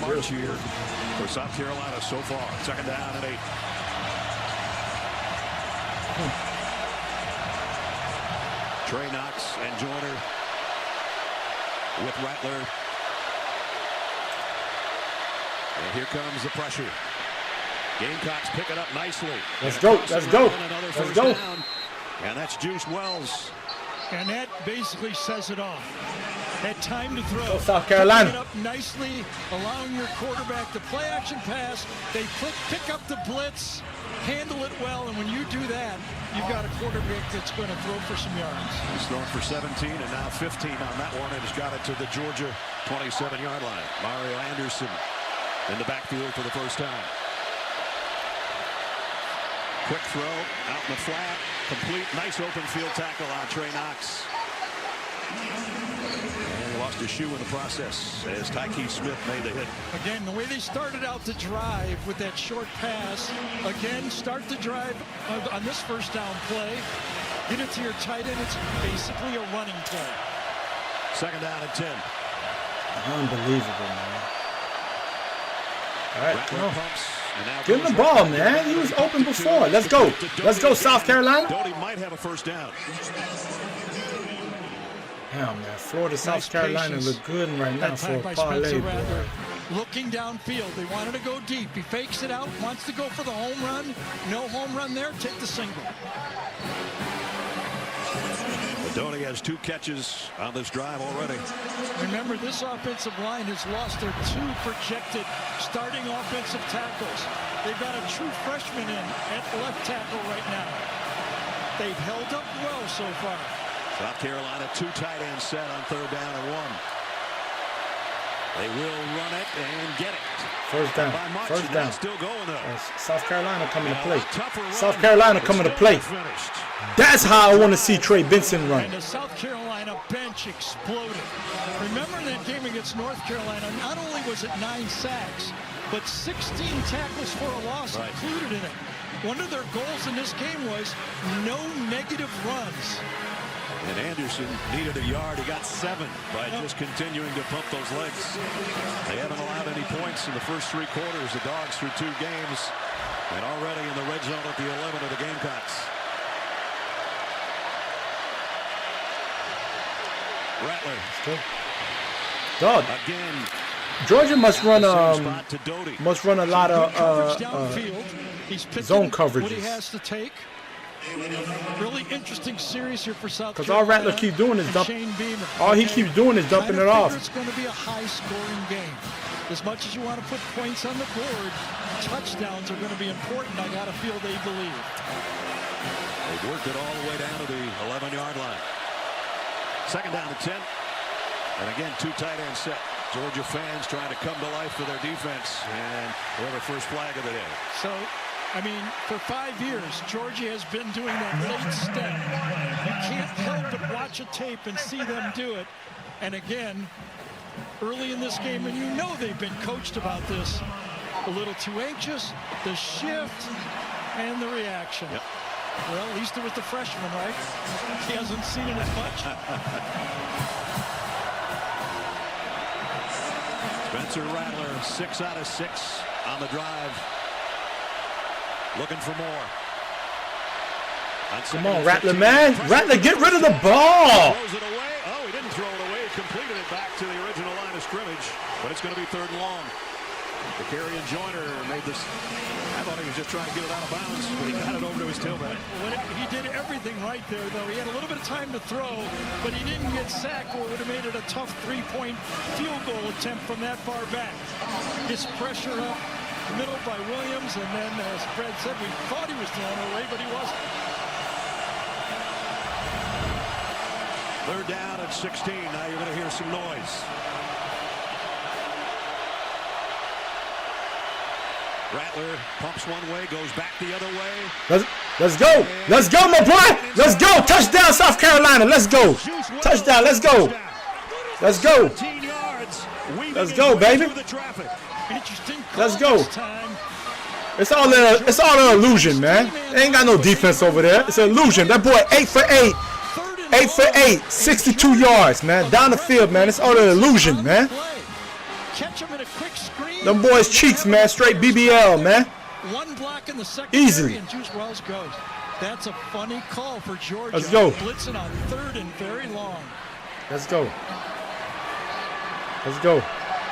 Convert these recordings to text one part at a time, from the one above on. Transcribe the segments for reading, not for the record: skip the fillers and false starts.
march here for South Carolina so far. Second down and 8. Trey Knox and Joyner with Rattler. And here comes the pressure. Gamecocks pick it up nicely. Let's go. Let's go. Let's go. Down. And that's Juice Wells. And that basically says it all. Had time to throw. Go South Carolina. Pick it up nicely, allowing your quarterback to play action pass. They pick up the blitz, handle it well, and when you do that, you've got a quarterback that's going to throw for some yards. He's thrown for 17 and now 15 on that one, and has got it to the Georgia 27-yard line. Mario Anderson in the backfield for the first time. Quick throw out in the flat, complete, nice open field tackle on Trey Knox. And he lost his shoe in the process as Tyke Smith made the hit. Again, the way they started out the drive with that short pass, again, start the drive on this first down play, get it to your tight end, it's basically a running play. Second down and 10. Unbelievable, man. All right, come on. Give him the ball, man. He was open before. Let's go. Let's go, South Carolina. Doty might have a first down. Damn, man. Florida, South Carolina look good right now for a parlay, boy. Looking downfield. They wanted to go deep. He fakes it out, wants to go for the home run. No home run there. Take the single. Doty has 2 catches on this drive already. Remember, this offensive line has lost their 2 projected starting offensive tackles. They've got a true freshman in at left tackle right now. They've held up well so far. South Carolina 2 tight ends set on third down and 1. They will run it and get it. First down. First down. Still going though. South Carolina coming to play. South Carolina coming to play. That's how I want to see Trey Benson run. And the South Carolina bench exploded. Remember that game against North Carolina, not only was it 9 sacks, but 16 tackles for a loss included in it. One of their goals in this game was no negative runs. And Anderson needed a yard. He got 7 by just continuing to pump those legs. They haven't allowed any points in the first 3 quarters. The Dogs through 2 games and already in the red zone at the 11 of the Gamecocks. Rattler. Dog. Again. Georgia must run a lot of zone coverages. What he has to take. Really interesting series here for South Carolina. Because all Rattler keeps doing is all he keeps doing is dumping it off. It's going to be a high-scoring game. As much as you want to put points on the board, touchdowns are going to be important. I got to feel they believe. They've worked it all the way down to the 11-yard line. Second down and 10. And again, 2 tight ends set. Georgia fans trying to come to life for their defense. And they have a first flag of the day. So, I mean, for 5 years, Georgia has been doing that late step. You can't help but watch a tape and see them do it. And again, early in this game, and you know they've been coached about this, a little too anxious, the shift, and the reaction. Yep. Well, at least it was the freshman, right? He hasn't seen it as much. Spencer Rattler, 6 out of 6 on the drive. Looking for more. Come on, Rattler, man. Rattler, get rid of the ball. Throws it away. Oh, he didn't throw it away. He completed it back to the original line of scrimmage. But it's going to be 3rd and long. Vicarian Joyner made this. I thought he was just trying to get it out of bounds, but he got it over to his tailback. He did everything right there, though. He had a little bit of time to throw, but he didn't get sacked, or it would have made it a tough 3-point field goal attempt from that far back. Gets pressure up middle by Williams, and then, as Fred said, we thought he was throwing away, but he wasn't. 3rd down at 16. Now you're going to hear some noise. Rattler pumps one way, goes back the other way. Let's go. Let's go, my boy. Let's go. Touchdown, South Carolina. Let's go. Touchdown. Let's go. Let's go. Let's go, baby. Let's go. It's all an illusion, man. They ain't got no defense over there. It's an illusion. That boy 8 for 8. 8 for 8. 62 yards, man. Down the field, man. It's all an illusion, man. catch him in a quick screen. Them boys cheeks, man. Straight BBL, man. One block in the second. Easily. And Juice Wells goes. That's a funny call for Georgia. Let's go. Blitzing on 3rd and very long. Let's go. Let's go.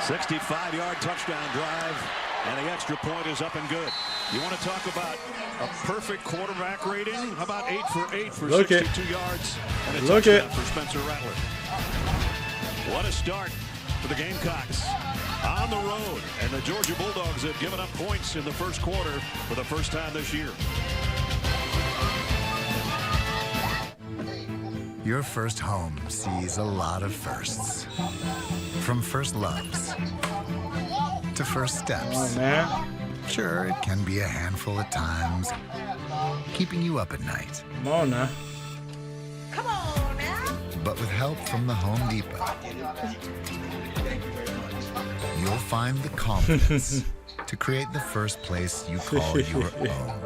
65-yard touchdown drive, and the extra point is up and good. You want to talk about a perfect quarterback rating? How about 8 for 8 for 62 yards and a touchdown for Spencer Rattler? What a start for the Gamecocks on the road, and the Georgia Bulldogs have given up points in the first quarter for the first time this year. Your first home sees a lot of firsts. From first loves to first steps. Oh, man. Sure, it can be a handful at times, keeping you up at night. Come on now. Come on now. But with help from the Home Depot, you'll find the confidence to create the first place you call your own.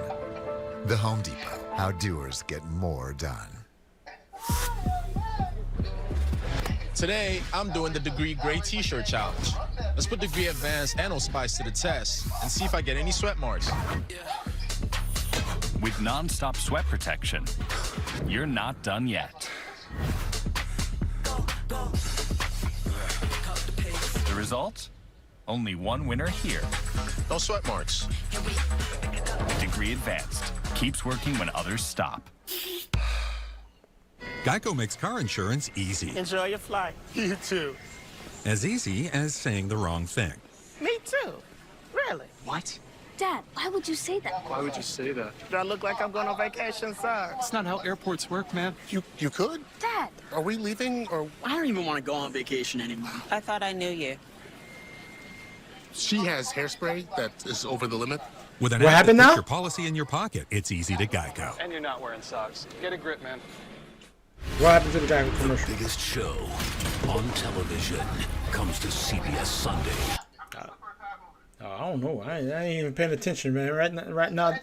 The Home Depot. How doers get more done. Today, I'm doing the Degree Gray T-shirt challenge. Let's put Degree Advanced and Old Spice to the test and see if I get any sweat marks. With non-stop sweat protection, you're not done yet. The result? Only one winner here. No sweat marks. Degree Advanced keeps working when others stop. Geico makes car insurance easy. Enjoy your flight. You too. As easy as saying the wrong thing. Me too. Really? What? Dad, why would you say that? Why would you say that? Do I look like I'm going on vacation, sir? That's not how airports work, man. You could? Dad. Are we leaving or? I don't even want to go on vacation anymore. I thought I knew you. She has hairspray that is over the limit. With an What app happened that puts now? your policy in your pocket, it's easy to Geico. And you're not wearing socks. Get a grip, man. What happened to the guy with commercial? Biggest show on television comes to CBS Sunday. I don't know. I ain't even paying attention, man. Right now. I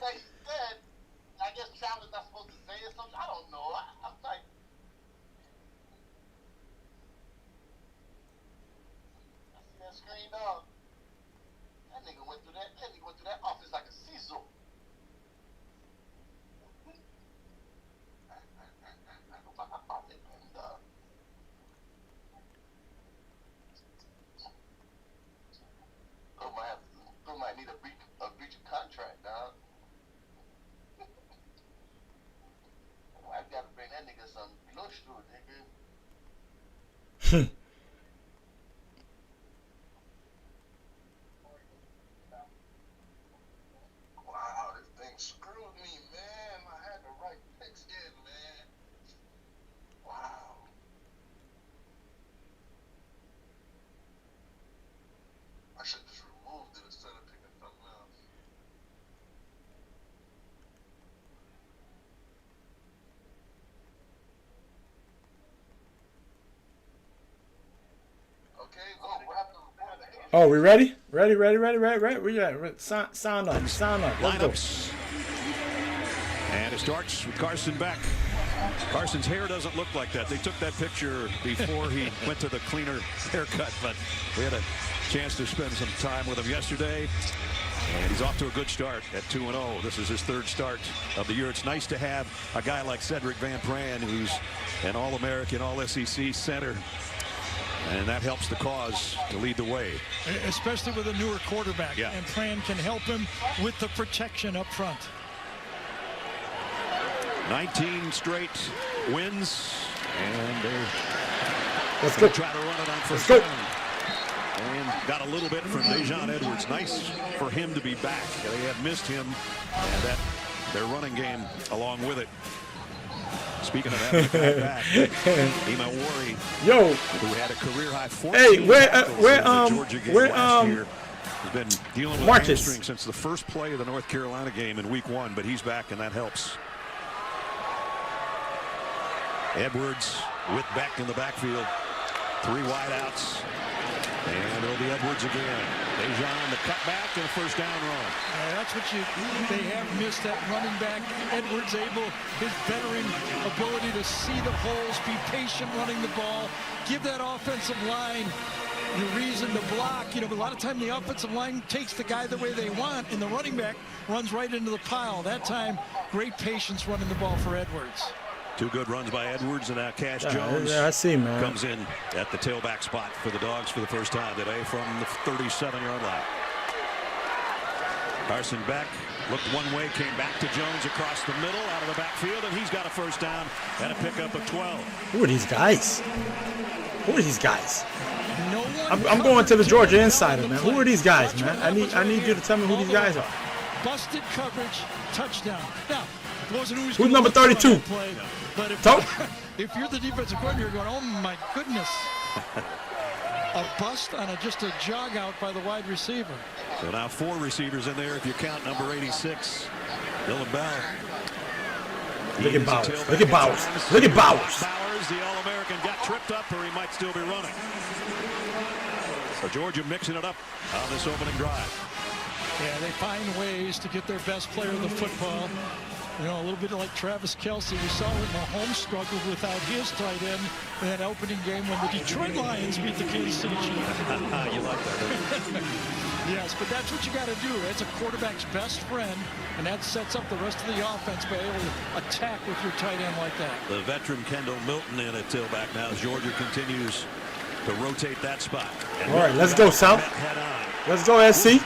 guess Travis not supposed to say it, something. I don't know. I'm like, I see that screen, dog. That nigga went through that office like a Cecil. Might need a breach of contract, dog. I gotta bring that nigga some lunch food, nigga. Wow, this thing screwed me, man. I had the right picks in, man. Wow. I should just removed it instead of picking something else. Okay, what happened? Oh, we ready? Ready. We got sound up. Let's go. Lineups. And it starts with Carson Beck. Carson's hair doesn't look like that. They took that picture before he went to the cleaner haircut, but we had a chance to spend some time with him yesterday. And he's off to a good start at 2-0. This is his 3rd start of the year. It's nice to have a guy like Cedric Van Pran, who's an All-American, All-SEC center. And that helps the cause to lead the way. Especially with a newer quarterback. Yeah. And Pran can help him with the protection up front. 19 straight wins. And they're Let's going go. to try to run it on first go. down. And got a little bit from Dejon Edwards. Nice for him to be back. They have missed him, and that their running game along with it. Speaking of having a guy back, Ema Wari, Yo. who had a career-high 14 Hey, where tackles in the Georgia game last year, has been dealing with Marcus. a hamstring since the first play of the North Carolina game in week 1, but he's back, and that helps. Edwards with Beck in the backfield. 3 wideouts. And it'll be Edwards again. Dejon, the cutback, and a first down run. That's what they have missed, that running back. Edwards able, his veteran ability to see the holes, be patient running the ball, give that offensive line your reason to block. You know, a lot of time the offensive line takes the guy the way they want, and the running back runs right into the pile. That time, great patience running the ball for Edwards. 2 good runs by Edwards, and now Cash Jones I see, man. comes in at the tailback spot for the Dogs for the first time today from the 37-yard line. Carson Beck looked one way, came back to Jones across the middle, out of the backfield, and he's got a first down and a pickup of 12. Who are these guys? Who are these guys? No one I'm going to the Georgia Insider, man. Who are these guys, man? I need you to tell me who these guys are. Busted coverage, touchdown. Now, it wasn't who's number 32? Play, but if you're the defensive coordinator, you're going, oh my goodness. A bust on just a jog out by the wide receiver. So now 4 receivers in there if you count number 86, Dylan Bell. Look at Bowers. Look at Bowers. Look at Bowers. Bowers, the All-American, got tripped up, or he might still be running. So Georgia mixing it up on this opening drive. Yeah, they find ways to get their best player of the football. You know, a little bit like Travis Kelce. We saw when Mahomes struggled without his tight end in that opening game when the Detroit Lions beat the Kansas City Chiefs. You like that, Yes, but that's what you got to do. It's a quarterback's best friend, and that sets up the rest of the offense by able to attack with your tight end like that. The veteran Kendall Milton in at tailback now as Georgia continues to rotate that spot. And all right, let's go, South. Let's go, SC.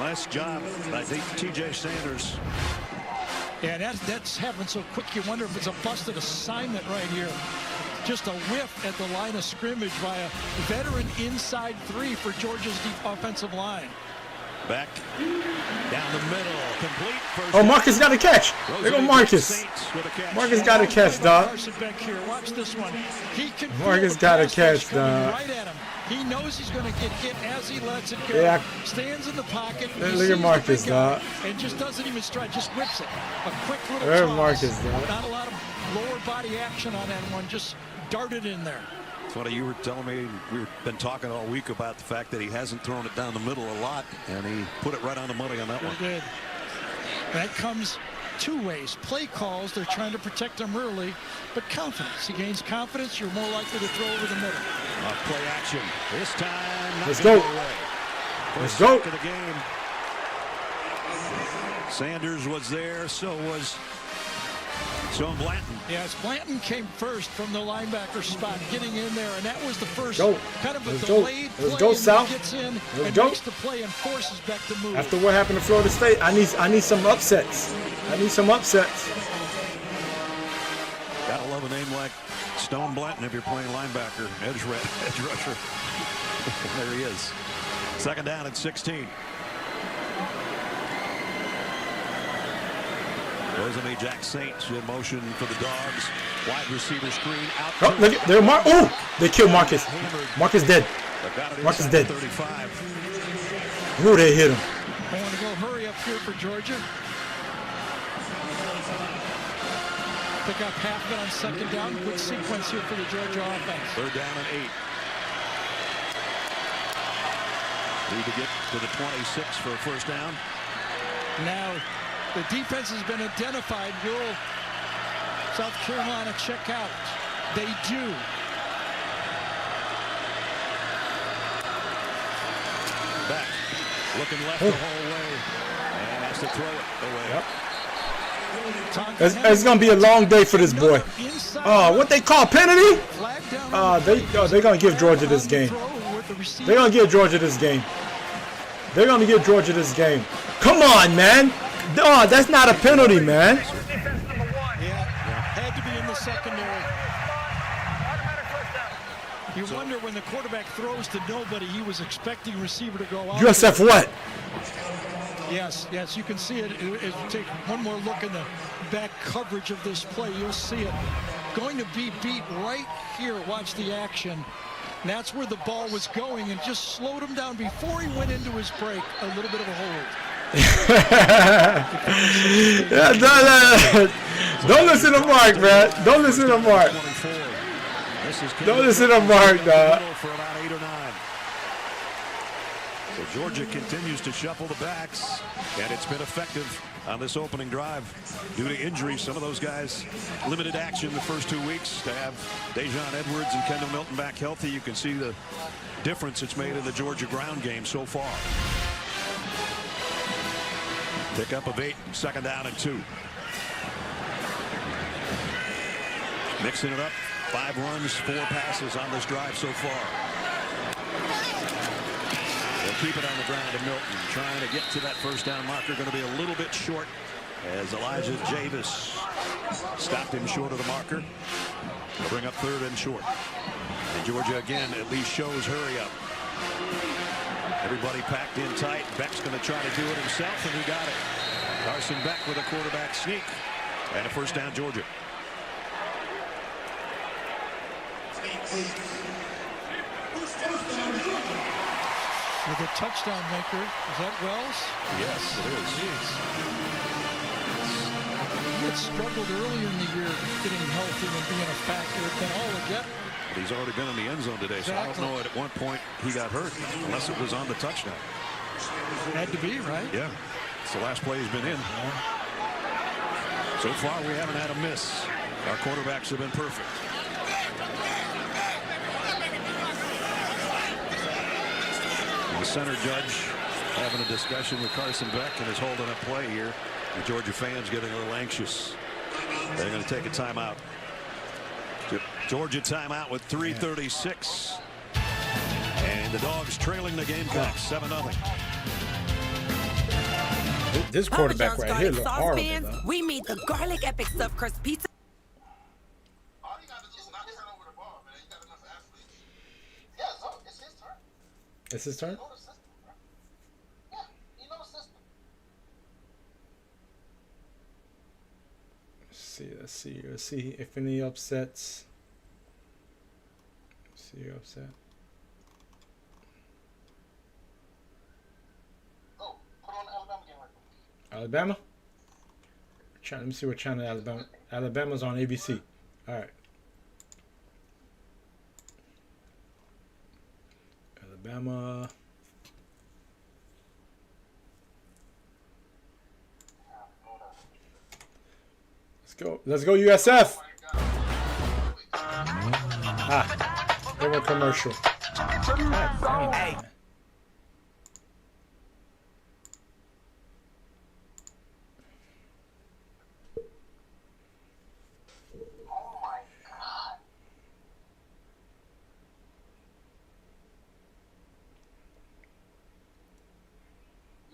Nice job by T.J. Sanders. Yeah, that's happened so quick you wonder if it's a busted assignment right here. Just a whiff at the line of scrimmage by a veteran inside 3 for Georgia's offensive line. Back down the middle, complete first. Oh, Marcus got a catch. There go Marcus. Marcus got a catch, dog. Back here. Watch this one. He can Marcus got a catch, dog. Right at him. He knows he's going to get hit as he lets it go. Yeah. Stands in the pocket. Look at Marcus, dog. And just doesn't even strike. Just whips it. A quick little There's toss. Marcus, dog. Not a lot of lower body action on that one. Just darted in there. Funny, you were telling me we've been talking all week about the fact that he hasn't thrown it down the middle a lot, and he put it right on the money on that one. Good. That comes 2 ways. Play calls, they're trying to protect him early, but confidence. He gains confidence, you're more likely to throw over the middle. Play action. This time, not let's go. Let's go. Of the game. Sanders was there, so was Blanton. Yes, Blanton came first from the linebacker spot, getting in there, and that was the first kind of a let's delayed go. Let's play. go, South. Gets in let's and go. makes the play and forces Beck to move. After what happened to Florida State, I need some upsets. I need some upsets. Gotta love a name like Stone Blanton if you're playing linebacker, edge rusher. There he is. Second down at 16. Rosamie Jack Saints in motion for the Dogs. Wide receiver screen out. Oh, look at there, oh, they killed Marcus. Marcus dead. Marcus dead. 35. Ooh, they hit him. I want to go hurry up here for Georgia. Pick up half of it on second down. Good sequence here for the Georgia offense. Third down and 8. Need to get to the 26 for a first down. Now, the defense has been identified. Will South Carolina check out? They do. Back, looking left the whole way, and has to throw it away. It's going to be a long day for this boy. What they call penalty? They're going to give Georgia this game. They're going to give Georgia this game. They're going to give Georgia this game. Come on, man. Oh, that's not a penalty, man. Yeah, had to be in the secondary. You wonder when the quarterback throws to nobody, he was expecting receiver to go out. USF what? Yes, you can see it. As you take one more look in the back coverage of this play, you'll see it. Going to be beat right here. Watch the action. And that's where the ball was going and just slowed him down before he went into his break. A little bit of a hold. Don't listen to Mark, man. Don't listen to Mark. Don't listen to Mark, dog. For about 8 or 9. So Georgia continues to shuffle the backs, and it's been effective on this opening drive due to injury. Some of those guys limited action the first 2 weeks. To have Dejon Edwards and Kendall Milton back healthy, you can see the difference it's made in the Georgia ground game so far. Pickup of 8, 2nd down and 2. Mixing it up, 5 runs, 4 passes on this drive so far. They'll keep it on the ground to Milton, trying to get to that first down marker. Going to be a little bit short as Elijah Javis stopped him short of the marker. They'll bring up 3rd and short. And Georgia again at least shows hurry up. Everybody packed in tight. Beck's going to try to do it himself, and he got it. Carson Beck with a quarterback sneak and a first down, Georgia. With a touchdown maker, is that Wells? Yes, it is. He had struggled earlier in the year getting healthy and being a factor. Then all again. He's already been in the end zone today, so I don't know at what point he got hurt, unless it was on the touchdown. Had to be, right? Yeah, it's the last play he's been in. So far, we haven't had a miss. Our quarterbacks have been perfect. And the center judge having a discussion with Carson Beck and is holding up play here. The Georgia fans getting a little anxious. They're going to take a timeout. Georgia timeout with 3:36. And the Dogs trailing the Gamecocks 7-0. This quarterback right here look horrible, though. We made the garlic epic stuffed crust pizza. All you gotta do is not turn over the ball, man. You got enough athletes. Yeah, so it's his turn. It's his turn? You know the system, bro. Yeah, you know the system. Let's see if any upsets. Let's see your upset. Oh, put on the Alabama game right quick. Alabama? Let me see what channel Alabama. Alabama's on ABC. All right. Alabama. Let's go USF. They were commercial. Hey. Oh my God.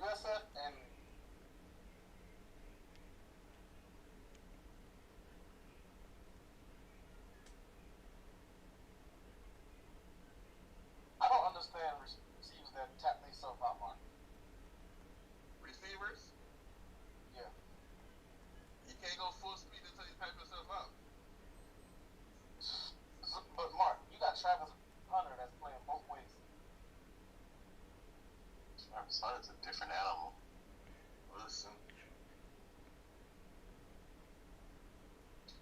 USF and I don't understand receivers that tap themselves out, Mark. Receivers? Yeah. You can't go full speed until you tap yourself out. But Mark, you got Travis Hunter that's playing both ways. Travis Hunter's a different animal. Listen.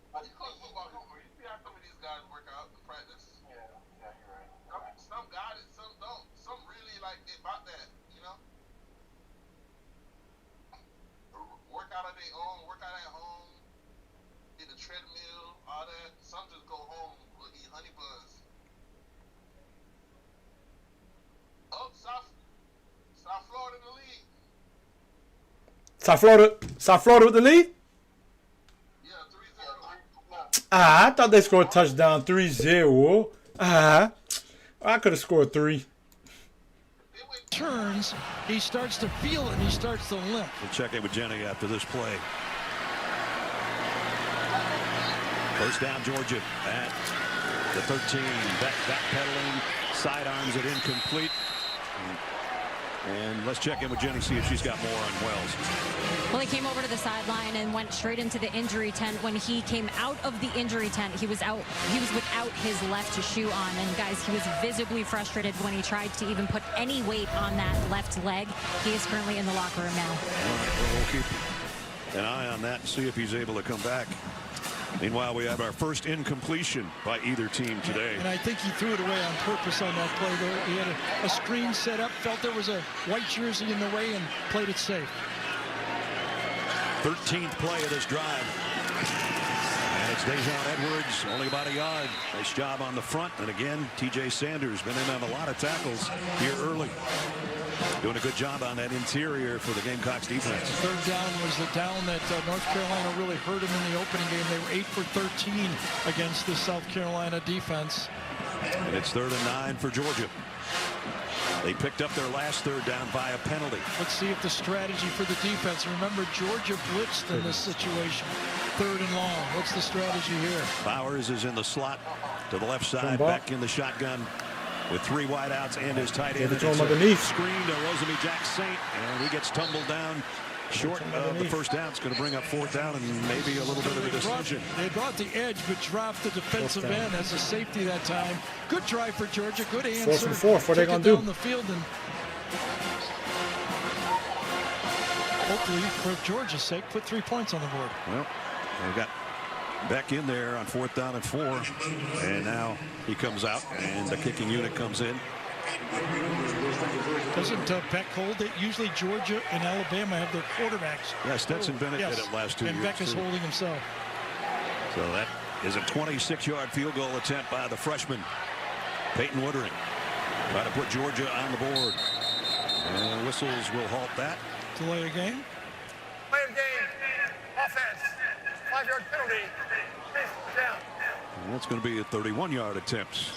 But you could football before. You see how some of these guys work out in practice? Yeah, you're right. Some got it, some don't. Some really like about that, you know? Work out on their own, work out at home, get the treadmill, all that. Some just go home and eat honey buns. Oh, South Florida in the league. South Florida with the lead? Yeah, 3-0. I thought they scored a touchdown 3-0. I could have scored 3. Turns, he starts to feel it and he starts to limp. We'll check in with Jenny after this play. First down, Georgia at the 13. Beck backpedaling, sidearms it incomplete. And let's check in with Jenny, see if she's got more on Wells. Well, he came over to the sideline and went straight into the injury tent. When he came out of the injury tent, he was without his left shoe on. And guys, he was visibly frustrated when he tried to even put any weight on that left leg. He is currently in the locker room now. All right, well, we'll keep an eye on that and see if he's able to come back. Meanwhile, we have our first incompletion by either team today. And I think he threw it away on purpose on that play. He had a screen set up, felt there was a white jersey in the way, and played it safe. 13th play of this drive. And it's Dejon Edwards, only about a yard. Nice job on the front. And again, TJ Sanders been in on a lot of tackles here early. Doing a good job on that interior for the Gamecocks defense. Third down was the down that North Carolina really hurt him in the opening game. They were 8 for 13 against the South Carolina defense. And it's 3rd and 9 for Georgia. They picked up their last third down by a penalty. Let's see if the strategy for the defense. Remember, Georgia blitzed in this situation. 3rd and long. What's the strategy here? Bowers is in the slot to the left side, back in the shotgun with 3 wideouts and his tight end. It's underneath. Screen to Rosemy Jack-Saint, and he gets tumbled down short of the first down. It's going to bring up 4th down and maybe a little bit of a decision. They brought the edge, but dropped the defensive end as a safety that time. Good drive for Georgia. Good answer. 4th and 4. What are they going to do? Down the field and hopefully, for Georgia's sake, put 3 points on the board. Well, they've got Beck in there on 4th down and 4, and now he comes out, and the kicking unit comes in. Doesn't Beck hold it? Usually Georgia and Alabama have their quarterbacks. Yeah, Stetson Bennett did it last 2 years. And Beck is too. holding himself. So that is a 26-yard field goal attempt by the freshman, Peyton Woodring. Try to put Georgia on the board. And whistles will halt that. Delay a game. Play of game. Offense. 5-yard penalty. Down. And that's going to be a 31-yard attempt.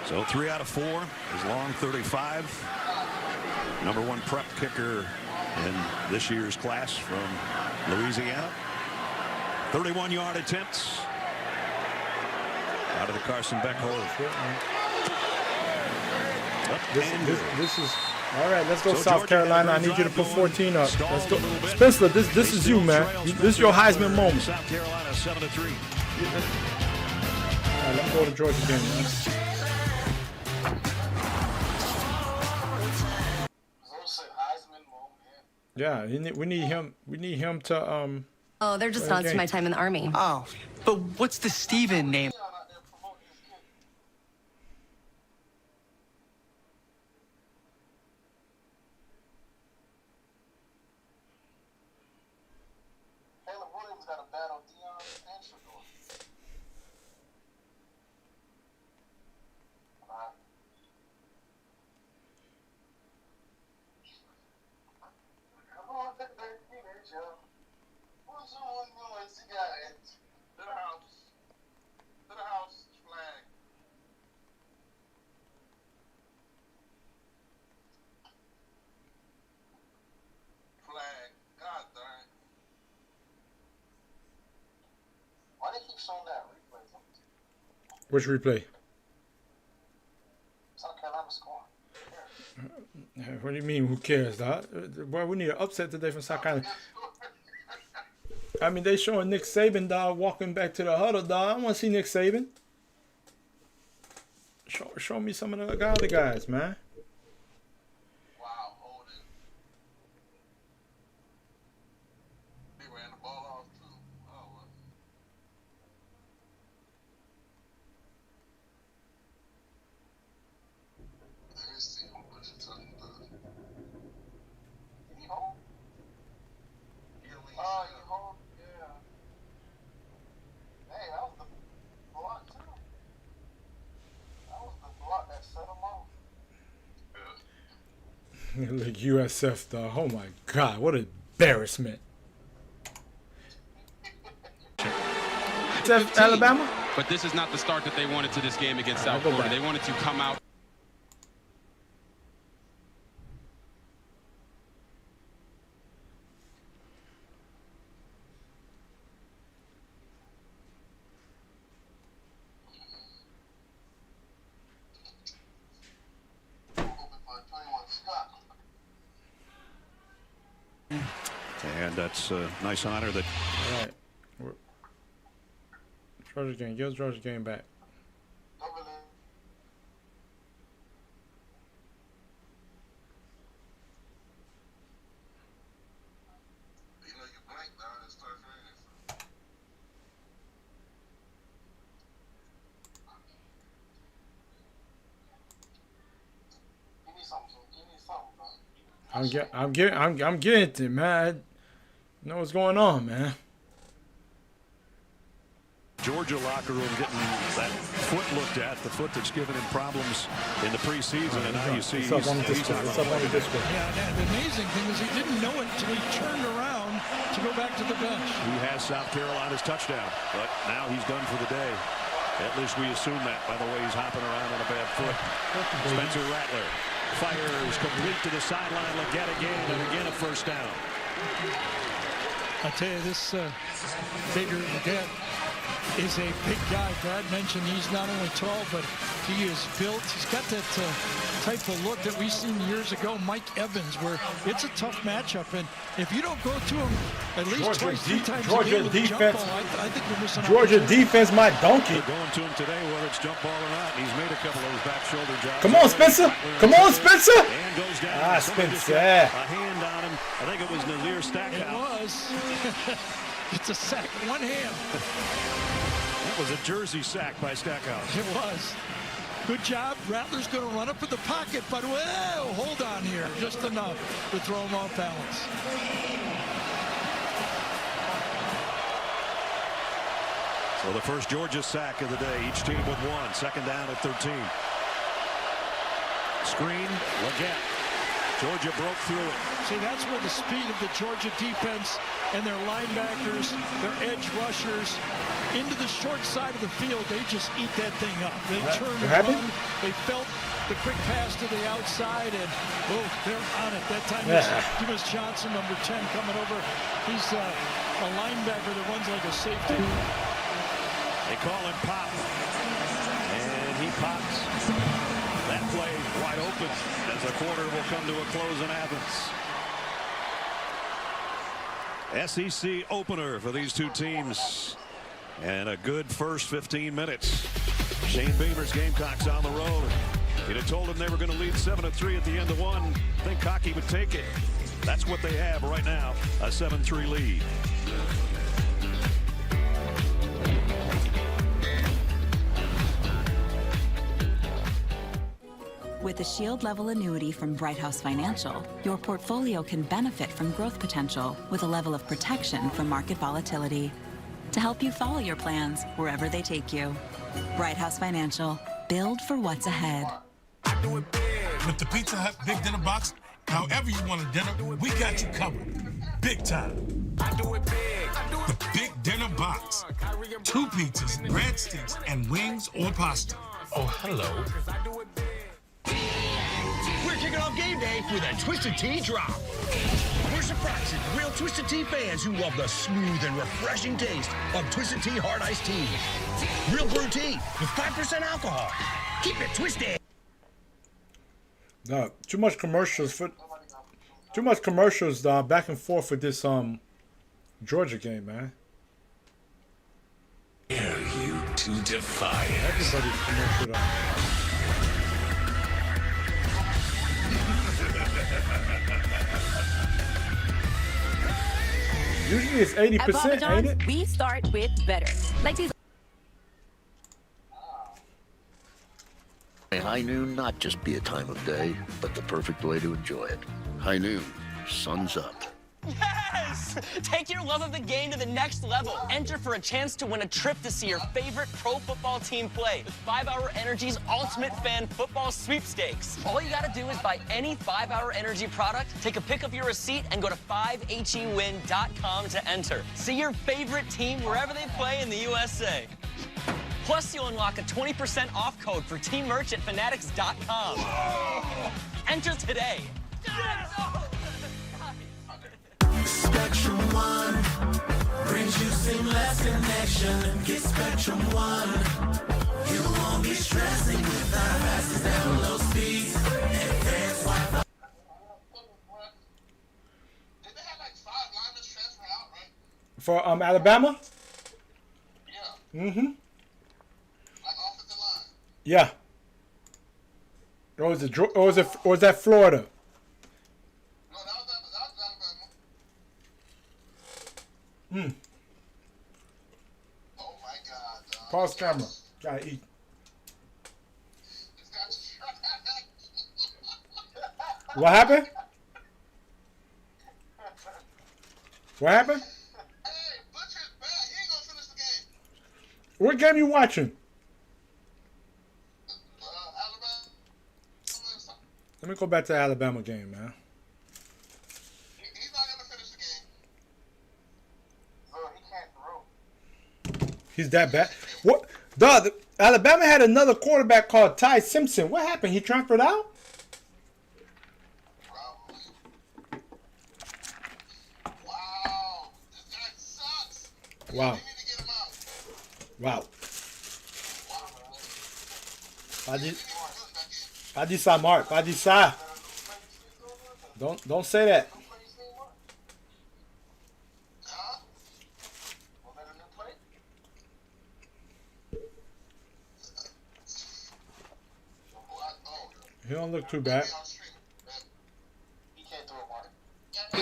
So 3 out of 4 is long 35. #1 prep kicker in this year's class from Louisiana. 31-yard attempts out of the Carson Beck hole. This is all right. Let's go, so South Carolina. I need you to put 14 up. Let's go, Spencer. This is you, man. This is your Heisman moment. South Carolina 7-3. All right, let me go to Georgia again, man. Yeah, we need him. We need him to Oh, they're just nods to my time in the Army. Oh, but what's the Steven name? Which replay? South Carolina scoring. What do you mean? Who cares, dog? Boy, we need an upset today from South Carolina. I mean, they showing Nick Saban, dog, walking back to the huddle, dog. I want to see Nick Saban. Show me some of the other guys, man. Look, USF, dog. Oh my God, what an embarrassment. Alabama? But this is not the start that they wanted to this game against South Florida. They wanted to come out. And that's a nice honor that. All right. Georgia game. Give Georgia game back. I'm getting it, man. You know what's going on, man. Georgia locker room getting that foot looked at, the foot that's given him problems in the preseason, and now you see he's up on the Discord. Yeah, the amazing thing is he didn't know it until he turned around to go back to the bench. He has South Carolina's touchdown, but now he's done for the day. At least we assume that by the way he's hopping around on a bad foot. Spencer Rattler fires complete to the sideline. Leggett again, and again a first down. I tell you, this Baker Leggett is a big guy. Brad mentioned he's not only tall, but he is built. He's got that type of look that we've seen years ago, Mike Evans, where it's a tough matchup. And if you don't go to him at least twice, three times a game with the jump ball, I think you're missing Georgia defense might donkey. They're going to him today, whether it's jump ball or not. He's made a couple of those back shoulder jobs. Come on, Spencer. Come on, Spencer. And goes down. Ah, Spencer. A hand on him. I think it was Nazir Stackhouse. It was. It's a sack, one hand. That was a jersey sack by Stackhouse. It was. Good job. Rattler's going to run up in the pocket, but whoa, hold on here. Just enough to throw him off balance. So the first Georgia sack of the day. Each team with one. Second down at 13. Screen, Leggett. Georgia broke through it. See, that's where the speed of the Georgia defense and their linebackers, their edge rushers, into the short side of the field, they just eat that thing up. They turn and run. They felt the quick pass to the outside, and they're on it. That time it's Demas Johnson, number 10, coming over. He's a linebacker that runs like a safety. They call him Pop, and he pops. That play wide open as the quarter will come to a close in Athens. SEC opener for these two teams. And a good first 15 minutes. Shane Beamer's Gamecocks on the road. He'd have told them they were going to lead 7-3 at the end of one. I think Cocky would take it. That's what they have right now, a 7-3 lead. With a Shield Level annuity from Bright House Financial, your portfolio can benefit from growth potential with a level of protection from market volatility to help you follow your plans wherever they take you. Bright House Financial, build for what's ahead. With the Pizza Hut Big Dinner Box, however you want a dinner, we got you covered. Big time. The Big Dinner Box. 2 pizzas, breadsticks, and wings or pasta. Oh, hello. We're kicking off game day with a Twisted Tea drop. We're surprising real Twisted Tea fans who love the smooth and refreshing taste of Twisted Tea Hard Iced Tea. Real brew tea with 5% alcohol. Keep it twisted. No, too much commercials back and forth with this Georgia game, man. Dare you to defy it. Everybody's commercial up. Usually it's 80%, ain't it? We start with better. Like these. May high noon not just be a time of day, but the perfect way to enjoy it. High noon, sun's up. Yes! Take your love of the game to the next level. Enter for a chance to win a trip to see your favorite pro football team play with 5 Hour Energy's Ultimate Fan Football Sweepstakes. All you gotta do is buy any 5 Hour Energy product, take a pic of your receipt, and go to 5hewin.com to enter. See your favorite team wherever they play in the USA. Plus, you'll unlock a 20% off code for team merch at fanatics.com. Enter today. Spectrum One brings you seamless connection. Get Spectrum One. You won't be stressing with our fastest download speeds and fast Wi-Fi. For Alabama? Yeah. Mm-hmm. Yeah. Or was that Florida? Hmm. Oh my God. Pause camera. Gotta eat. What happened? What happened? What game you watching? Let me go back to the Alabama game, man. He's not going to finish the game. He can't throw. He's that bad. What? Duh, Alabama had another quarterback called Ty Simpson. What happened? He transferred out? Wow. This guy sucks. Wow. We need to get him out. Wow. Padisa, Mark. Padisa. Don't say that. He don't look too bad.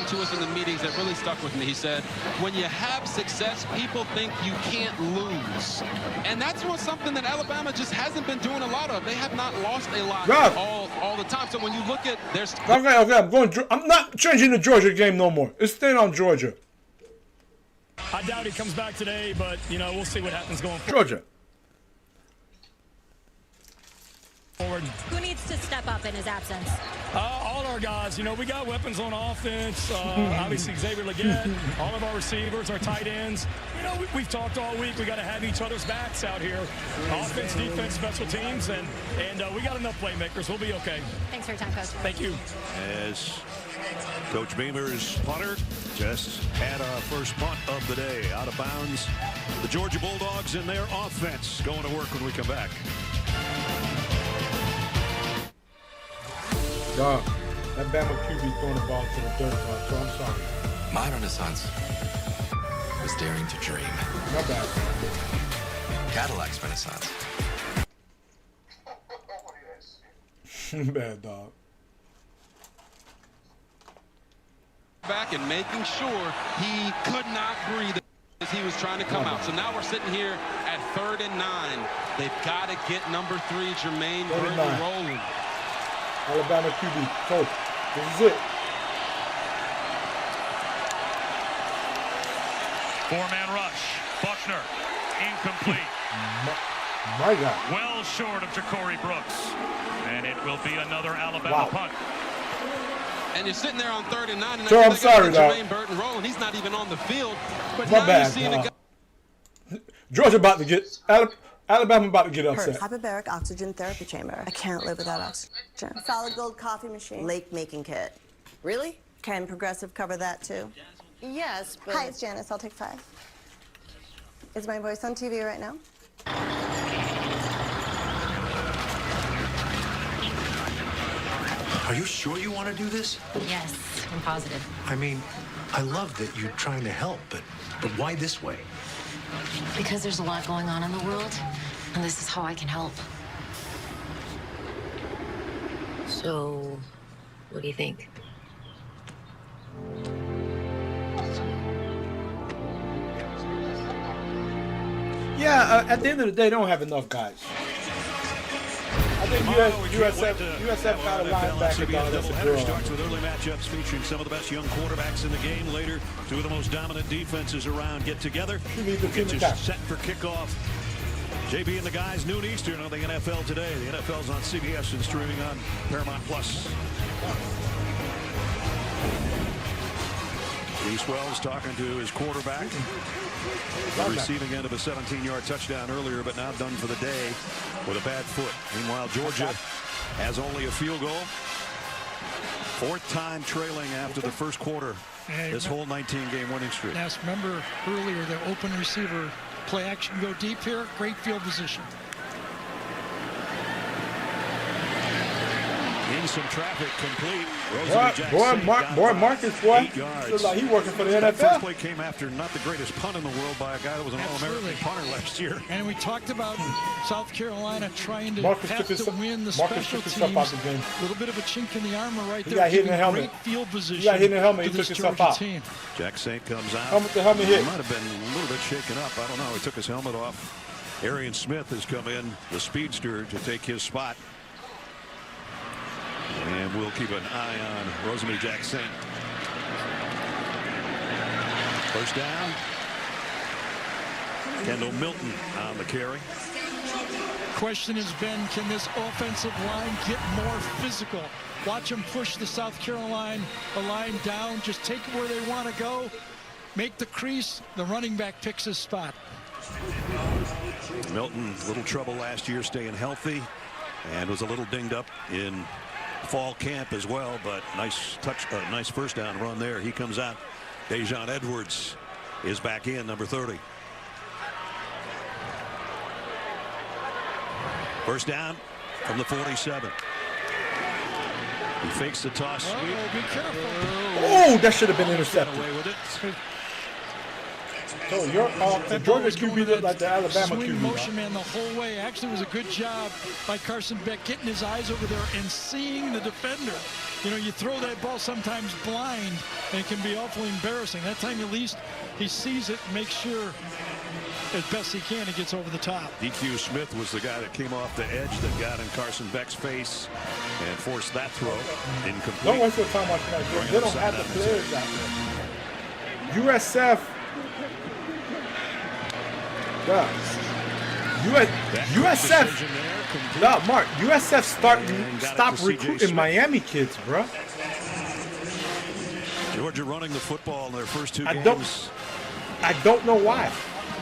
To us in the meetings that really stuck with me. He said, when you have success, people think you can't lose. And that's something that Alabama just hasn't been doing a lot of. They have not lost a lot all the time. So when you look at their... Okay, I'm not changing the Georgia game no more. It's staying on Georgia. I doubt he comes back today, but, you know, we'll see what happens going forward. Georgia. Who needs to step up in his absence? All our guys. You know, we got weapons on offense. Obviously, Xavier Legette, all of our receivers, our tight ends. You know, we've talked all week. We got to have each other's backs out here. Offense, defense, special teams, and we got enough playmakers. We'll be okay. Thanks for your time, Coach. Thank you. As Coach Beamer's punter just had our first punt of the day out of bounds. The Georgia Bulldogs in their offense going to work when we come back. Dog, that Bama QB throwing the ball to the dirt, dog, so I'm sorry. My renaissance was daring to dream. Not bad. Cadillac's renaissance. Bad, dog. Back and making sure he could not breathe as he was trying to come out. So now we're sitting here at 3rd and 9. They've got to get number 3, Jermaine Burton, rolling. Alabama QB, coach. This is it. Four-man rush. Buckner, incomplete. My God. Well short of Ja'Cory Brooks. And it will be another Alabama punt. And you're sitting there on 3rd and 9. And So I'm sorry, dog. Jermaine Burton rolling. He's not even on the field. But My now bad, you're seeing a guy. Georgia about to get... Alabama about to get upset. Hyperbaric oxygen therapy chamber. I can't live without oxygen. Solid gold coffee machine. Lake making kit. Really? Can Progressive cover that too? Yes, but... Hi, it's Janice. I'll take 5. Is my voice on TV right now? Are you sure you want to do this? Yes, I'm positive. I mean, I love that you're trying to help, but why this way? Because there's a lot going on in the world, and this is how I can help. So, what do you think? Yeah, at the end of the day, they don't have enough guys. I think USF got a linebacker down that's a girl. Starts with early matchups featuring some of the best young quarterbacks in the game. Later, 2 of the most dominant defenses around get together. Get you set for kickoff. JB and the guys, noon Eastern on the NFL Today. The NFL's on CBS and streaming on Paramount Plus. Reese Wells talking to his quarterback. The receiving end of a 17-yard touchdown earlier, but now done for the day with a bad foot. Meanwhile, Georgia has only a field goal. 4th time trailing after the first quarter. This whole 19-game winning streak. Yes, remember earlier the open receiver play action go deep here. Great field position. In some traffic, complete. Marcus, boy. Looks like he working for the NFL. First play came after not the greatest punt in the world by a guy that was an All-American punter last year. And we talked about South Carolina trying to win the Marcus special took himself out the game. A little bit of a chink in the armor right there. He got hit in the helmet. Great field position. He got hit in the helmet. He took himself out. Team. Jack Saint comes out. Helmet to helmet hit. He might have been a little bit shaken up. I don't know. He took his helmet off. Arian Smith has come in, the speedster, to take his spot. And we'll keep an eye on Rosemary Jack Saint. First down. Kendall Milton on the carry. Question has been, can this offensive line get more physical? Watch them push the South Carolina line down. Just take it where they want to go. Make the crease. The running back picks his spot. Milton, little trouble last year staying healthy and was a little dinged up in fall camp as well, but nice first down run there. He comes out. Dejon Edwards is back in, number 30. First down from the 47. He fakes the toss. Oh, be careful. Oh, that should have been intercepted. Away with it. So the Georgia QB looked like the Alabama swing QB. Motion man the whole way. Actually, it was a good job by Carson Beck getting his eyes over there and seeing the defender. You know, you throw that ball sometimes blind, and it can be awfully embarrassing. That time, at least, he sees it, makes sure as best he can, he gets over the top. DQ Smith was the guy that came off the edge that got in Carson Beck's face and forced that throw incomplete. Don't waste your time watching that. They don't have the players out there. USF. USF. No, Mark. USF stop recruiting Miami kids, bro. Georgia running the football in their first two games. I don't know why.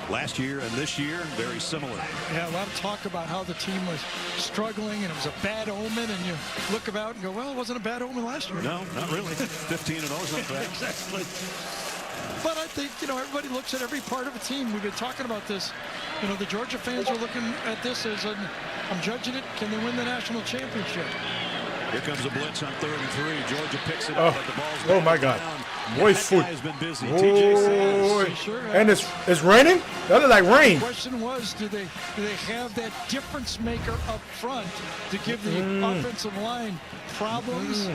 Last year and this year, very similar. Yeah, a lot of talk about how the team was struggling and it was a bad omen, and you look about and go, well, it wasn't a bad omen last year. No, not really. 15-0 is not bad. Exactly. But I think, you know, everybody looks at every part of a team. We've been talking about this. You know, the Georgia fans are looking at this as I'm judging it. Can they win the national championship? Here comes a blitz on 33. Georgia picks it up, but the ball's oh my God. Boy's foot. Has been busy. Oh, and it's raining? That look like rain. The question was, do they have that difference maker up front to give the offensive line problems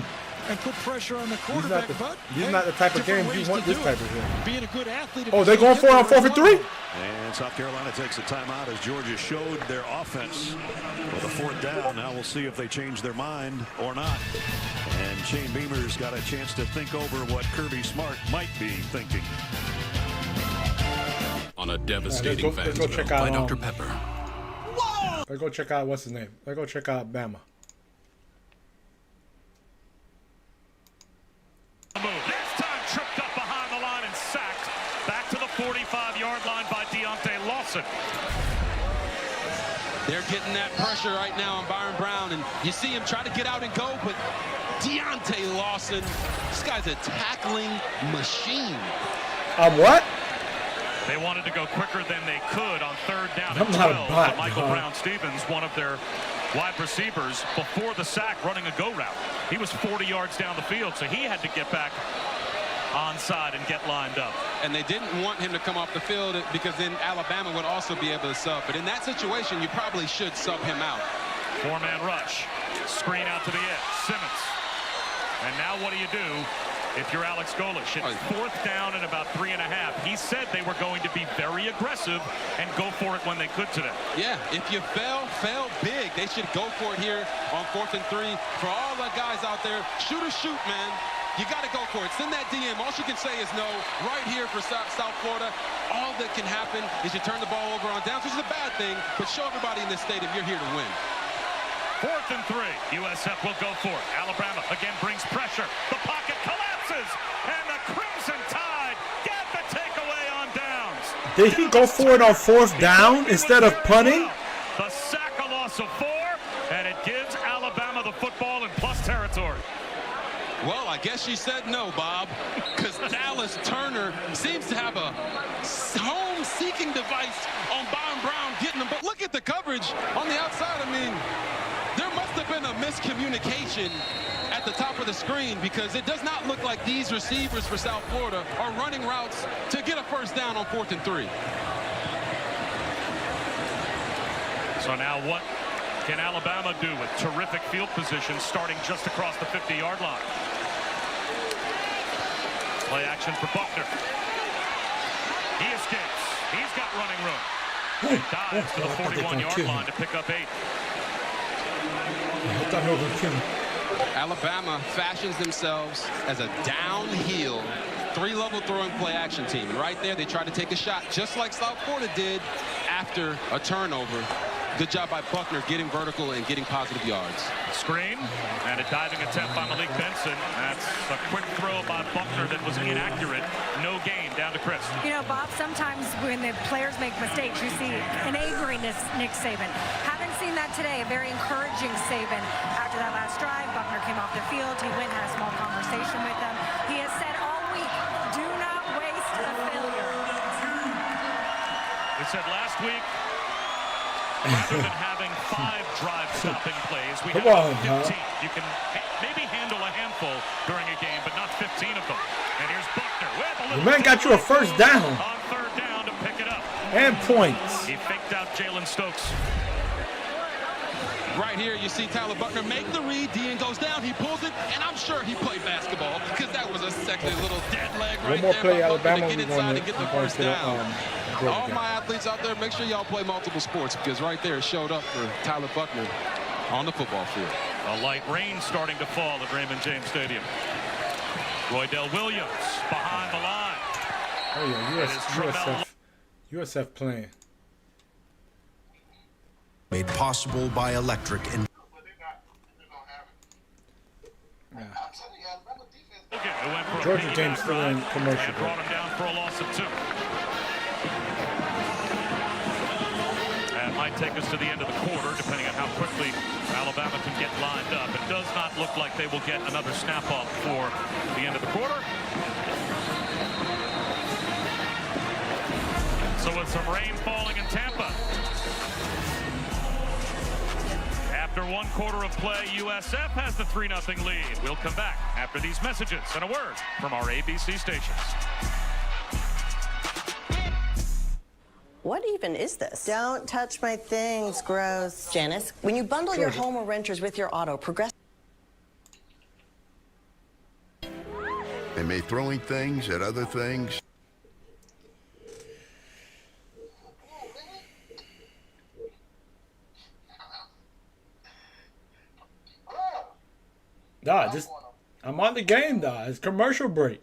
and put pressure on the quarterback? He's not the type of game you want this type of game. Being a good athlete. Oh, they're going for it on 4th and 3? And South Carolina takes a timeout as Georgia showed their offense with a 4th down. Now we'll see if they change their mind or not. And Shane Beamer's got a chance to think over what Kirby Smart might be thinking. On a devastating let's go check out, by Dr. Pepper. Whoa! Let's go check out, what's his name? Let's go check out Bama. This time tripped up behind the line and sacked. Back to the 45-yard line by Deontay Lawson. They're getting that pressure right now on Byron Brown, and you see him try to get out and go, but Deontay Lawson, this guy's a tackling machine. What? They wanted to go quicker than they could on 3rd down and 12. Michael Brown-Stevens, one of their wide receivers, before the sack, running a go route. He was 40 yards down the field, so he had to get back onside and get lined up. And they didn't want him to come off the field because then Alabama would also be able to sub. But in that situation, you probably should sub him out. 4-man rush. Screen out to the edge. Simmons. And now what do you do if you're Alex Golesh? It's 4th down and about 3.5. He said they were going to be very aggressive and go for it when they could today. Yeah, if you fail big. They should go for it here on 4th and 3. For all the guys out there, shoot or shoot, man. You got to go for it. Send that DM. All she can say is no. Right here for South Florida, all that can happen is you turn the ball over on downs, which is a bad thing, but show everybody in this stadium you're here to win. 4th and 3. USF will go for it. Alabama again brings pressure. The pocket collapses, and the Crimson Tide get the takeaway on downs. Did he go for it on 4th down instead of punting? The sack, a loss of 4, and it gives Alabama the football in plus territory. Well, I guess she said no, Bob, because Dallas Turner seems to have a home-seeking device on Byron Brown getting him. But look at the coverage on the outside. I mean, there must have been a miscommunication at the top of the screen because it does not look like these receivers for South Florida are running routes to get a 1st down on 4th and 3. So now what can Alabama do with terrific field position starting just across the 50-yard line? Play action for Buckner. He escapes. He's got running room. And dives to the 41-yard line to pick up 8. Alabama fashions themselves as a downhill three-level throwing play action team. And right there, they tried to take a shot, just like South Florida did after a turnover. Good job by Buckner getting vertical and getting positive yards. Screen and a diving attempt by Malik Benson. That's a quick throw by Buckner that was inaccurate. No gain. Down to Chris. You know, Bob, sometimes when the players make mistakes, you see an angriness Nick Saban. Haven't seen that today. A very encouraging Saban. After that last drive, Buckner came off the field. He went and had a small conversation with them. He has said all week, do not waste a failure. He said last week, rather than having 5 drive-stopping plays, we have 15. You can maybe handle a handful during a game, but not 15 of them. And here's Buckner with a little. The man got you a first down. On third down to pick it up. And points. He faked out Jalen Stokes. Right here, you see Tyler Buckner make the read. Dean goes down, he pulls it, and I'm sure he played basketball because that was a sexy little dead leg right One more there. play, by Buckner Alabama. to get inside and get the first down. All All my athletes out there, make sure y'all play multiple sports because right there it showed up for Tyler Buckner on the football field. A light rain starting to fall at Raymond James Stadium. Roydell Williams behind the line. Oh yeah, USF playing. Made possible by electric and Georgia James still in commercial. Brought him down for a loss of 2. That might take us to the end of the quarter, depending on how quickly Alabama can get lined up. It does not look like they will get another snap up for the end of the quarter. So with some rain falling in Tampa. After 1 quarter of play, USF has the 3-0 lead. We'll come back after these messages and a word from our ABC stations. What even is this? Don't touch my things, gross. Janice, when you bundle your home or renters with your auto, Progressive. Am I throwing things at other things? Nah, I'm on the game, nah. It's commercial break.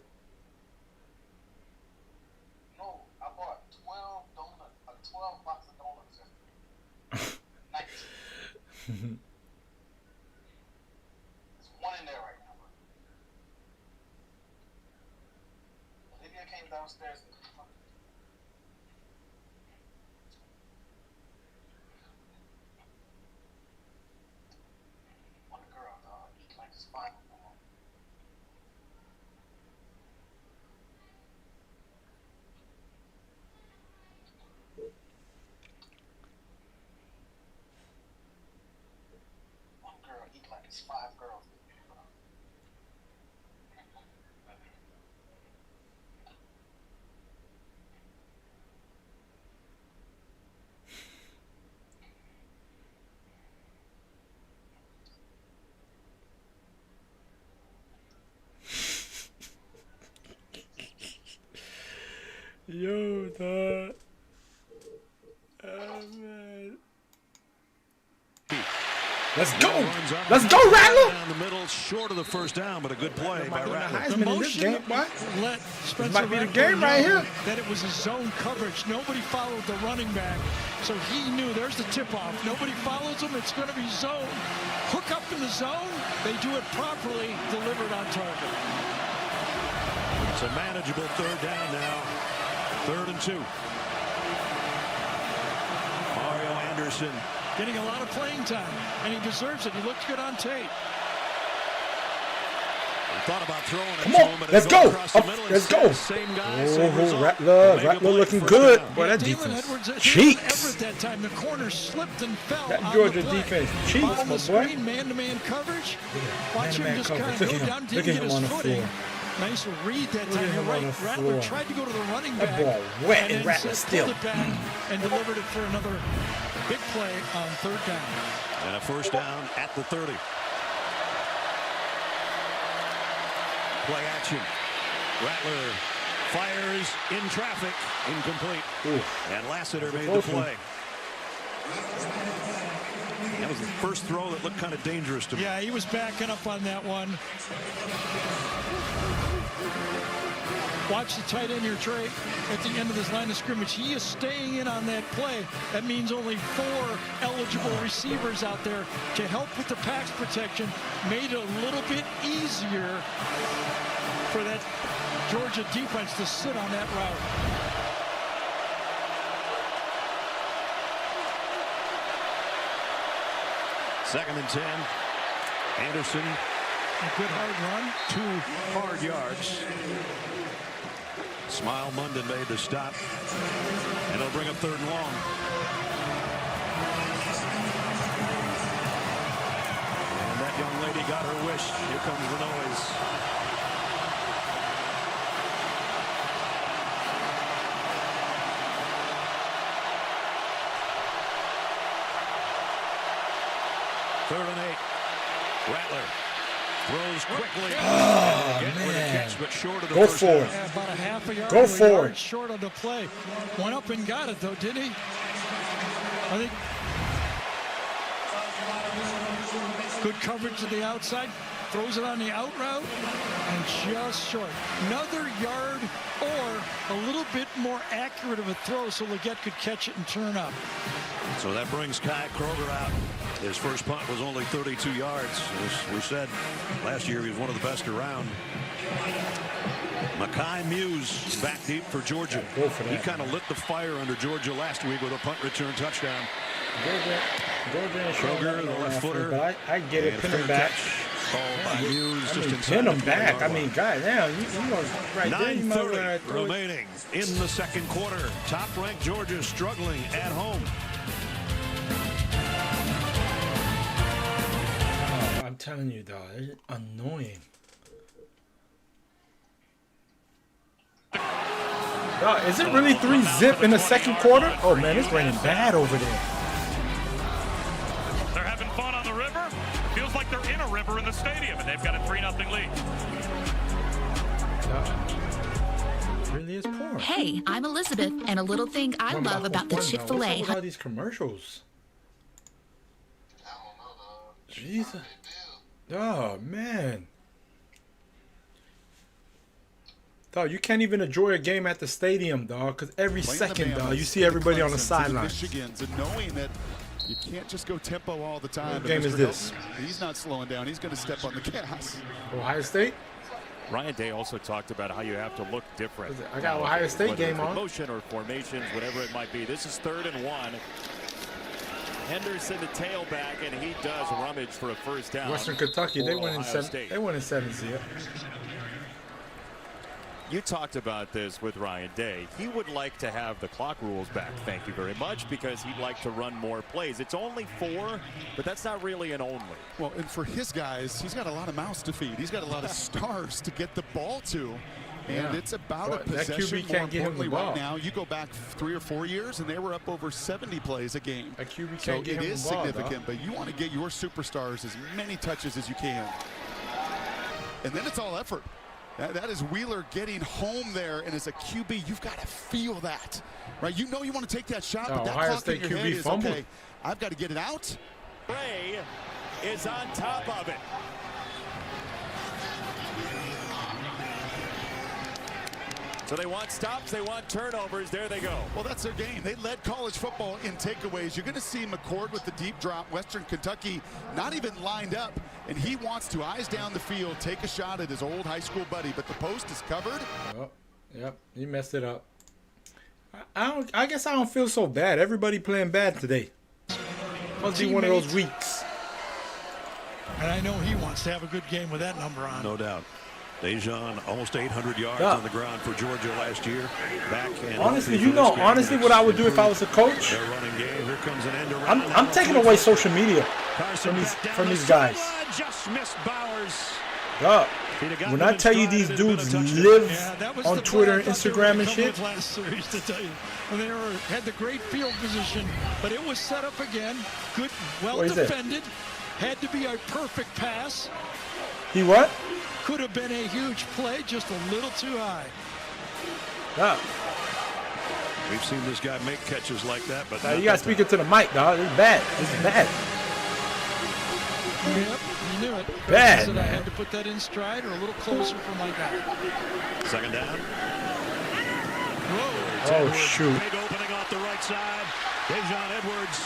No, I bought 12 boxes of donuts yesterday. There's one in there right now. Olivia came downstairs and one girl, dog. Like it's fine. One girl eat like it's 5 girls. Yo, dog. Oh, man. Let's go. Let's go, Rattler. Down the middle, short of the first down, but a good play by Rattler. Heisman in this game, boy. Let Spencer might be the Rattler game right know here. that it was a zone coverage. Nobody followed the running back, so he knew there's the tip-off. Nobody follows him. It's going to be zone. Hook up in the zone. They do it properly, delivered on target. It's a manageable third down now. 3rd and 2. Mario Anderson getting a lot of playing time, and he deserves it. He looked good on tape. Thought about throwing it. Come on, let's go. Let's go. Rattler looking good. Boy, that defense cheeks. That time the corner slipped and fell. That Georgia defense cheeks, my boy. Man-to-man coverage. Watch him just kind of go down. Didn't get his footing. Nice read that time. You're right. Rattler tried to go to the running back. That ball wet and Rattler still. Pulled it back and delivered it for another big play on 3rd down. And a first down at the 30. Play action. Rattler fires in traffic. Incomplete. And Lassiter made the play. That was the first throw that looked kind of dangerous to me. Yeah, he was backing up on that one. Watch the tight end here, Trey, at the end of this line of scrimmage. He is staying in on that play. That means only 4 eligible receivers out there to help with the pass protection. Made it a little bit easier for that Georgia defense to sit on that route. Second and 10. Anderson. A good hard run. 2 hard yards. Smile Munden made the stop. And it'll bring up 3rd and long. And that young lady got her wish. Here comes the noise. Third and 8. Rattler throws quickly. Oh, man. Catch, but short of the Go first for down. it. Yeah, about a half a yard. Go or a for yard it. short of the play. Went up and got it, though, did he? I think good coverage to the outside. Throws it on the out route and just short. Another yard or a little bit more accurate of a throw so Leggett could catch it and turn up. So that brings Kai Kroger out. His first punt was only 32 yards. As we said, last year he was one of the best around. Makai Muse back deep for Georgia. Go for that. He kind of lit the fire under Georgia last week with a punt return touchdown. Georgia and Kroger, the left footer. But I get it. Pin him back. Called by Muse just inside pin him the back. 20-yard I mean, goddamn, you know, right there. You might 9:30 remaining in the second quarter. Top-ranked Georgia struggling at home. I'm telling you, dog, it's annoying. Dog, is it really 3-zip in the second quarter? Oh man, it's raining bad over there. They're having fun on the river. Feels like they're in a river in the stadium, and they've got a 3-0 lead. It really is poor. Hey, I'm Elizabeth, and a little thing I love about the Chick-fil-A. What's up with all these commercials? Jesus. Oh man. Dog, you can't even enjoy a game at the stadium, dog, because every second, dog, you see everybody on the sideline. Michigans, and knowing that you can't just go tempo all the time. What game is this? He's not slowing down. He's going to step on the gas. Ohio State? Ryan Day also talked about how you have to look different. I got Ohio State game on. Motion or formations, whatever it might be. This is 3rd and 1. Henderson, the tailback, and he does rummage for a first down. Western Kentucky, they went in 7-0. You talked about this with Ryan Day. He would like to have the clock rules back, thank you very much, because he'd like to run more plays. It's only 4, but that's not really an only. Well, and for his guys, he's got a lot of mouths to feed. He's got a lot of stars to get the ball to. And it's about a possession. That QB can't get him the ball. Right now, you go back 3 or 4 years, and they were up over 70 plays a game. That QB can't get him the ball. It is significant, but you want to get your superstars as many touches as you can. And then it's all effort. That is Wheeler getting home there, and as a QB, you've got to feel that, right? You know you want to take that shot, but that Ohio clock State in your QB head is, fumbled. okay, I've got to get it out. Ray is on top of it. So they want stops, they want turnovers. There they go. Well, that's their game. They led college football in takeaways. You're going to see McCord with the deep drop. Western Kentucky not even lined up, and he wants to eyes down the field, take a shot at his old high school buddy, but the post is covered. Oh, yep, he messed it up. I guess I don't feel so bad. Everybody playing bad today. Must be one of those weeks. And I know he wants to have a good game with that number on. No doubt. Dejan, almost 800 yards on the ground for Georgia last year. Back and honestly, honestly, what I would do if I was a coach, their running game. Here comes an end around. I'm taking away social media from these guys. Just missed Bowers. When I tell you these dudes live on Twitter and Instagram and shit. Last series, to tell you, and they had the great field position, but it was set up again. Good, well defended. Had to be a perfect pass. He what? Could have been a huge play, just a little too high. Yeah. We've seen this guy make catches like that, but you got to speak it to the mic, dog. It's bad. It's bad. Yep, you knew it. Bad, I had to put that in stride or a little closer for my guy. Second down. Oh, shoot. Big opening off the right side. Dejon Edwards.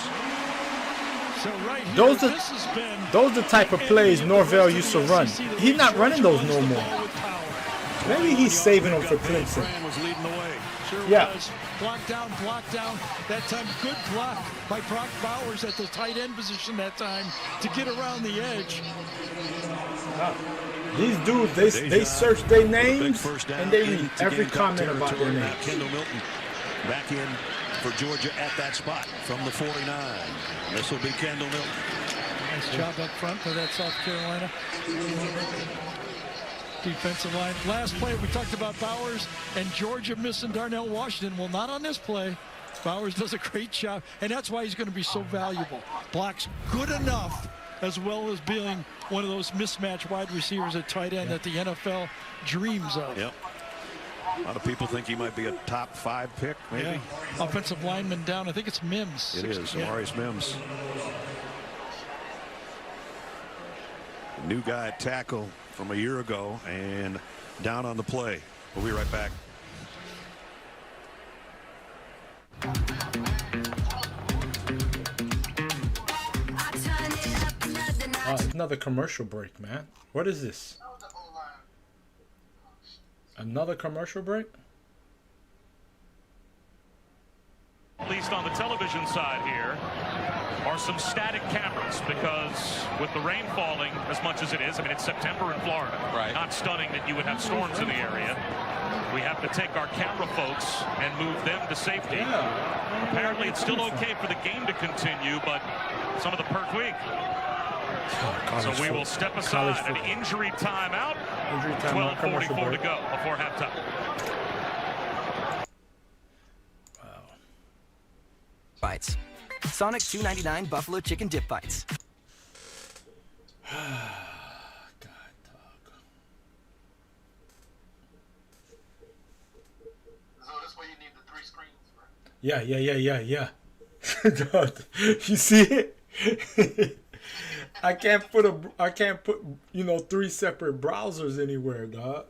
So right here, Those this has been are the type of plays Norvell used to run. He's not running those no more. Maybe he's saving them for Clemson. Was leading the way. Sure Yeah. was. Block down. That time, good block by Brock Bowers at the tight end position that time to get around the edge. These dudes, they search their names and they read every comment about their names. Kendall Milton back in for Georgia at that spot from the 49. This will be Kendall Milton. Nice job up front for that South Carolina defensive line. Last play, we talked about Bowers and Georgia missing Darnell Washington. Well, not on this play. Bowers does a great job, and that's why he's going to be so valuable. Blocks good enough, as well as being one of those mismatched wide receivers at tight end that the NFL dreams of. Yep. A lot of people think he might be a top 5 pick, maybe. Yeah. Offensive lineman down. I think it's Mims. It is, Amarius Mims. New guy at tackle from a year ago and down on the play. We'll be right back. Another commercial break, man. What is this? Another commercial break? At least on the television side here, are some static cameras because with the rain falling as much as it is, I mean, it's September in Florida. Right. Not stunning that you would have storms in the area. We have to take our camera folks and move them to safety. Yeah. Apparently, it's still okay for the game to continue, but some of the perk week. So we will step aside an injury timeout. 12:44 to go before halftime. Bites. Sonic $2.99 Buffalo Chicken Dip Bites. Yeah. God, you see it? I can't put 3 separate browsers anywhere, dog.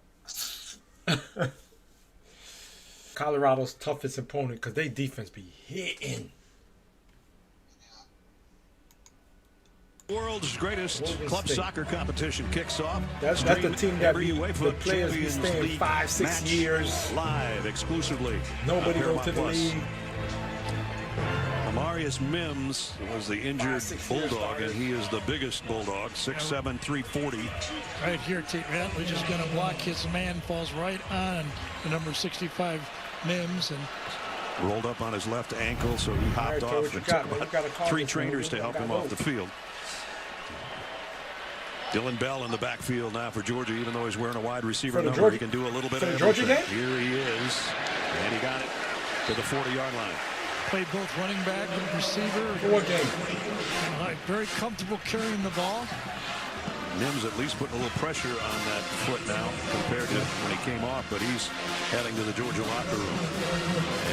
Colorado's toughest opponent because they defense be hitting. World's greatest club soccer competition kicks off. That's the team that the players be staying 5-6 years live exclusively. Nobody go to the league. Amarius Mims was the injured Bulldog, and he is the biggest Bulldog, 6'7", 340. Right here, Tate Ratledge just going to block. His man falls right on the number 65 Mims and rolled up on his left ankle, so he hopped off. It took about 3 trainers to help him off the field. Dylan Bell in the backfield now for Georgia, even though he's wearing a wide receiver number, he can do a little bit of everything. Here he is, and he got it to the 40-yard line. Played both running back and receiver. What game? Very comfortable carrying the ball. Mims at least putting a little pressure on that foot now compared to when he came off, but he's heading to the Georgia locker room.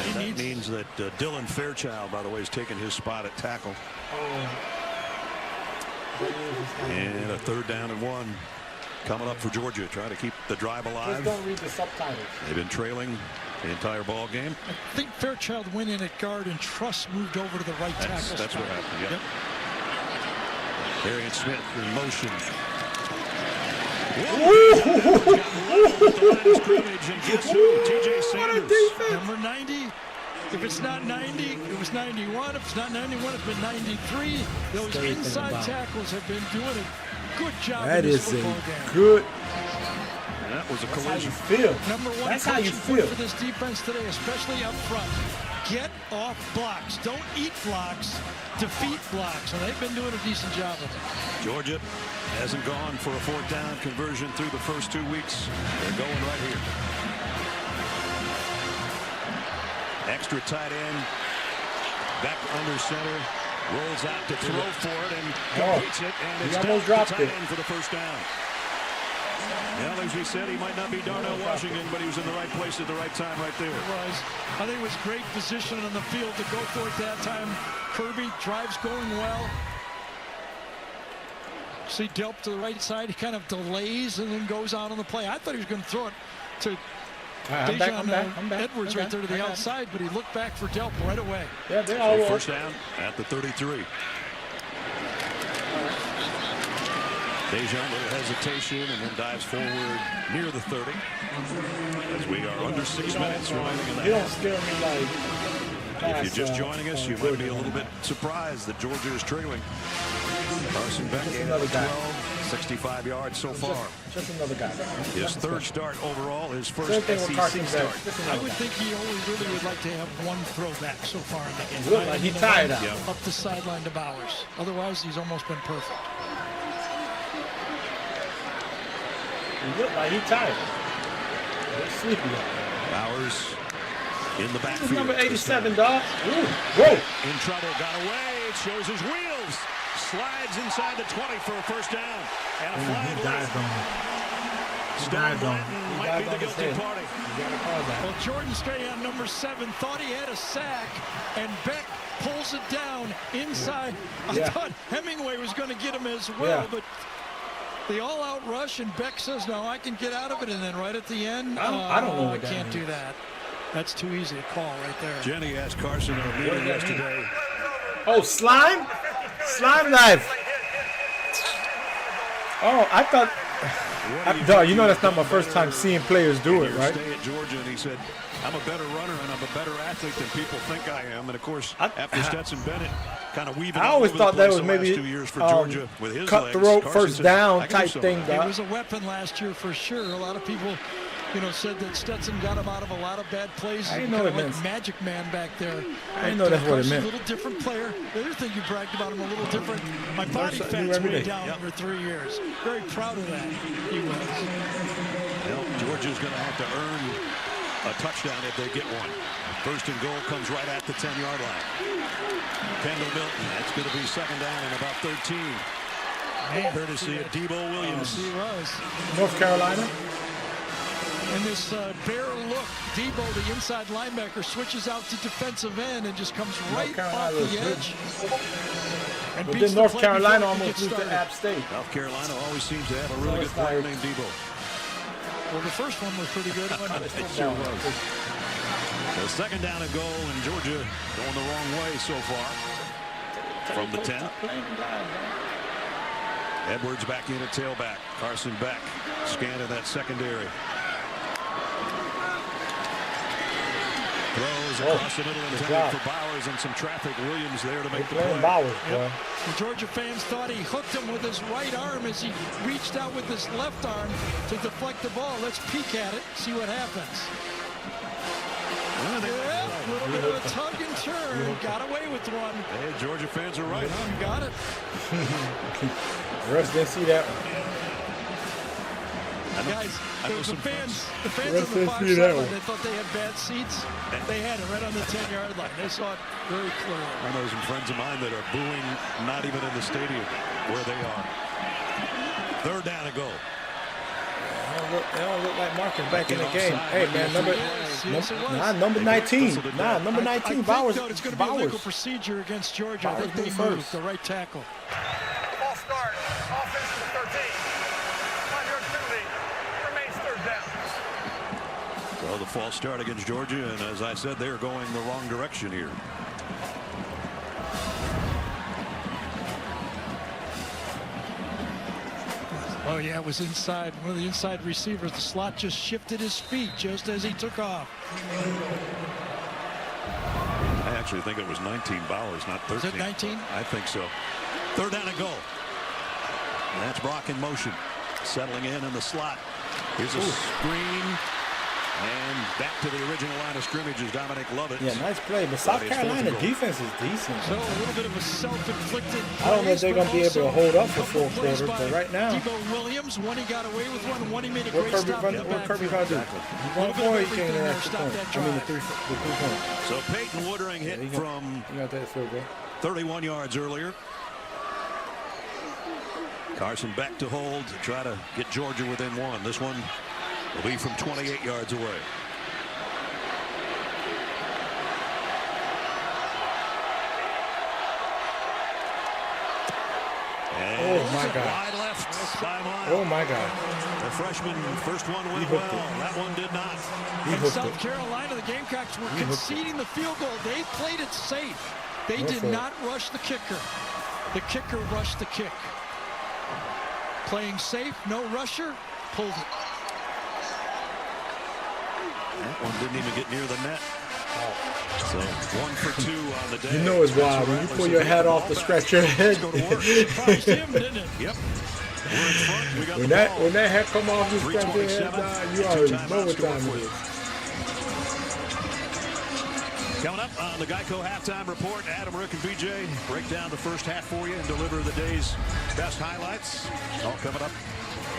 And that means that Dylan Fairchild, by the way, is taking his spot at tackle. And a 3rd down and 1 coming up for Georgia, trying to keep the drive alive. Just don't read the subtitles. They've been trailing the entire ball game. I think Fairchild went in at guard and Truss moved over to the right tackle. That's what happened, yep. Darian Smith in motion. TJ Sanders. Number 90. If it's not 90, it was 91. If it's not 91, it's been 93. Those inside tackles have been doing a good job in this football game. Good. And that was a collision. That's how you feel. Number 1 That's how you coaching feel. point for this defense today, especially up front. Get off blocks. Don't eat blocks. Defeat blocks. And they've been doing a decent job of it. Georgia hasn't gone for a 4th down conversion through the first 2 weeks. They're going right here. Extra tight end, back under center, rolls out to throw for it and completes it, and it's almost down dropped to tight it end for the 1st down. Well, as we said, he might not be Darnell Washington, but he was in the right place at the right time right there. It was. I think it was great position on the field to go for it that time. Kirby drives going well. See Delp to the right side. He kind of delays and then goes out on the play. I thought he was going to throw it to I'm back. Edwards right there to the outside, but he looked back for Delp right away. Yeah, they all first down at the 33. Dejan, little hesitation, and then dives forward near the 30. As we are under 6 minutes remaining in the You don't half. scare me like. If you're just joining us, you might be a little bit surprised that Georgia is trailing. Carson Beck in at 12, 65 yards so far. Just another guy. His third start overall, his first Same thing with SEC Carson start. Beck. I would think he only really would like to have one throwback so far in the game. Look like he tired out. Up the sideline to Bowers. Otherwise, he's almost been perfect. He looked like he tired. He's sleepy. Bowers in the This is backfield. number 87, dog. Ooh, whoa. In trouble, got away. It shows his wheels. Slides inside the 20 for a first down. And a flag late. Stone Blanton might be the guilty party. Well, Jordan Strahan, number 7, thought he had a sack, and Beck pulls it down inside. I thought Hemingway was going to get him as well, but the all-out rush, and Beck says, no, I can get out of it, and then right at the end, I don't know I can't do that. That's too easy a call right there. Jenny asked Carson in a meeting yesterday. Oh, slime? Slime knife. Oh, I thought. Dog, you know that's not my first time seeing players do it, right? Stay at Georgia, and he said, I'm a better runner and I'm a better athlete than people think I am. And of course, after Stetson Bennett kind of weaving I always thought that was maybe 2 years for Georgia with his cut legs, the rope, Carson first said, down "I can do type some thing, of that." dog. It was a weapon last year for sure. A lot of people, said that Stetson got him out of a lot of bad plays. I didn't know it meant. Like Magic Man back there. I didn't know that's what it Carson's meant. a little different player. The other thing you bragged about him a little different. My body Learn something fat's new every way day. down over 3 years. Very proud of that. He was. Well, Georgia's going to have to earn a touchdown if they get one. First and goal comes right at the 10-yard line. Kendall Milton, that's going to be second down and about 13. Courtesy of Debo Williams. He was. North Carolina. And this bear look, Debo, the inside linebacker, switches out to defensive end and just comes right off the edge. And But beats then the North play Carolina before he almost gets lose to started. App State. South Carolina always seems to have a really good player named Debo. Well, the first one was pretty good. Wasn't it? It sure was. So second down and goal, and Georgia going the wrong way so far. From the 10. Edwards back in at tailback. Carson Beck scanning that secondary. Throws across the middle intended for Bowers, and some traffic. Williams there to make the play. Bowers, boy. The Georgia fans thought he hooked him with his right arm as he reached out with his left arm to deflect the ball. Let's peek at it, see what happens. A little bit of a tug and turn. Got away with one. Hey, Georgia fans are right. Got it. The rest didn't see that one. Guys, the fans on Rest the didn't far see that sideline, one. they thought they had bad seats. They had it right on the 10-yard line. They saw it very clearly. I know some friends of mine that are booing not even in the stadium where they are. Third down and goal. They don't look like Marcus back in the game. Hey, man, number 19. Number 19, Bowers. I think it's going to be a legal procedure against Georgia. I think they moved the right tackle. Ball start. Offense to the 13. 5-yard penalty. Remains third down. So the false start against Georgia, and as I said, they're going the wrong direction here. Oh, yeah, it was inside. One of the inside receivers. The slot just shifted his feet just as he took off. I actually think it was 19 Bowers, not 13. Is it 19? I think so. Third down and goal. And that's Brock in motion. Settling in the slot. Here's a screen. And back to the original line of scrimmage is Dominic Lovett. Yeah, nice play. But South Carolina defense is decent. So a little bit of a self-inflicted. I don't know if they're going to be able to hold up for 4 quarters, but right now. Debo Williams, one he got away with one, one he made a What great stop. Kirby going to do? He won 4, he came in extra point. I mean, the 3 points. So Peyton Woodring hit from 31 yards earlier. Carson Beck to hold to try to get Georgia within 1. This one will be from 28 yards away. Oh my God. Wide left by Miles. Oh my God. The freshman, first one went well. That one did not. In South Carolina, the Gamecocks were conceding the field goal. They played it safe. They did not rush the kicker. The kicker rushed the kick. Playing safe, no rusher, pulled it. That one didn't even get near the net. So 1 for 2 on the day. You know it's wild when you pull your hat off to scratch your head. Surprised him, didn't it? Yep. We're in front. We got When that hat come off, you scratch your head. You already know what time it is. Coming up on the Geico Halftime Report, Adam, Rick, and BJ break down the first half for you and deliver the day's best highlights. All coming up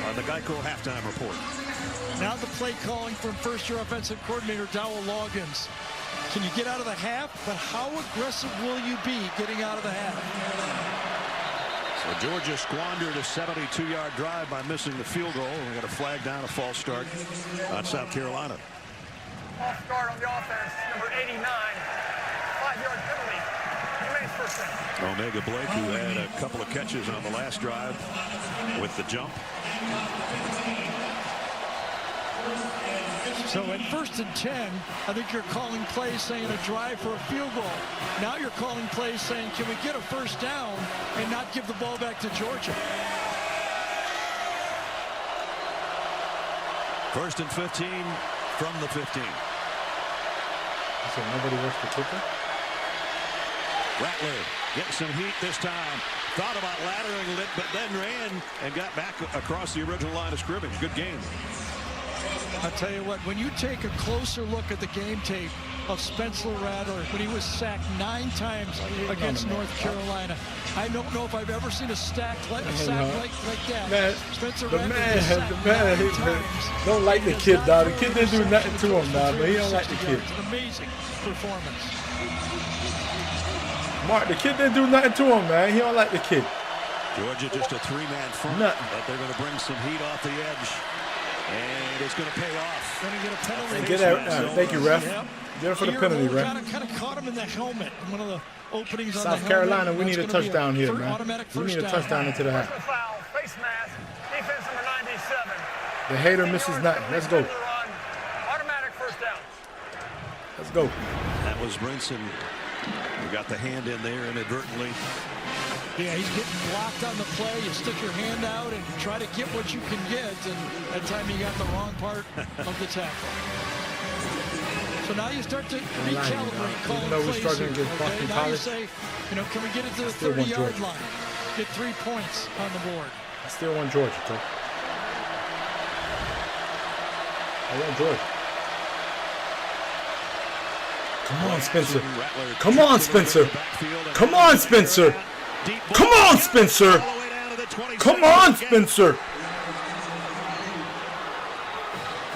on the Geico Halftime Report. Now the play calling from first-year offensive coordinator Dowell Loggins. Can you get out of the half? But how aggressive will you be getting out of the half? So Georgia squandered a 72-yard drive by missing the field goal. And we got a flag down, a false start on South Carolina. False start on the offense, number 89. 5-yard penalty. Remains first down. Omega Blake, who had a couple of catches on the last drive with the jump. So at 1st and 10, I think you're calling plays saying a drive for a field goal. Now you're calling plays saying, can we get a first down and not give the ball back to Georgia? 1st and 15 from the 15. So nobody rushed the kicker? Rattler getting some heat this time. Thought about laddering it, but then ran and got back across the original line of scrimmage. Good game. I'll tell you what, when you take a closer look at the game tape of Spencer Rattler, when he was sacked 9 times against North Carolina, I don't know if I've ever seen a sack like that. Man, Spencer the Rattler man, was sacked nine times. don't like the kid, dog. The kid didn't do nothing to him, dog, but he don't like the kid. An amazing performance. Mark, the kid didn't do nothing to him, man. He don't like the kid. Georgia just a 3-man front, but they're going to bring some heat off the edge. And it's going to pay off. Going to get a penalty. Get that. Thank you, ref. Get it for the penalty, ref. Kind of caught him in the helmet. One of the openings on South the Carolina, helmet. we need a touchdown here, man. We need a touchdown into the half. Foul, face mask, defense number 97. The hater misses nothing. Let's go. Automatic first down. Let's go. That was Brinson. We got the hand in there inadvertently. Yeah, he's getting blocked on the play. You stick your hand out and try to get what you can get, and that time you got the wrong part of the tackle. So now you start to recalibrate calling plays here. Okay? Now you say, can we get it to the 30-yard line? Get 3 points on the board. I still want Georgia, Coach. I want Georgia. Come on, Spencer. Come on, Spencer. Come on, Spencer. Come on, Spencer. Come on, Spencer.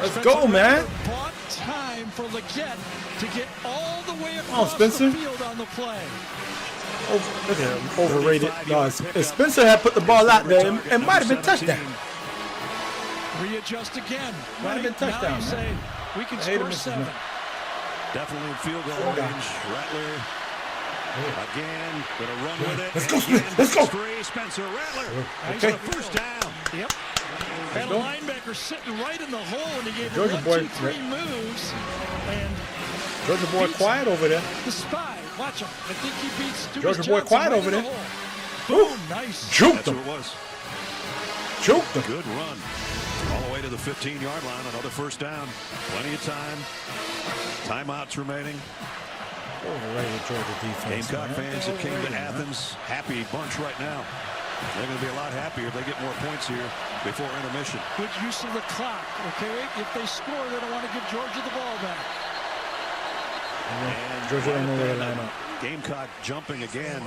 Let's go, man. Bought time for Leggett to get all the way across the field on the play. Look at him, overrated. No, if Spencer had put the ball out there, it might have been touchdown. Readjust again. Might have been touchdown. Now you say we can score 7. Definitely in field goal range. Rattler again gonna run with it. Let's go, let's go. Spencer Rattler. Okay. First down. Yep. Had a linebacker sitting right in the hole, and he gave him 1, 2, 3 moves. And Georgia boy quiet over there. The spy. Watch him. I think he beats Georgia boy quiet over there. Boom. Nice. Juked him. That's what it was. Juked him. Good run. All the way to the 15-yard line. Another first down. Plenty of time. Timeouts remaining. Overrated Georgia defense. Gamecock fans that came to Athens, happy bunch right now. They're going to be a lot happier if they get more points here before intermission. Good use of the clock, okay? If they score, they don't want to give Georgia the ball back. And Georgia don't know where to line up. Gamecock jumping again.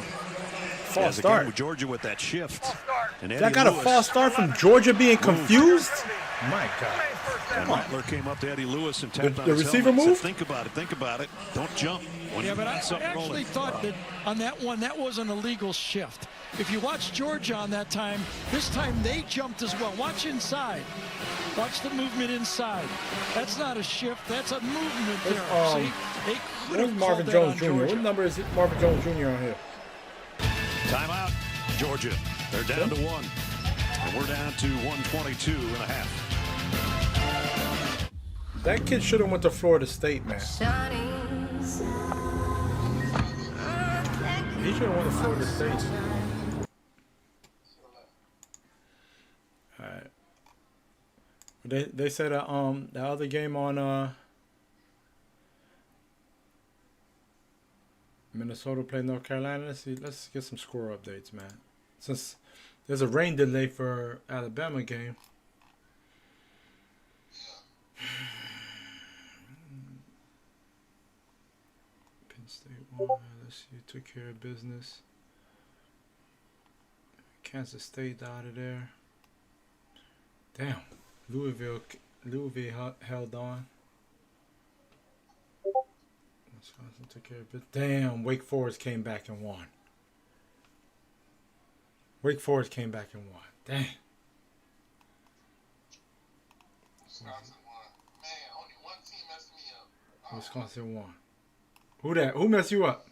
False start. With Georgia with that shift. And that got a false start from Georgia being confused? My God. And Rattler came up to Eddie Lewis and tapped on the his receiver helmet. move? Said, think about it. Don't jump. Yeah, but I actually thought that on that one, that was an illegal shift. If you watch Georgia on that time, this time they jumped as well. Watch inside. Watch the movement inside. That's not a shift. That's a movement there. See? They could have Marvin called Jones that on Jr. Georgia. What number is it? Marvin Jones Jr. on here? Timeout, Georgia. They're down to 1. And we're down to 122 and a half. That kid should have went to Florida State, man. He should have went to Florida State. All right. They said the other game on Minnesota played North Carolina. Let's get some score updates, man. Since there's a rain delay for Alabama game. Penn State won. LSU took care of business. Kansas State out of there. Damn. Louisville held on. Wisconsin took care of it. Damn, Wake Forest came back and won. Wake Forest came back and won. Dang. Wisconsin won. Man, only one team messed me up. Wisconsin won. Who that? Who messed you up?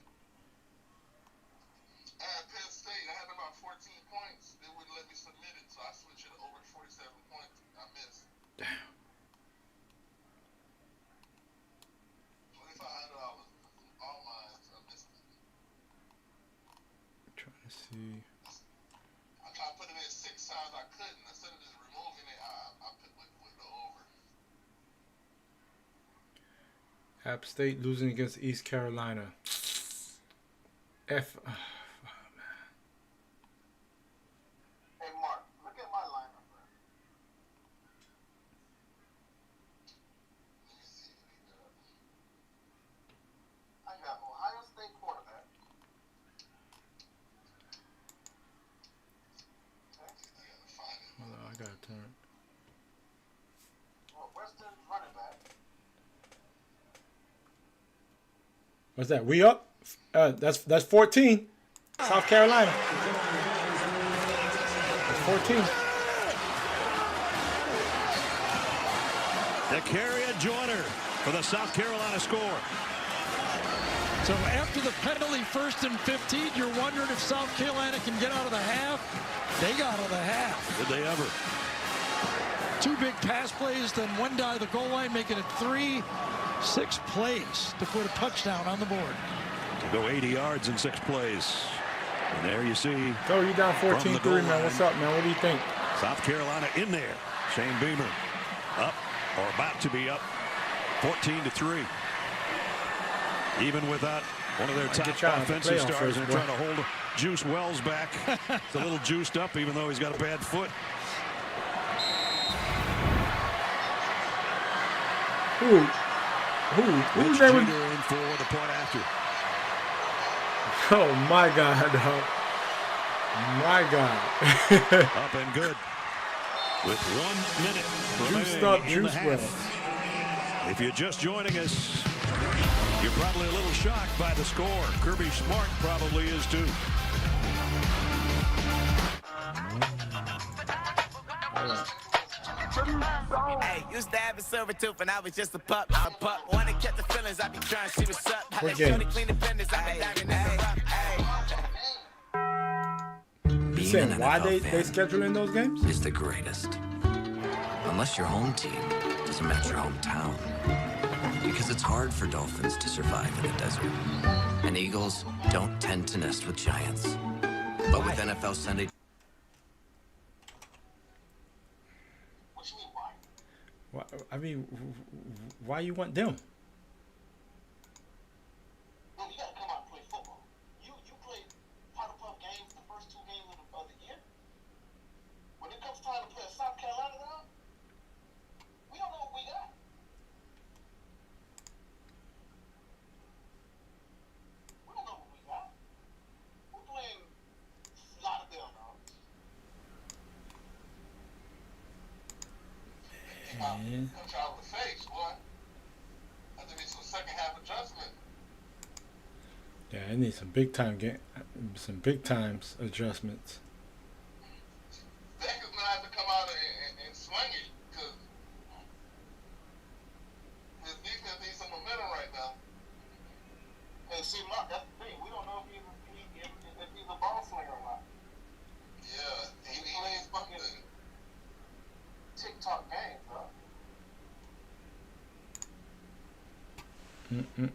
At Penn State, I had about 14 points. They wouldn't let me submit it, so I switched it over to 47 points. I missed. Damn. $2,500. All mine, so I missed it. I'm trying to see. I tried to put it in 6 times. I couldn't. Instead of just removing it, I put it over. App State losing against East Carolina. Man. Hey, Mark, look at my lineup, bro. Let me see what he does. I got Ohio State quarterback. Actually, I gotta find it. Hold on, I gotta turn. Western running back. What's that? We up? That's 14. South Carolina. That's 14. Dacaria Joyner for the South Carolina score. So after the penalty, 1st and 15, you're wondering if South Carolina can get out of the half. They got out of the half. Did they ever? 2 big pass plays, then 1 guy at the goal line, making it 6 plays to put a touchdown on the board. To go 80 yards in 6 plays. And there you see. Oh, you down 14-3, man. What's up, man? What do you think? South Carolina in there. Shane Beamer up or about to be up 14-3. Even without one of their top offensive stars, they're trying to hold Juice Wells back. It's a little juiced up, even though he's got a bad foot. Who's there? In for the point after. Oh my God, dog. My God. Up and good. With 1 minute Juiced up, remaining in the Juice Wells. half. If you're just joining us, you're probably a little shocked by the score. Kirby Smart probably is too. Hey, used to have a silver tooth and I was just a pup. Wanna catch the feelings, I be trying to see what's up. What game? Clean the business, I be diving in the rough. You saying why they scheduling those games? Is the greatest. Unless your home team doesn't match your hometown. Because it's hard for dolphins to survive in the desert. And eagles don't tend to nest with giants. But with NFL Sunday... I mean, why you want them? No, you gotta come out and play football. You played Powder Puff games the first 2 games of the year. When it comes time to play South Carolina now, we don't know what we got. We don't know what we got. We're playing Lauderdale now. Punch out the face, boy. I think it's some second half adjustment. Yeah, I need some big time adjustments. Becker's gonna have to come out and swing it because his defense needs some momentum right now. And see, Mark, that's the thing. We don't know if he's a ball slinger or not. Yeah. Mm-mm-mm.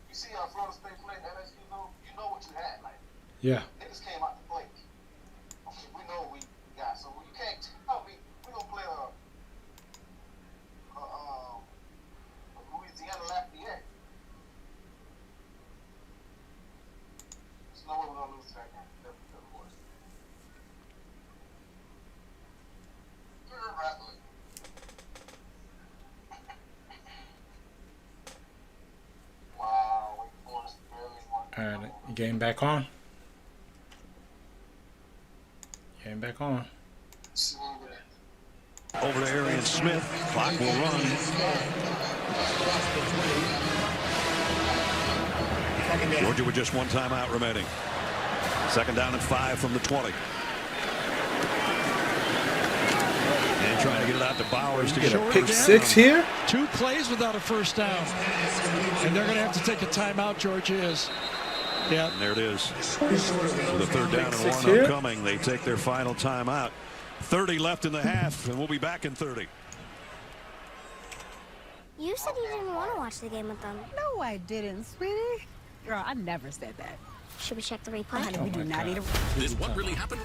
You see how Florida State played LSU, though? You know what you had, like. Yeah. Niggas came out to play. Okay, we know what we got, so you can't tell me we gonna play a Louisiana Lafayette. There's no way we're gonna lose to that game. Never was. Wow, Wake Forest barely won. All right, game back on. Game back on. Over to Arian Smith. Clock will run. Georgia with just one timeout remaining. Second down and 5 from the 20. And trying to get it out to Bowers to get a pick 6 here. 2 plays without a first down. And they're going to have to take a timeout, Georgia is. Yeah. And there it is. With a third down and 1 upcoming, they take their final timeout. 30 left in the half, and we'll be back in 30. You said you didn't want to watch the game with them. No, I didn't, sweetie. Girl, I never said that. Should we check the replay? Honey, we do not need a... This what really happened.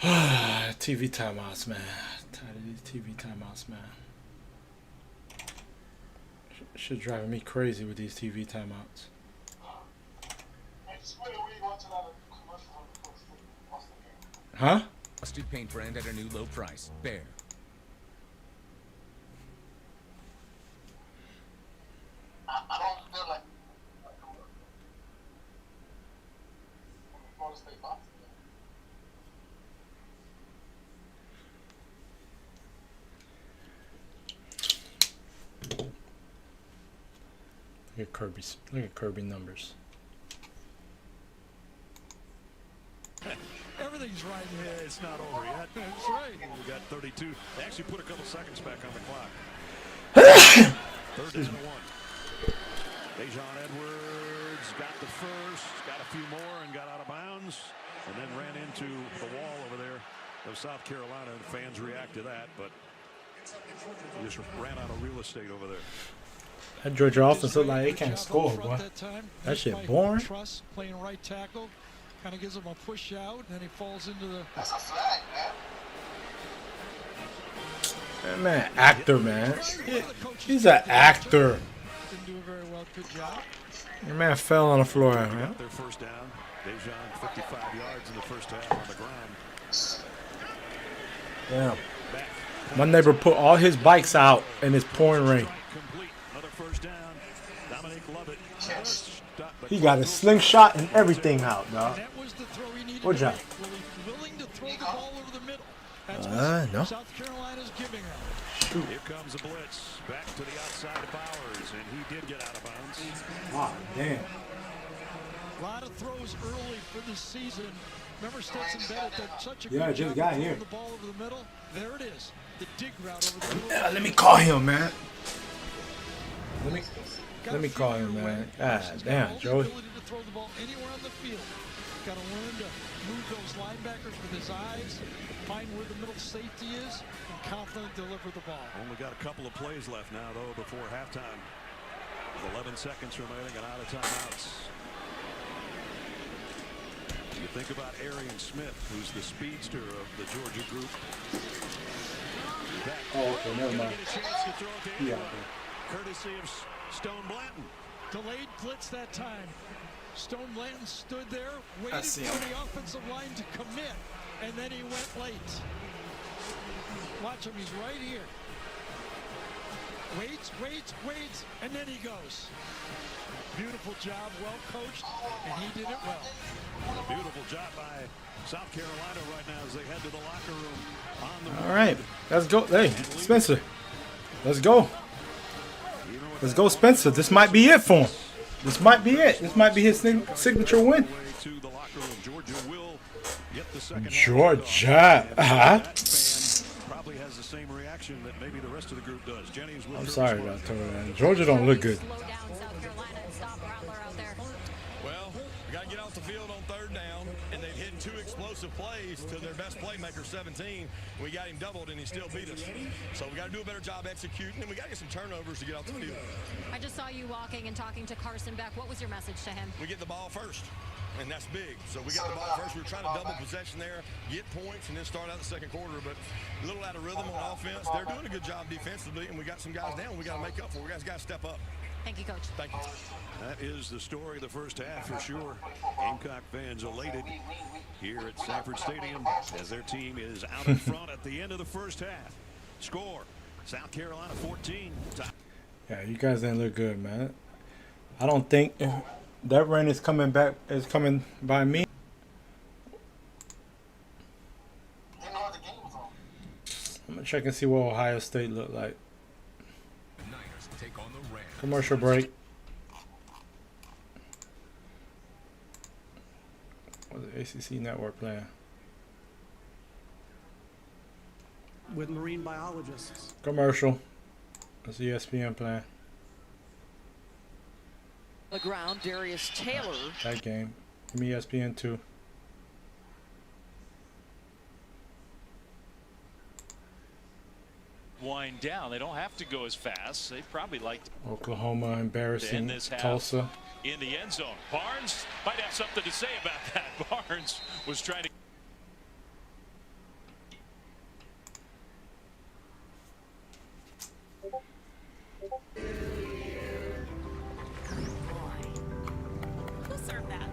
TV timeouts, man. Tired of these TV timeouts, man. Shit driving me crazy with these TV timeouts. Huh? Trusted paint brand at a new low price. Bear. I don't feel like Florida State boxing. Look at Kirby's. Look at Kirby numbers. Everything's right. Yeah, it's not over yet. That's right. We got 32. They actually put a couple seconds back on the clock. Third down and 1. Dejon Edwards got the first, got a few more, and got out of bounds, and then ran into the wall over there of South Carolina. And fans react to that, but he just ran out of real estate over there. That Georgia offense look like they can't score, boy. That shit boring. Truss playing right tackle, kind of gives him a push out, and then he falls into the. That's a flag, man. Man, actor, man. He's an actor. Didn't do a very well. Good job. Your man fell on the floor, man. Their first down. Dejon 55 yards in the first half on the ground. Damn. My neighbor put all his bikes out in his pouring rain. He got a slingshot and everything out, dog. Good job. No. South Carolina's giving her. Shoot. Here comes a blitz. Back to the outside of Bowers, and he did get out of bounds. Wow, damn. A lot of throws early for this season. Remember Stetson Bennett did such a Yeah, good just job got of here. throwing the ball over the middle. There it is. The dig route over the middle. Let me call him, man. Let me call him, man. God damn, Joey. Ability to throw the ball anywhere on the field. Got to learn to move those linebackers with his eyes, find where the middle safety is, and confidently deliver the ball. Only got a couple of plays left now, though, before halftime. With 11 seconds remaining and out of timeouts. You think about Arian Smith, who's the speedster of the Georgia group. Oh, okay, never mind. Yeah. Courtesy of Stone Blanton. Delayed blitz that time. Stone Blanton stood there, I waited see for him. the offensive line to commit, and then he went late. Watch him, he's right here. Waits, and then he goes. Beautiful job, well coached, and he did it well. Beautiful job by South Carolina right now as they head to the locker room. On the All right, let's go. Hey, Spencer, let's go. Let's go, Spencer. This might be it for him. This might be it. This might be his signature win. To the locker room. Georgia will get the second. Georgia. Probably has the same reaction that maybe the rest of the group does. Jennings with I'm sorry about that. Georgia don't look good. Well, we got to get off the field on third down, and they've hit 2 explosive plays to their best playmaker, 17. We got him doubled, and he still beat us. So we got to do a better job executing, and we got to get some turnovers to get off the field. I just saw you walking and talking to Carson Beck. What was your message to him? We get the ball first, and that's big. So we got the ball first. We were trying to double possession there, get points, and then start out the second quarter. But a little out of rhythm on offense. They're doing a good job defensively, and we got some guys down we got to make up for. We guys got to step up. Thank you, Coach. Thank you. That is the story of the first half for sure. Gamecock fans elated here at Sanford Stadium as their team is out in front at the end of the first half. Score, South Carolina 14. Yeah, you guys didn't look good, man. I don't think that rain is coming back. Is coming by me. I'm gonna check and see what Ohio State look like. Commercial break. What's the ACC network playing? With marine biologists. Commercial. That's ESPN playing. The ground, Darius Taylor. That game. Give me ESPN 2. Wind down. They don't have to go as fast. They probably like Oklahoma embarrassing this half Tulsa. in the end zone. Barnes might have something to say about that. Barnes was trying to. Who served that?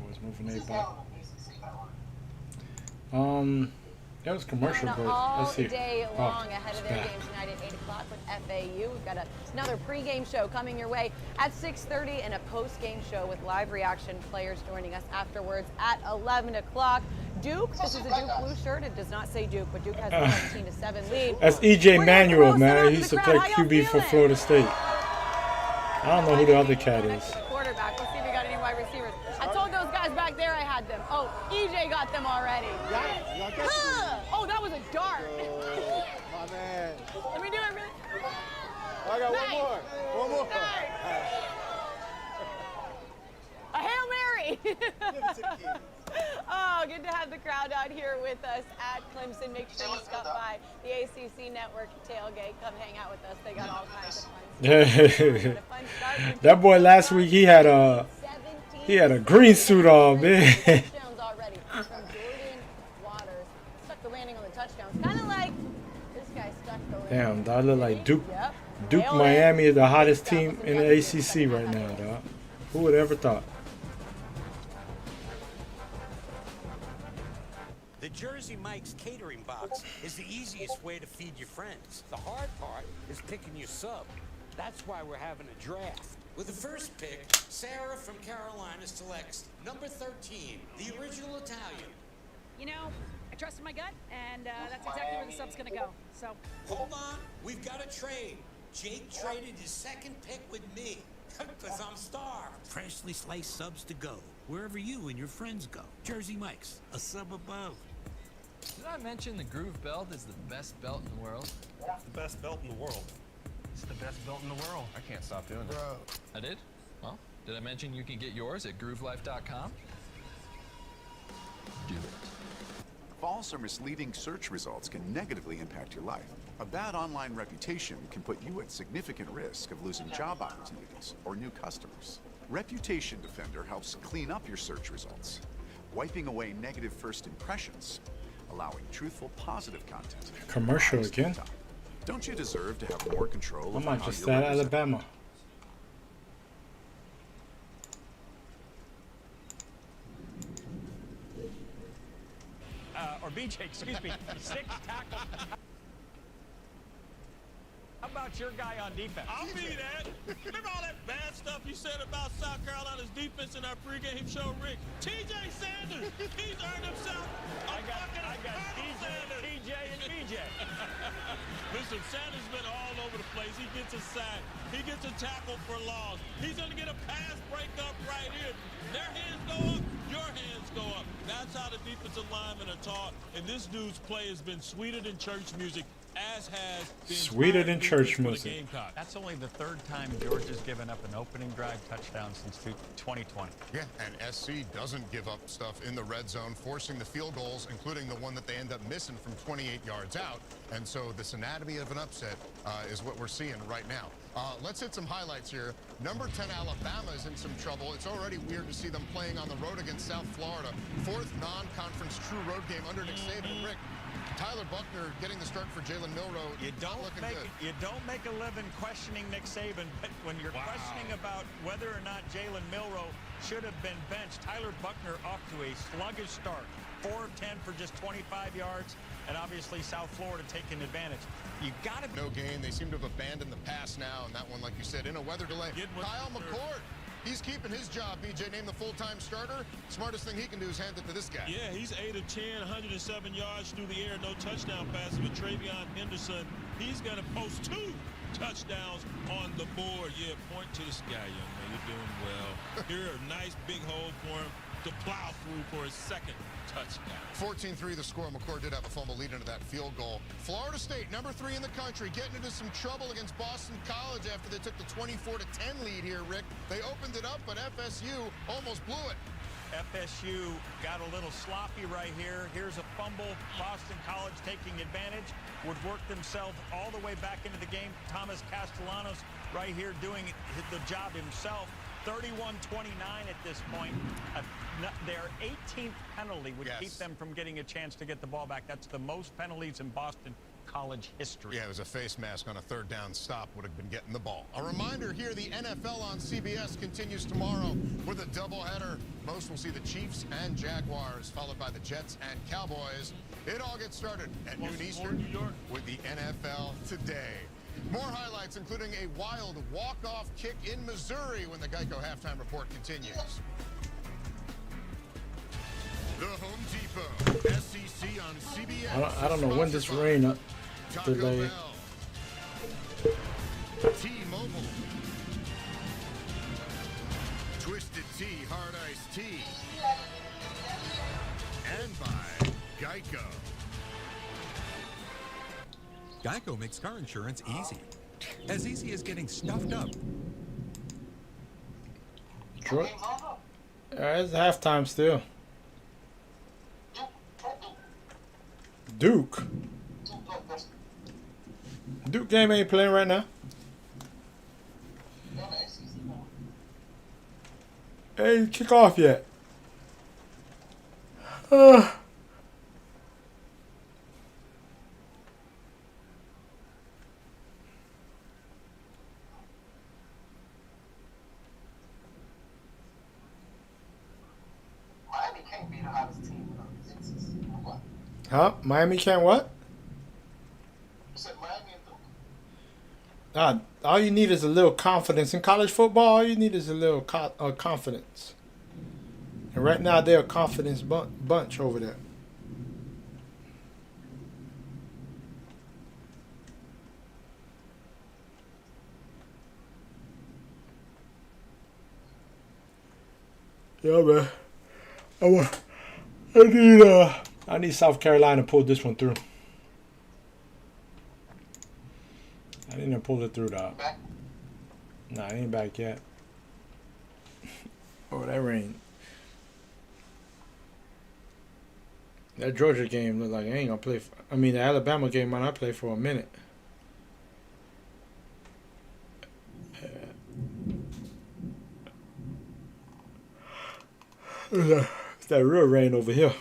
Boys moving their back. That was commercial break. All Let's see. day long ahead it's of their back. game tonight at 8 o'clock with FAU. We've got another pregame show coming your way at 6:30 and a postgame show with live reaction players joining us afterwards at 11 o'clock. Duke, this is a Duke blue shirt. It does not say Duke, but Duke has a 17-7 lead. That's EJ Manuel, man. He used to play QB for Florida State. I don't know who the other cat is. Quarterback. Let's see if we got any wide receivers. I told those guys back there I had them. Oh, EJ got them already. Oh, that was a dart. My man. Let me do it, really. I got one more. One more. A Hail Mary. Oh, good to have the crowd out here with us at Clemson. Make sure you stop by the ACC Network tailgate. Come hang out with us. They got all kinds of fun stuff. That boy last week he had a green suit on, man. Touchdowns already from Jordan Waters. Stuck the landing on the touchdowns. Kind of like this guy stuck the landing. Damn, that look like Duke. Duke Miami is the hottest team in the ACC right now, dog. Who would ever thought? The Jersey Mike's catering box is the easiest way to feed your friends. The hard part is picking your sub. That's why we're having a draft. With the first pick, Sarah from Carolina selects number 13, the original Italian. You know, I trusted my gut, and that's exactly where the sub's going to go. So Hold on, we've got a trade. Jake traded his second pick with me, because I'm starved. Freshly sliced subs to go, wherever you and your friends go. Jersey Mike's, a sub above. Did I mention the Groove Belt is the best belt in the world? It's the best belt in the world. It's the best belt in the world. I can't stop doing it. I did? Well, did I mention you can get yours at groovelife.com? Do it. False or misleading search results can negatively impact your life. A bad online reputation can put you at significant risk of losing job opportunities or new customers. Reputation Defender helps clean up your search results, wiping away negative first impressions, allowing truthful, positive content. Commercial again? Don't you deserve to have more control I over might how just you're stay at represented? Alabama. Or BJ, excuse me, 6 tackles. How about your guy on defense? I'll be that. Remember all that bad stuff you said about South Carolina's defense in our pregame show, Rick? TJ Sanders, he's earned himself I got TJ and BJ. Listen, Sanders been all over the place. He gets a sack. He gets a tackle for loss. He's going to get a pass breakup right here. Their hands go up, your hands go up. That's how the defensive linemen are taught. And this dude's play has been sweeter than church music as has the Sweeter entire than defense church for the music. Gamecocks. That's only the third time Georgia's given up an opening drive touchdown since 2020. Yeah, and SC doesn't give up stuff in the red zone, forcing the field goals, including the one that they end up missing from 28 yards out. And so this anatomy of an upset is what we're seeing right now. Let's hit some highlights here. Number 10 Alabama is in some trouble. It's already weird to see them playing on the road against South Florida. Fourth non-conference true road game under Nick Saban. Rick, Tyler Buchner getting the start for Jalen Milroe. You don't make a living questioning Nick Saban, but when you're questioning about whether or not Jalen Milroe should have been benched, Tyler Buchner off to a sluggish start. 4 of 10 for just 25 yards, and obviously South Florida taking advantage. You got to no gain. They seem to have abandoned the pass now, and that one, like you said, in a weather delay. Kyle McCord. He's keeping his job. BJ named the full-time starter. Smartest thing he can do is hand it to this guy. Yeah, he's 8 of 10, 107 yards through the air, no touchdown passes with Travion Henderson. He's going to post 2 touchdowns on the board. Yeah, point to this guy, young man. You're doing well. Here, a nice big hole for him to plow through for his second touchdown. 14-3 the score. McCord did have a fumble lead into that field goal. Florida State, number 3 in the country, getting into some trouble against Boston College after they took the 24-10 lead here, Rick. They opened it up, but FSU almost blew it. FSU got a little sloppy right here. Here's a fumble. Boston College taking advantage. Would work themselves all the way back into the game. Thomas Castellanos right here doing the job himself. 31-29 at this point. Their 18th penalty would keep them from getting a chance to get the ball back. That's the most penalties in Boston College history. Yeah, it was a face mask on a third down stop would have been getting the ball. A reminder here, the NFL on CBS continues tomorrow with a doubleheader. Most will see the Chiefs and Jaguars, followed by the Jets and Cowboys. It all gets started at noon Eastern with the NFL Today. More highlights, including a wild walk-off kick in Missouri when the Geico halftime report continues. The Home Depot, SEC on CBS. I don't know when this rain up delay. T-Mobile. Twisted Tea, hard iced tea. And by Geico. Geico makes car insurance easy as getting stuffed up. It's halftime still. Duke game ain't playing right now. Ain't kick off yet. Miami can't be the hottest team in the Texas. What? Huh? Miami can't what? You said Miami and Duke? All you need is a little confidence in college football. All you need is a little confidence. And right now they're a confidence bunch over there. Yeah, man. I need South Carolina to pull this one through. I didn't pull it through, dog. Nah, I ain't back yet. Oh, that rain. That Georgia game looked like I ain't gonna play. The Alabama game might not play for a minute. It's that real rain over here.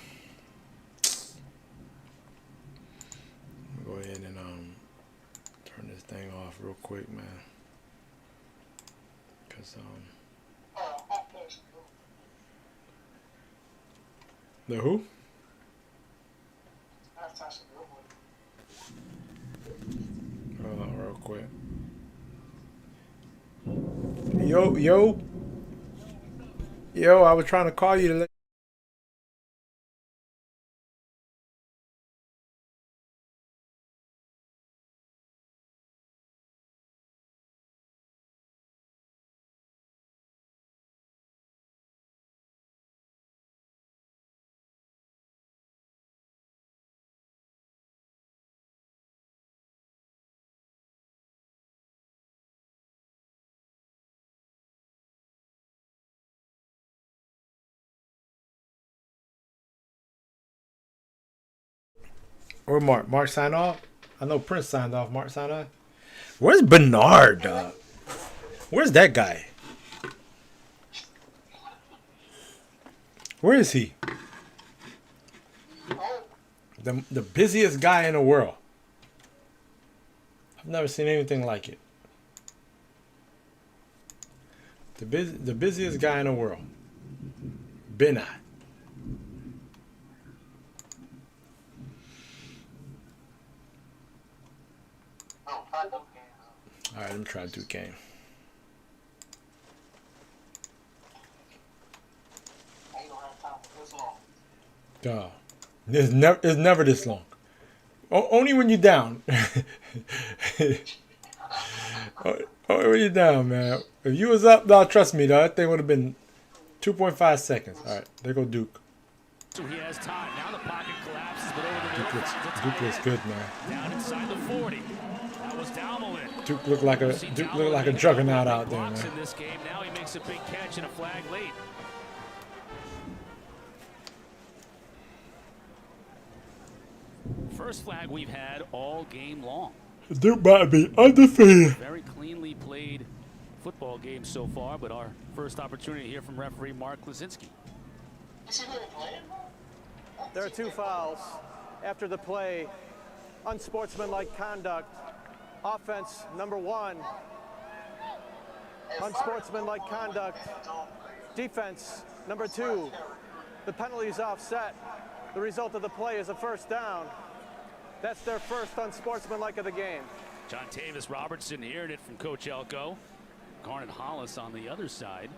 Go ahead and turn this thing off real quick, man. Cause the who? Hold on real quick. Yo, I was trying to call you to let Or Mark? Mark signed off? I know Prince signed off. Mark signed off. Where's Bernard, dog? Where's that guy? Where is he? The busiest guy in the world. I've never seen anything like it. The busiest guy in the world. Bernard. Alright, let me try Duke game. Duh. It's never this long. Only when you're down. Only when you're down, man. If you was up, dog, trust me, dog, that thing would have been 2.5 seconds. Alright, there go Duke. So he has time. Now the pocket collapses, but over the middle. Duke looks good, man. Down inside the 40. That was Dalmalin. Duke looked like a juggernaut out there, man. In this game. Now he makes a big catch and a flag late. First flag we've had all game long. Duke might be undefeated. Very cleanly played football game so far, but our first opportunity here from referee Mark Lazinski. There are 2 fouls after the play. Unsportsmanlike conduct. Offense number 1. Unsportsmanlike conduct. Defense number 2. The penalty is offset. The result of the play is a first down. That's their first unsportsmanlike of the game. John Tavis Robertson hearing it from Coach Elko. Garnet Hollis on the other side,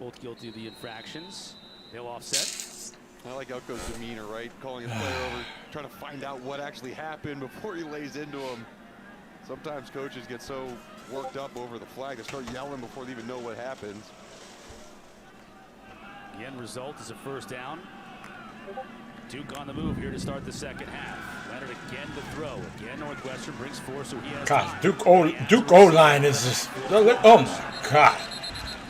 both guilty of the infractions. They'll offset. I like Elko's demeanor, right? Calling his player over, trying to find out what actually happened before he lays into him. Sometimes coaches get so worked up over the flag, they start yelling before they even know what happens. The end result is a first down. Duke on the move here to start the second half. Leonard again to throw. Again, Northwestern brings 4, so he has God, Duke O-line is just... Oh, my God.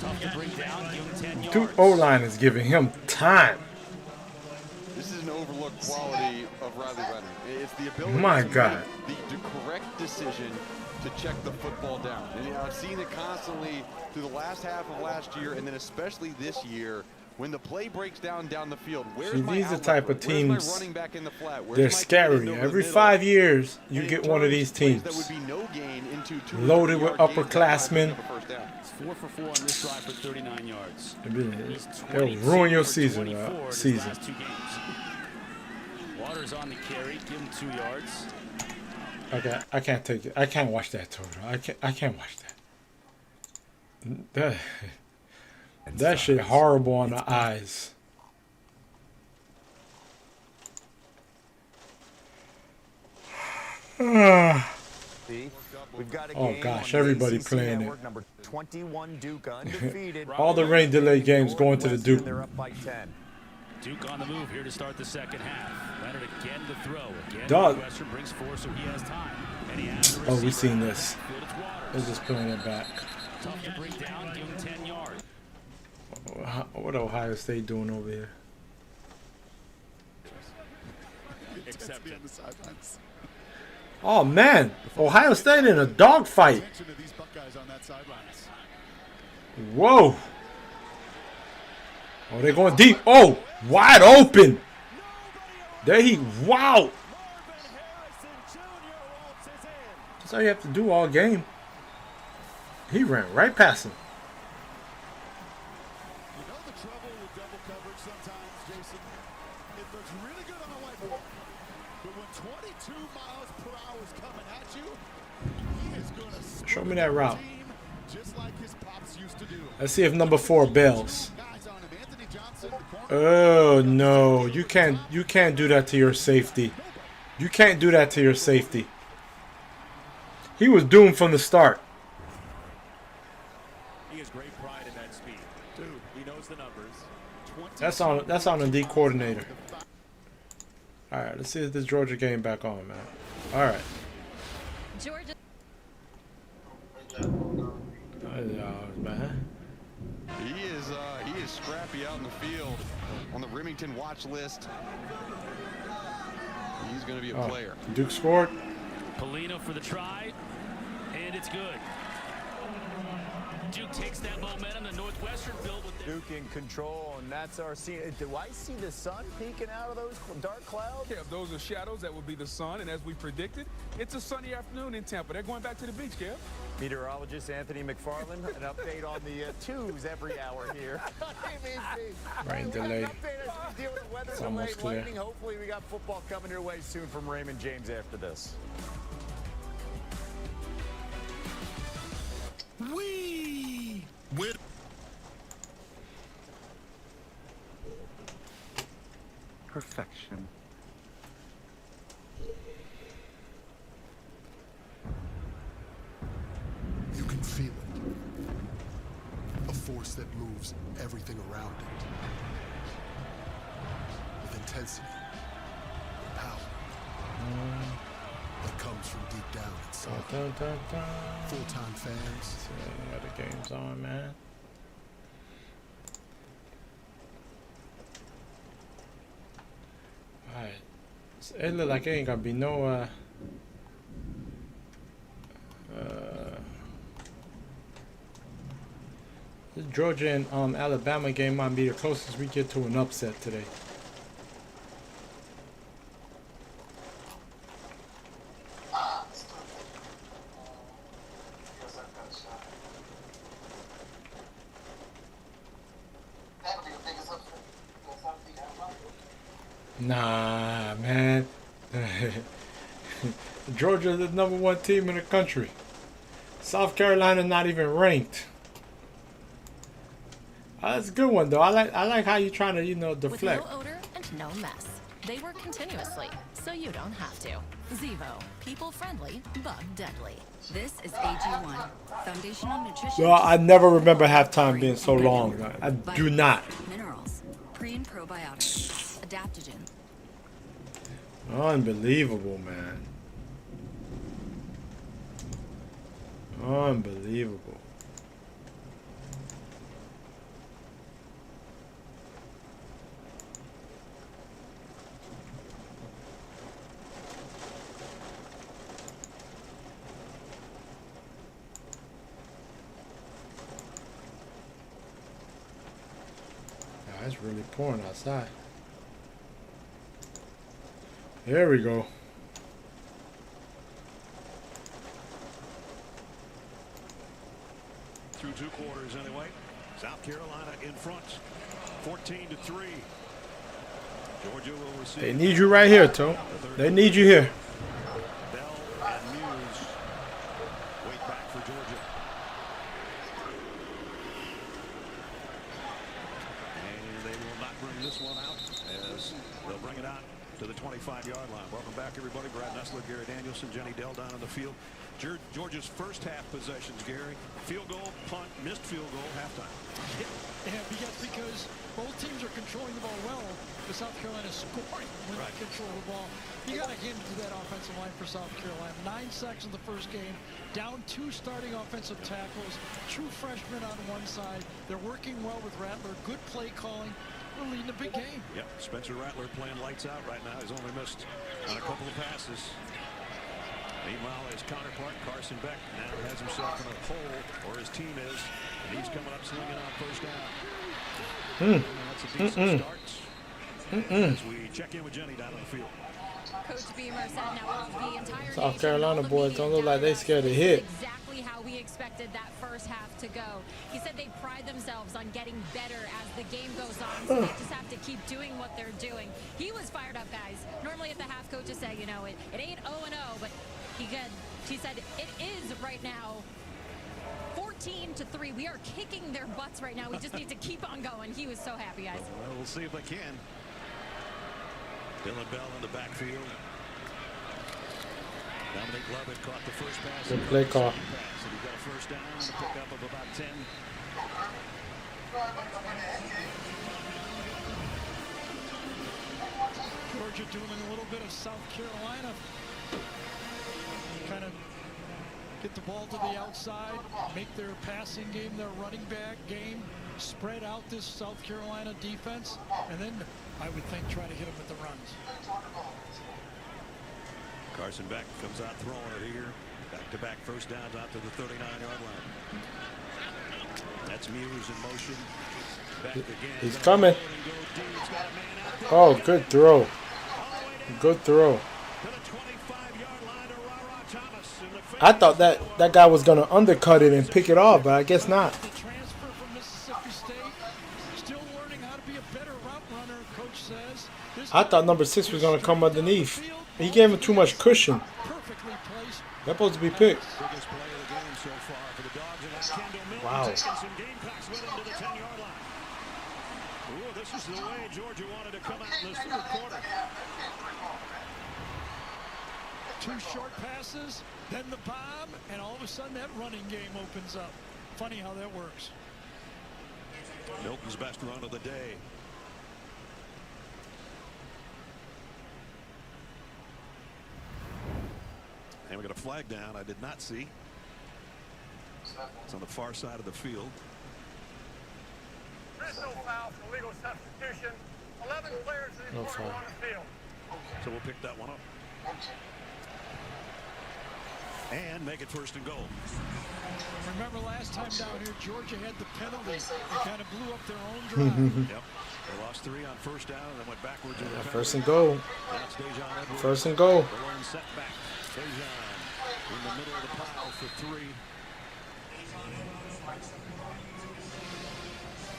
Tough to bring down, give him 10 yards. Duke O-line is giving him time. This is an overlooked quality of Riley Leonard. It's the ability My to God. make the correct decision to check the football down. And I've seen it constantly through the last half of last year, and then especially this year. When the play breaks down the field, where's my these are the type of outlet? Where's teams, my running back in the flat? Where's they're my scary. tight end over Every the middle? 5 years, you get one of these teams. That would be no gain into 2 loaded with 3-yard gains upperclassmen. It's 4 for 4 on this drive for 39 yards. They'll ruin your season. Last 2 games. Waters on the carry, give him 2 yards. Okay, I can't take it. I can't watch that total. I can't watch that. That shit horrible on the eyes. Oh gosh, everybody playing it. Number 21 Duke undefeated. All the rain delay games going to the Duke. They're up by 10. Duke on the move here to start the second half. Leonard again to throw. Again, Dog. Northwestern brings 4, so he has time. And he has the Oh, we receiver. seen this. They're just playing it back. Tough to bring down, give him 10 yards. What Ohio State doing over here? Accepted. Oh man, Ohio State in a dogfight. Whoa. Oh, they're going deep. Oh, wide open. There he, wow. That's all you have to do all game. He ran right past him. You know the trouble with double coverage sometimes, Jason? It looks really good on the whiteboard. But when 22 miles per hour is coming at you, he is going to Show me that route. just like his pops used to do. Let's see if number 4 bails. Oh no, you can't do that to your safety. You can't do that to your safety. He was doomed from the start. He has great pride in that speed. Dude, he knows the numbers. That's on the D coordinator. All right, let's see if this Georgia game back on, man. All right. Georgia. Man. He is scrappy out in the field on the Remington watch list. He's he's going to be a Oh, player. Duke scored. Polino for the try, and it's good. Duke takes that momentum. The Northwestern build with their... Duke in control, and that's our scene. Do I see the sun peeking out of those dark clouds? Yeah, if those are shadows, that would be the sun. And as we predicted, it's a sunny afternoon in Tampa. They're going back to the beach, Kev. Meteorologist Anthony McFarland, an update on the twos every hour here. Rain delay. An update as we deal with weather It's delay, almost clear. lightning. Hopefully we got football coming your way soon from Raymond James after this. We with perfection. You can feel it. A force that moves everything around it. With intensity and power. That comes from deep down inside. Full-time fans. Yeah, the game's on, man. Alright. It look like it ain't gonna be no this Georgia and Alabama game might be the closest we get to an upset today. Nah, man. Georgia's the #1 team in the country. South Carolina not even ranked. That's a good one though. I like how you trying to, you know, deflect. With no odor and no mess. They work continuously, so you don't have to. Zevo, people friendly, bug deadly. This is AG1, foundational nutrition. Yo, I never remember halftime being so long. I do not. Minerals, pre and probiotics, adaptogen. Unbelievable, man. Unbelievable. Yeah, it's really pouring outside. There we go. Through 2 quarters anyway. South Carolina in front, 14-3. Georgia will receive. They need you right here, Tom. They need you here. Bell and Muse wait back for Georgia. And they will not bring this one out as they'll bring it out to the 25-yard line. Welcome back, everybody. Brad Nessler, Gary Danielson, Jenny Dell down on the field. Georgia's first half possessions, Gary. Field goal, punt, missed field goal, halftime. Yeah, because both teams are controlling the ball well, but South Carolina scoring when they control the ball. You got to hand it to that offensive line for South Carolina. 9 sacks in the first game, down 2 starting offensive tackles, true freshmen on one side. They're working well with Rattler, good play calling. We're leading a big game. Yep, Spencer Rattler playing lights out right now. He's only missed on a couple of passes. Meanwhile, his counterpart, Carson Beck, now has himself in a hole, or his team is, and he's coming up swinging on first down. That's a decent start. As we check in with Jenny down on the field. Coach Beamer said now the entire South Carolina boys don't look like they scared to hit. Exactly how we expected that first half to go. He said they pride themselves on getting better as the game goes on, so they just have to keep doing what they're doing. He was fired up, guys. Normally at the half, coaches say, you know, it ain't 0-0, but he said it is right now 14-3. We are kicking their butts right now. We just need to keep on going. He was so happy, guys. Well, we'll see if they can. Dylan Bell in the backfield. Dominic Lovett caught the first pass. Good play call. And he got a first down and a pickup of about 10. Georgia doing a little bit of South Carolina. Kind of get the ball to the outside, make their passing game, their running back game, spread out this South Carolina defense, and then I would think try to hit them with the runs. Carson Beck comes out throwing it here. Back-to-back first downs out to the 39-yard line. That's Muse in motion. Back again. He's coming. Oh, good throw. Good throw. I thought that guy was going to undercut it and pick it off, but I guess not. Transfer from Mississippi State. Still learning how to be a better route runner, coach says. I thought number 6 was going to come underneath. He gave him too much cushion. That's supposed to be picked. Wow. This is the way Georgia wanted to come out in this third quarter. 2 short passes, then the bomb, and all of a sudden that running game opens up. Funny how that works. Milton's best run of the day. And we got a flag down I did not see. It's on the far side of the field. There's no foul for legal substitution. 11 players in the No corner foul. on the field. So we'll pick that one up. And make it 1st and goal. Remember last time down here, Georgia had the penalty. They kind of blew up their own drive. Yep. They lost 3 on first down and then went backwards. In the 1st and goal. That's Dejon Edwards. 1st and goal. The lone setback. Dejon in the middle of the pile for 3.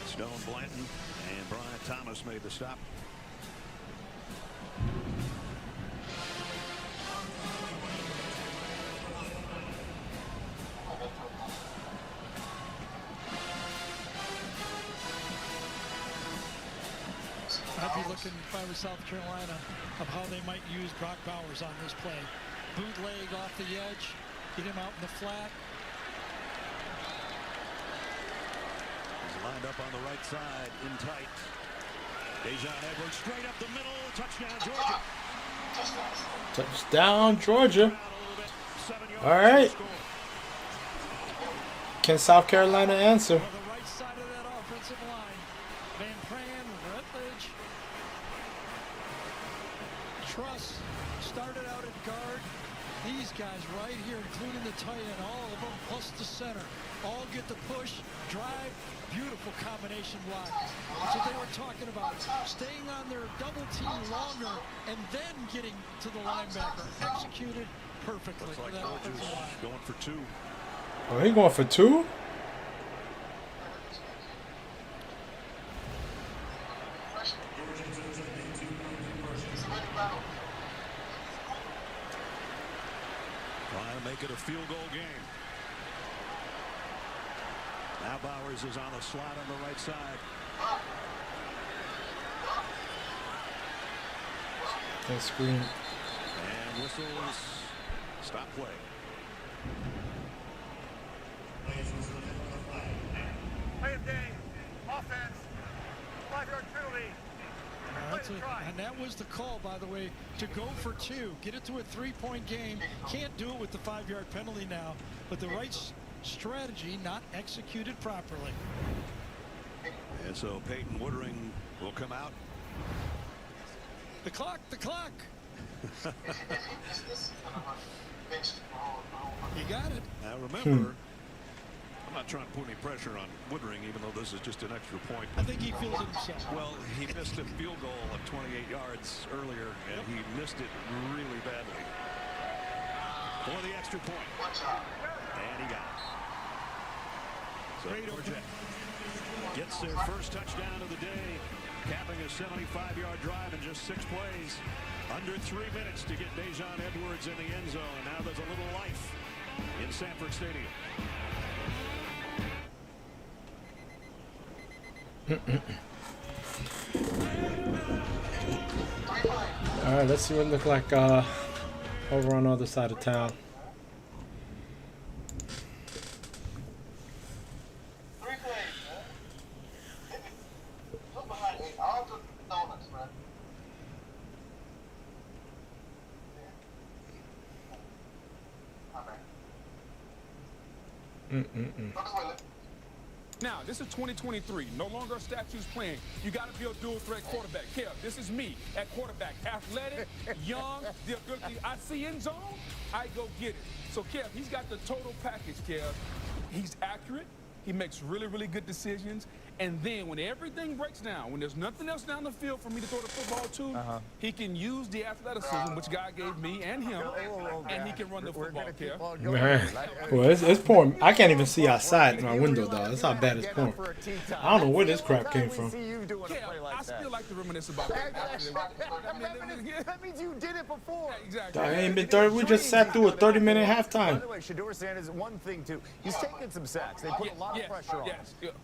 Stone Blanton and Brian Thomas made the stop. I'd be looking, if I was South Carolina, of how they might use Brock Bowers on this play. Bootleg off the edge, get him out in the flat. He's lined up on the right side, in tight. Dejon Edwards straight up the middle, touchdown Georgia. Touchdown, Georgia. All right. Can South Carolina answer? The right side of that offensive line. Van Pran, Rutledge. Truss started out at guard. These guys right here, including the tight end, all of them, plus the center, all get the push, drive, beautiful combination block. That's what they were talking about, staying on their double team longer and then getting to the linebacker. Executed perfectly. Looks like for that offensive Georgia's line. going for 2. Oh, he going for 2? Trying to make it a field goal game. Now Bowers is on the slot on the right side. That screen. And whistles. Stop play. Play of game. Offense. 5-yard penalty. And that was the call, by the way, to go for 2. Get it to a 3-point game. Can't do it with the 5-yard penalty now, but the right strategy not executed properly. And so Peyton Woodring will come out. The clock, the clock. You got it. Now remember, I'm not trying to put any pressure on Woodring, even though this is just an extra point. I think he feels it himself. Well, he missed a field goal of 28 yards earlier, and he missed it really badly. For the extra point. And he got it. So Georgia gets their first touchdown of the day, capping a 75-yard drive in just 6 plays. Under 3 minutes to get Dejon Edwards in the end zone. Now there's a little life in Sanford Stadium. All right, let's see what it looks like over on the other side of town. Now, this is 2023. No longer statues playing. You got to be a dual threat quarterback. Kev, this is me at quarterback. Athletic, young, the ability. I see end zone, I go get it. So, Kev, he's got the total package, Kev. He's accurate. He makes really, really good decisions. And then when everything breaks down, when there's nothing else down the field for me to throw the football to, he can use the athleticism, which God gave me and him, and he can run the football, Kev. Man, well, it's pouring. I can't even see outside my window, dog. That's how bad it's pouring. I don't know where this crap came from. I still like to reminisce about that. That means you did it before. Exactly. Dog, ain't been 30. We just sat through a 30-minute halftime. By the way, Shedeur Sanders, one thing too, he's taken some sacks. They put a lot of pressure on him.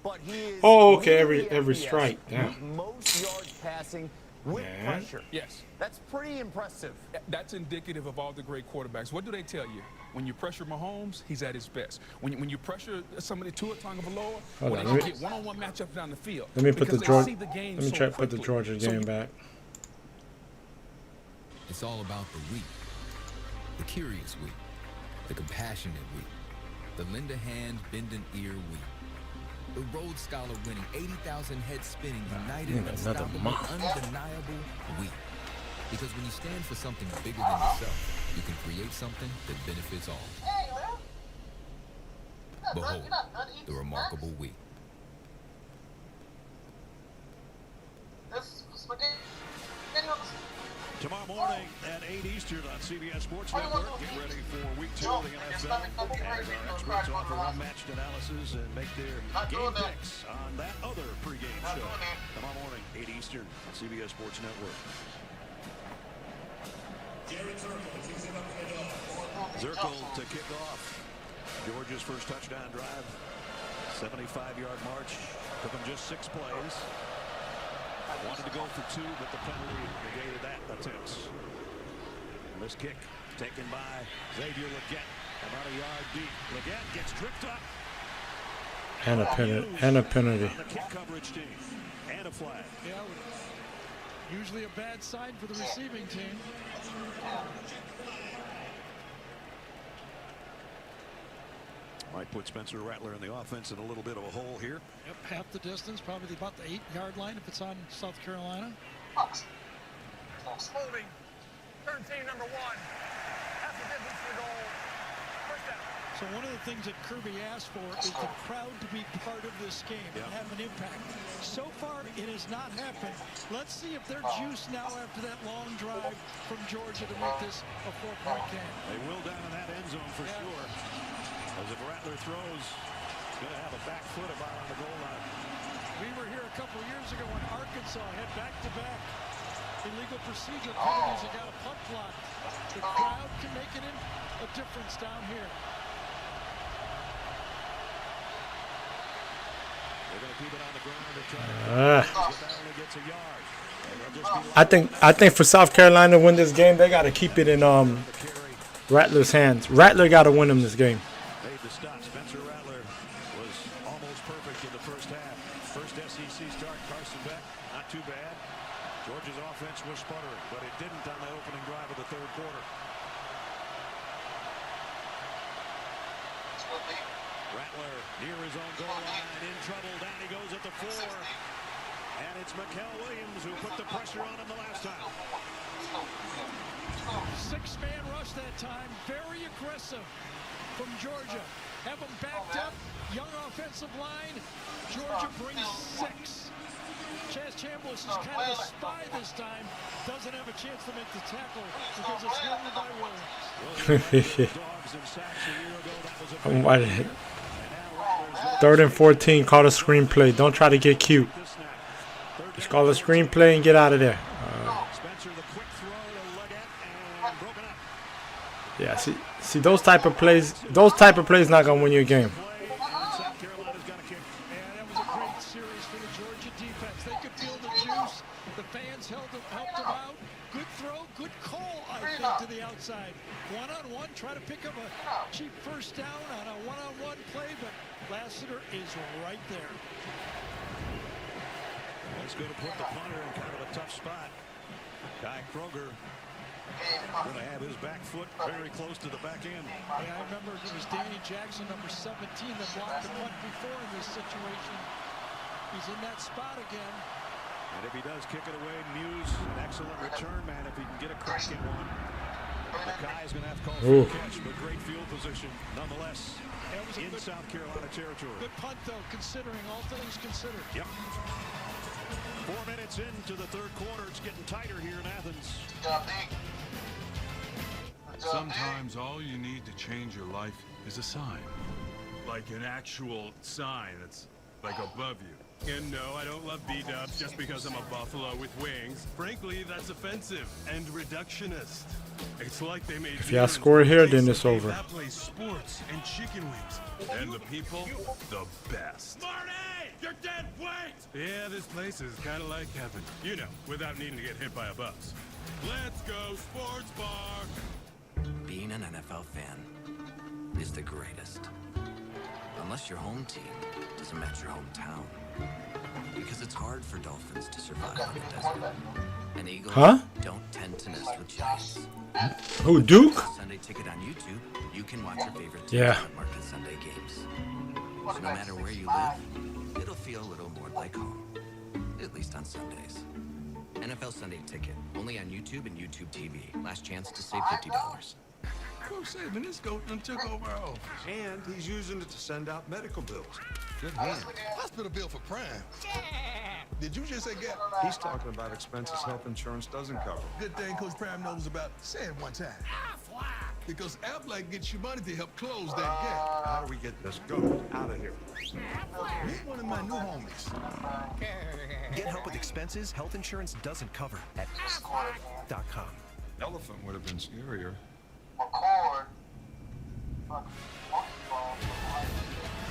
But he is Okay, every strike. Damn. most yards passing with pressure. Yes. That's pretty impressive. That's indicative of all the great quarterbacks. What do they tell you? When you pressure Mahomes, he's at his best. When you pressure somebody Tua Tagovailoa, when they get one-on-one matchups down the field. Let me put the Georgia. Let me try to put the Georgia game back. It's all about the weak, the curious weak, the compassionate weak, the lend a hand, bend an ear weak. The Rhodes Scholar winning 80,000 head spinning, united and unstoppable, undeniable weak. Because when you stand for something bigger than yourself, you can create something that benefits all. Behold, the remarkable weak. Tomorrow morning at 8 Eastern on CBS Sports Network. Get ready for Week 2 of the NFL as our experts offer unmatched analysis and make their game picks on that other pregame show. Tomorrow morning, 8 Eastern on CBS Sports Network. Zirkle to kick off Georgia's first touchdown drive. 75-yard march. Took them just 6 plays. Wanted to go for 2, but the penalty negated that attempt. And this kick taken by Xavier Legette, about a yard deep. Legette gets tripped up. And a penalty. And a penalty. The kick coverage team. And a flag. Yeah, usually a bad sign for the receiving team. Might put Spencer Rattler in the offense in a little bit of a hole here. Yep, half the distance, probably about the 8-yard line if it's on South Carolina. Holding. Third team number 1. Half the distance to the goal. First down. So one of the things that Kirby asked for is the crowd to be part of this game and have an impact. So far, it has not happened. Let's see if they're juiced now after that long drive from Georgia to make this a 4-point game. They will down in that end zone for sure. As if Rattler throws, he's going to have a back foot about on the goal line. We were here a couple of years ago when Arkansas had back-to-back illegal procedure penalties and got a punt block. The crowd can make it a difference down here. They're going to keep it on the ground and try to only gets a yard. I think for South Carolina to win this game, they got to keep it in Rattler's hands. Rattler got to win them this game. Made the stop. Spencer Rattler was almost perfect in the first half. First SEC start, Carson Beck, not too bad. Georgia's offense was sputtering, but it didn't on the opening drive of the third quarter. Rattler near his own goal line, in trouble. Down he goes at the 4. And it's Mikel Williams who put the pressure on him the last time. 6-man rush that time. Very aggressive from Georgia. Have them backed up. Young offensive line. Georgia brings 6. Chaz Chambliss is kind of a spy this time. Doesn't have a chance to make the tackle because it's handled by Williams. I'm watching it. 3rd and 14. Call a screenplay. Don't try to get cute. Just call a screenplay and get out of there. Yeah, see those type of plays. Those type of plays not gonna win you a game. To the outside. One-on-one, try to pick up a cheap first down on a one-on-one play, but Lassiter is right there. That's going to put the punter in kind of a tough spot. Kai Kroger Going to have his back foot very close to the back end. Yeah, I remember it was Danny Jackson, number 17, that blocked the punt before in this situation. He's in that spot again. And if he does kick it away, Muse, an excellent return man if he can get a crack at one. Mackay is going to have to call for a catch, but great field position nonetheless in South Carolina territory. Good punt, though, considering all things considered. Yep. 4 minutes into the third quarter. It's getting tighter here in Athens. Sometimes all you need to change your life is a sign. Like an actual sign that's like above you. And no, I don't love B-dubs just because I'm a buffalo with wings. Frankly, that's offensive and reductionist. It's like they made If y'all score here, then it's over. that place sports and chicken wings. And the people, the best. Marty! You're dead weight! Yeah, this place is kind of like heaven. You know, without needing to get hit by a bus. Let's go sports bar! Being an NFL fan is the greatest. Unless your home team doesn't match your hometown. Because it's hard for dolphins to survive in the desert. And eagles don't tend to nest with giants. Who, Duke? Sunday Ticket on YouTube, you can watch your favorite teams at Market Sunday games. So no matter where you live, it'll feel a little more like home. At least on Sundays. NFL Sunday Ticket, only on YouTube and YouTube TV. Last chance to save $50. Coach Saban, this goat done took over our office. And he's using it to send out medical bills. Good hand. Hospital bill for Prime. Did you just say gap? He's talking about expenses health insurance doesn't cover. Good thing Coach Prime knows about. Say it one time. Aflac. Because Aflac gets you money to help close that gap. How do we get this goat out of here? Meet one of my new homies. Get help with expenses health insurance doesn't cover at Aflac.com. Elephant would have been scarier.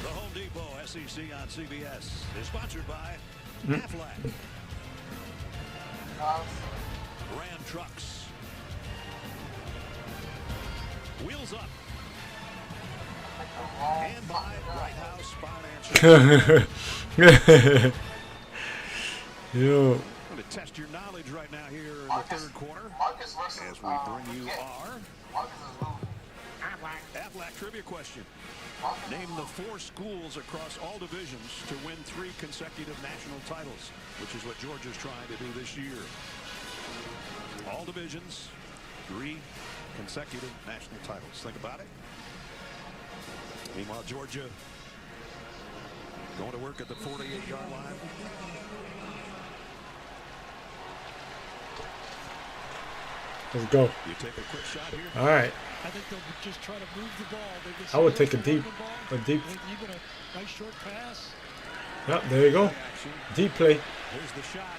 The Home Depot SEC on CBS is sponsored by Aflac. Ram Trucks. Wheels Up. And by White House Financial. Yo. I'm going to test your knowledge right now here in the third quarter as we bring you our Aflac trivia question. Name the 4 schools across all divisions to win 3 consecutive national titles, which is what Georgia's trying to do this year. All divisions, 3 consecutive national titles. Think about it. Meanwhile, Georgia going to work at the 48-yard line. Let's go. You take a quick shot here. All right. I think they'll just try to move the ball. I would take a deep. Even a nice short pass. Yep, there you go. Deep play. Here's the shot.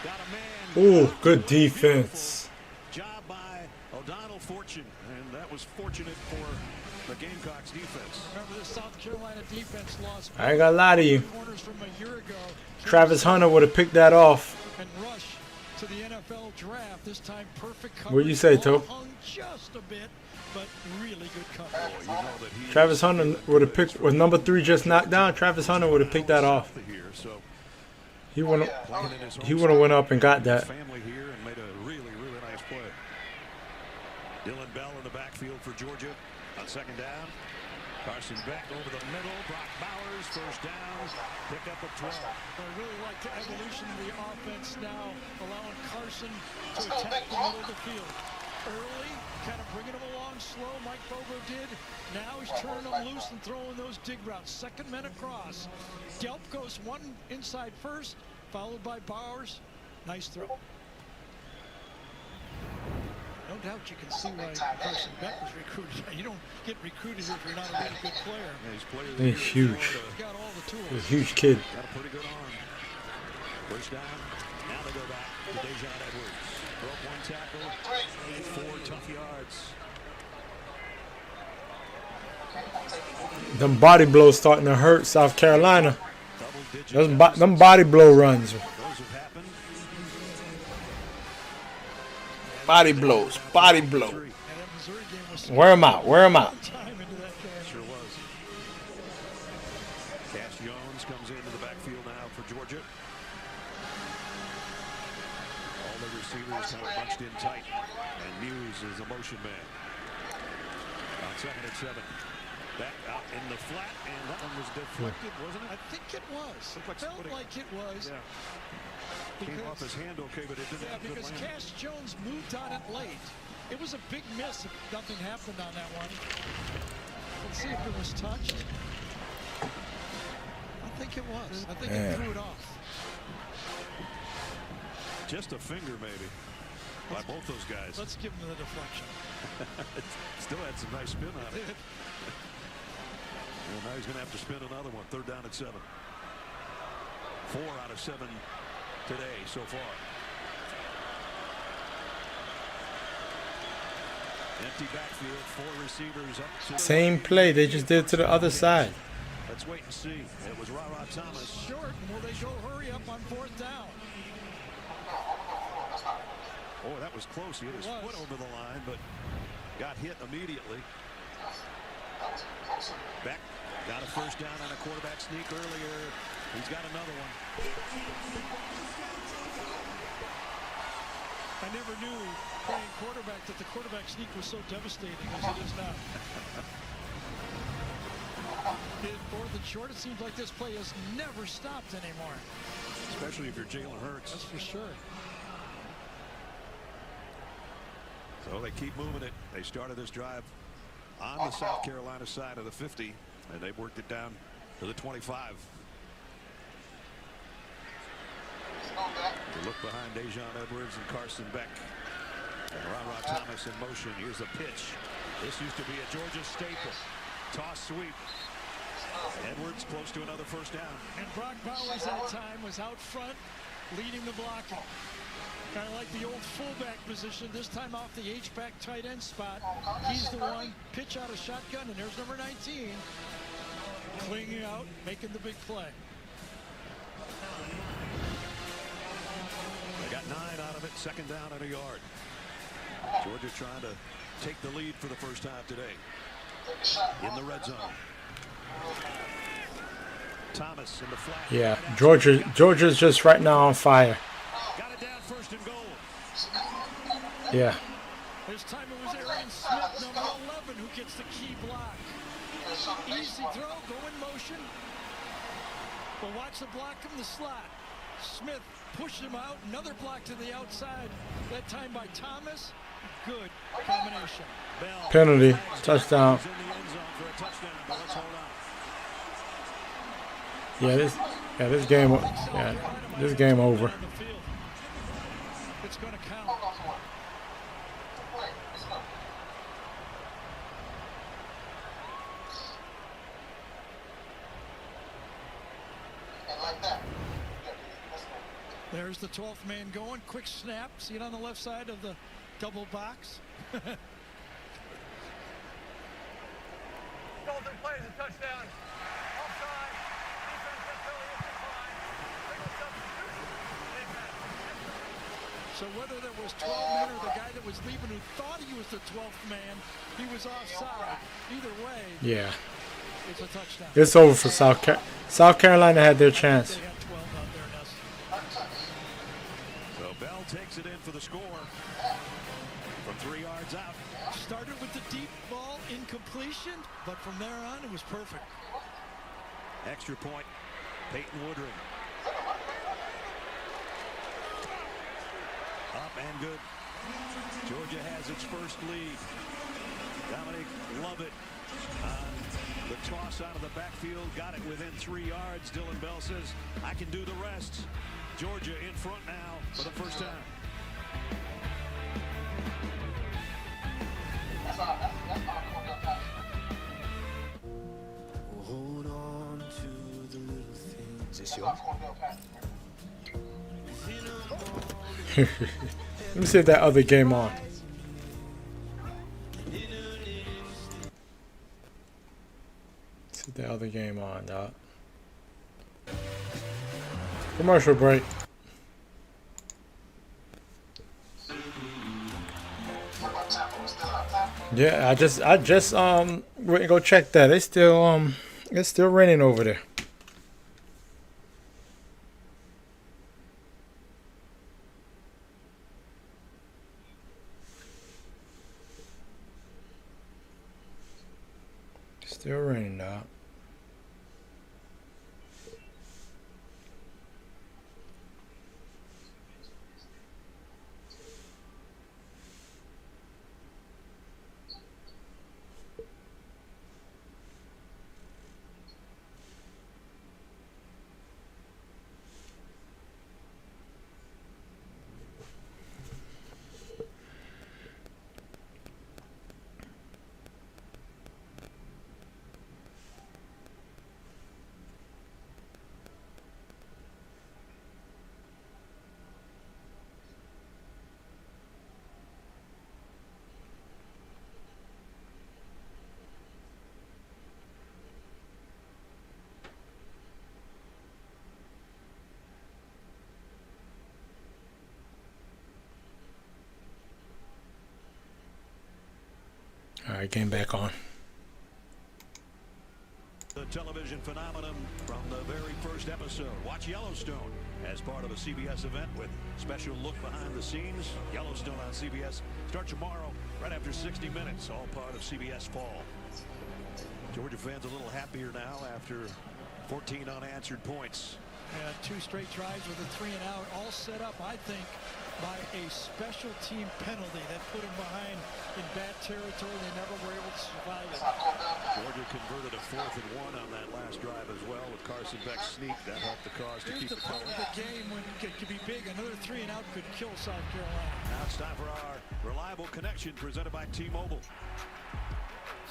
Got a man. Ooh, good defense. Job by O'Donnell Fortune, and that was fortunate for the Gamecocks defense. Remember the South Carolina defense lost. I ain't gonna lie to you. Corners from a year ago. Travis Hunter would have picked that off. And rush to the NFL draft. This time perfect coverage. What do you say, To? Hung just a bit, but really good coverage. You know that he Travis Hunter would have picked, with number 3 just knocked down, Travis Hunter would have picked that off. He went went up and got that. Family here and made a really nice play. Dylan Bell in the backfield for Georgia on second down. Carson Beck over the middle. Brock Bowers first down. Pick up a 12. I really like the evolution of the offense now, allowing Carson to attack the middle of the field. Early, kind of bringing him along slow, Mike Bobo did. Now he's turning them loose and throwing those dig routes. Second man across. Delp goes one inside first, followed by Bowers. Nice throw. No doubt you can see why Carson Beck was recruited. You don't get recruited if you're not a really good player. He's huge. He's got all the tools. He's a huge kid. Got a pretty good arm. First down. Now they go back to Dejon Edwards. Broke one tackle. 4 tough yards. Them body blows starting to hurt South Carolina. Them body blow runs. Body blows. Body blow. Wear him out. Wear him out. Sure was. Cash Jones comes into the backfield now for Georgia. All the receivers kind of bunched in tight. And Muse is a motion man. On 2nd and 7. Back out in the flat, and that one was deflected, wasn't it? I think it was. Felt like it was. Yeah. Came off his hand okay, but it didn't have good because landing. Cash Jones moved on it late. It was a big miss if nothing happened on that one. Let's see if it was touched. I think it was. I think he threw it off. Just a finger, maybe, by both those guys. Let's give him the deflection. Still had some nice spin on it. Well, now he's going to have to spin another one. 3rd down and 7. 4 out of 7 today so far. Empty backfield, 4 receivers up to Same play they just did to the other side. Let's wait and see. It was Ra Thomas. Short. Will they go hurry up on 4th down? Oh, that was close. He hit his foot over the line, but got hit immediately. Beck got a 1st down on a quarterback sneak earlier. He's got another one. I never knew playing quarterback that the quarterback sneak was so devastating as it is now. In 4th and short, it seems like this play has never stopped anymore. Especially if you're Jalen Hurts. That's for sure. So they keep moving it. They started this drive on the South Carolina side of the 50, and they've worked it down to the 25. You look behind Dejon Edwards and Carson Beck. And Ra Thomas in motion. Here's the pitch. This used to be a Georgia staple. Toss sweep. Edwards close to another 1st down. And Brock Bowers that time was out front leading the blocking. Kind of like the old fullback position, this time off the H-back tight end spot. He's the one, pitch out of shotgun, and there's number 19. Clinging out, making the big play. They got 9 out of it, 2nd down and a yard. Georgia trying to take the lead for the first time today in the red zone. Thomas in the flat. Yeah, Georgia's just right now on fire. Got it down 1st and goal. Yeah. This time it was Arian Smith, number 11, who gets the key block. Easy throw, go in motion. But watch the block from the slot. Smith pushed him out, another block to the outside. That time by Thomas. Good combination. Penalty, touchdown. Yeah, this game over. It's going to count. There's the 12th man going. Quick snap. See it on the left side of the double box. Golden plays a touchdown. Offside. Defense penalty is declined. Single substitution. So whether there was 12 men or the guy that was leaving who thought he was the 12th man, he was offside. Either way, Yeah. it's a touchdown. It's over for South Carolina had their chance. They had 12 out there, Ness. So Bell takes it in for the score from 3 yards out. Started with the deep ball, incompletion, but from there on, it was perfect. Extra point, Peyton Woodring. Up and good. Georgia has its first lead. Dominic Lovett on the toss out of the backfield. Got it within 3 yards. Dylan Bell says, I can do the rest. Georgia in front now for the first time. Hold on to the little things. Is this yours? Let me see if that other game on. See if that other game on, dog. Commercial break. Yeah, I just went and go check that. It's still raining over there. Still raining, dog. All right, game back on. The television phenomenon from the very first episode. Watch Yellowstone as part of a CBS event with special look behind the scenes. Yellowstone on CBS starts tomorrow right after 60 Minutes, all part of CBS Fall. Georgia fans a little happier now after 14 unanswered points. Yeah, 2 straight drives with a 3-and-out, all set up, I think, by a special team penalty that put them behind in bad territory. They never were able to survive it. Georgia converted a 4th and 1 on that last drive as well with Carson Beck's sneak. That helped the cause to keep the it part going. of the game when it could be big. Another 3-and-out could kill South Carolina. Now it's time for our reliable connection presented by T-Mobile.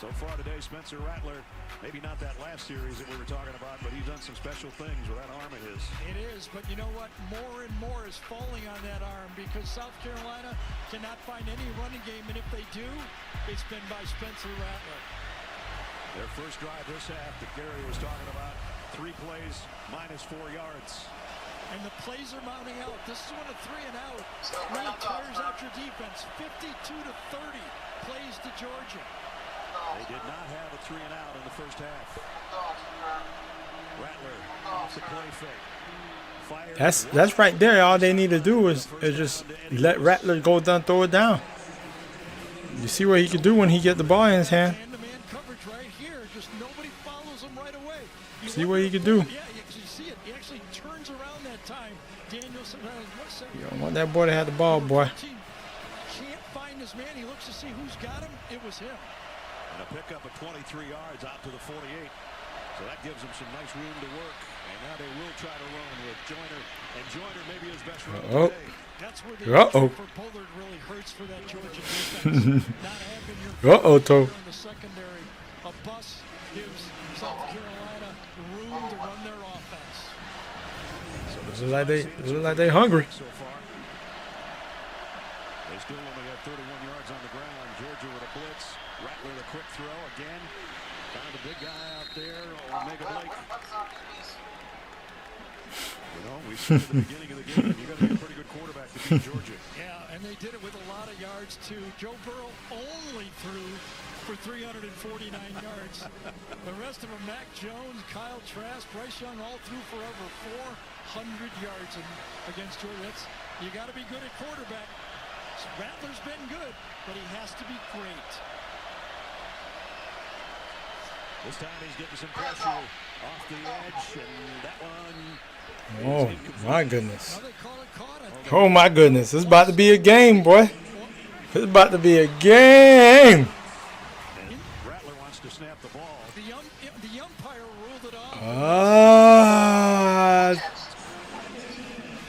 So far today, Spencer Rattler, maybe not that last series that we were talking about, but he's done some special things with that arm of his. It is, but you know what? More and more is falling on that arm because South Carolina cannot find any running game, and if they do, it's been by Spencer Rattler. Their first drive this half that Gary was talking about, 3 plays, -4 yards. And the plays are mounting out. This is when a 3-and-out really tires out your defense. 52-30 plays to Georgia. They did not have a 3-and-out in the first half. Rattler off the play fake. That's right there. All they need to do is just let Rattler go down, throw it down. You see what he can do when he get the ball in his hand. Man-to-man coverage right here. Just nobody follows him right away. See what he can do. Yeah, you actually see it. He actually turns around that time. Danielson, You don't want that boy to have the ball, boy. Can't find his man. He looks to see who's got him. It was him. And a pickup of 23 yards out to the 48. So that gives them some nice room to work. And now they will try to run with Joyner. And Joyner maybe his best run of the day. That's where the injury for Bullard really hurts for that Georgia defense. Not having your Toe. in the secondary. A bus gives South Carolina room to run their offense. So it looks like they hungry. So far. They still only have 31 yards on the ground. Georgia with a blitz. Rattler the quick throw again. Found a big guy out there. Omega Blake. You know, we said at the beginning of the game, you got to be a pretty good quarterback to beat Georgia. Yeah, and they did it with a lot of yards too. Joe Burrow only threw for 349 yards. The rest of them, Mac Jones, Kyle Trask, Bryce Young, all threw for over 400 yards against Georgia. You got to be good at quarterback. Rattler's been good, but he has to be great. This time he's getting some pressure off the edge, and that one. Oh my goodness. Oh my goodness. It's about to be a game, boy. It's about to be a game. Rattler wants to snap the ball. The umpire ruled it off.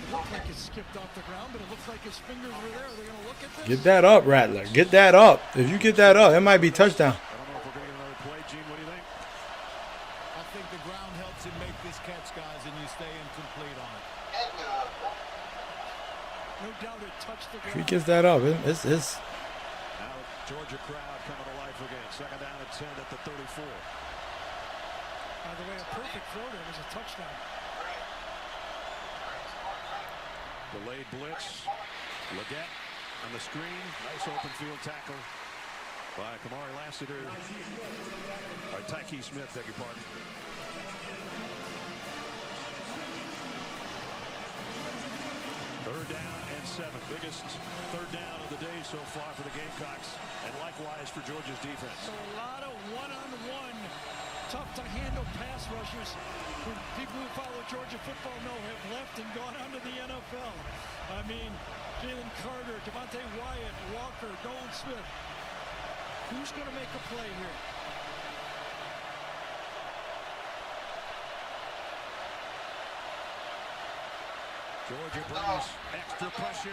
Looked like it skipped off the ground, but it looks like his fingers were there. Are they going to look at this? Get that up, Rattler. Get that up. If you get that up, it might be touchdown. If he gets that up, it's. Now Georgia crowd coming to life again. 2nd down and 10 at the 34. By the way, a perfect throw there was a touchdown. Delayed blitz. Leggett on the screen. Nice open field tackle by Kamari Lassiter. Or Tyke Smith, beg your pardon. Third down and and 7. Biggest third down of the day so far for the Gamecocks, and likewise for Georgia's defense. So a lot of one-on-one, tough-to-handle pass rushers who people who follow Georgia football know have left and gone on to the NFL. I mean, Jalen Carter, Devontae Wyatt, Walker, Nolan Smith. Who's going to make a play here? Georgia brings extra pressure.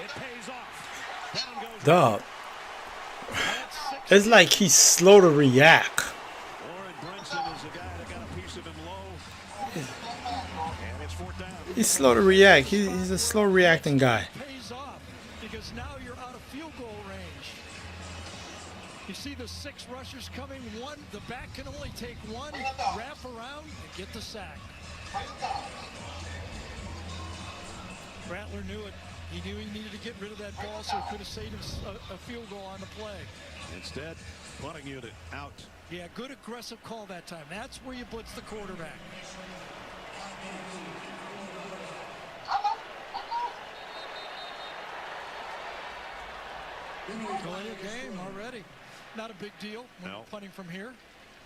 It pays off. Down goes Dog. It's like he's slow to react. Warren Brinson is the guy that got a piece of him low. And it's 4th down. He's slow to react. He's a slow reacting guy. Pays off because now you're out of field goal range. You see the 6 rushers coming. One, the back can only take one, wrap around, and get the sack. Rattler knew it. He knew he needed to get rid of that ball, so he could have saved him a field goal on the play. Instead, punting unit out. Yeah, good aggressive call that time. That's where you blitz the quarterback. Going to game already. Not a big deal when punting from here.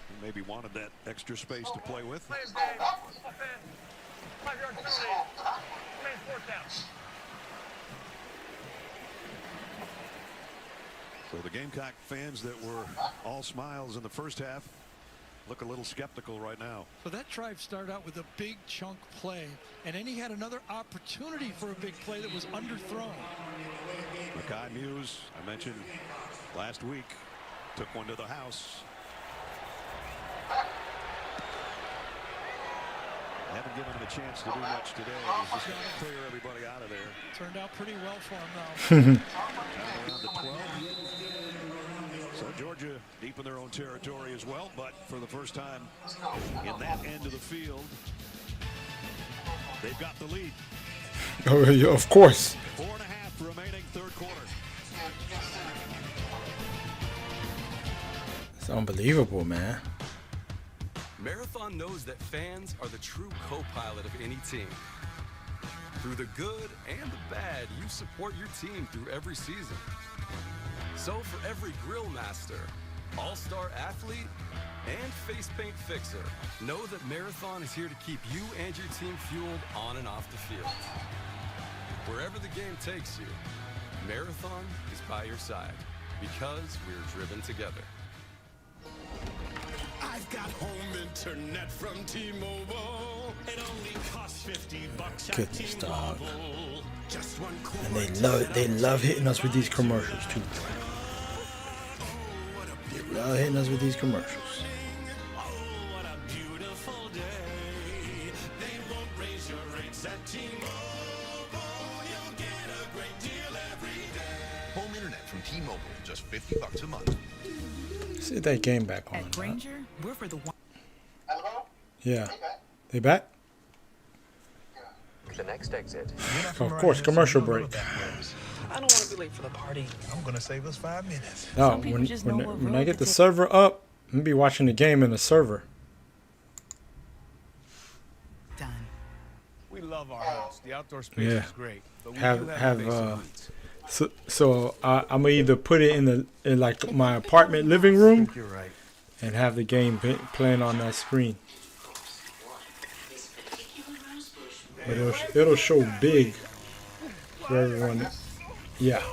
He maybe wanted that extra space to play with. 5-yard penalty. 4th down. So the Gamecock fans that were all smiles in the first half look a little skeptical right now. So that drive started out with a big chunk play, and then he had another opportunity for a big play that was underthrown. Mekhi Muse, I mentioned last week, took one to the house. Haven't given him a chance to do much today. He's just got to clear everybody out of there. Turned out pretty well for him now. Around the 12. So Georgia deep in their own territory as well, but for the first time in that end of the field, they've got the lead. Oh, yeah, of course. 4.5 remaining third quarter. It's unbelievable, man. Marathon knows that fans are the true co-pilot of any team. Through the good and the bad, you support your team through every season. So for every grill master, all-star athlete, and face paint fixer, know that Marathon is here to keep you and your team fueled on and off the field. Wherever the game takes you, Marathon is by your side because we're driven together. I've got home internet from T-Mobile. It only costs $50 at T-Mobile. Just one And they love hitting us with these commercials too. They love hitting us with these commercials. Oh, what a beautiful day. They won't raise your rates at T-Mobile. You'll get a great deal every day. Home internet from T-Mobile, just $50 a month. See that game back on. At Granger, we're for the one. Yeah. They back? The next exit. Of course, commercial break. I don't want to be late for the party. I'm going to save us 5 minutes. No, when I get the server up, I'm going to be watching the game in the server. Done. We love our house. The outdoor space is great. But we so I'm gonna either put it in like my apartment living room and have the game playing on that screen. But it'll show big for everyone. Yeah.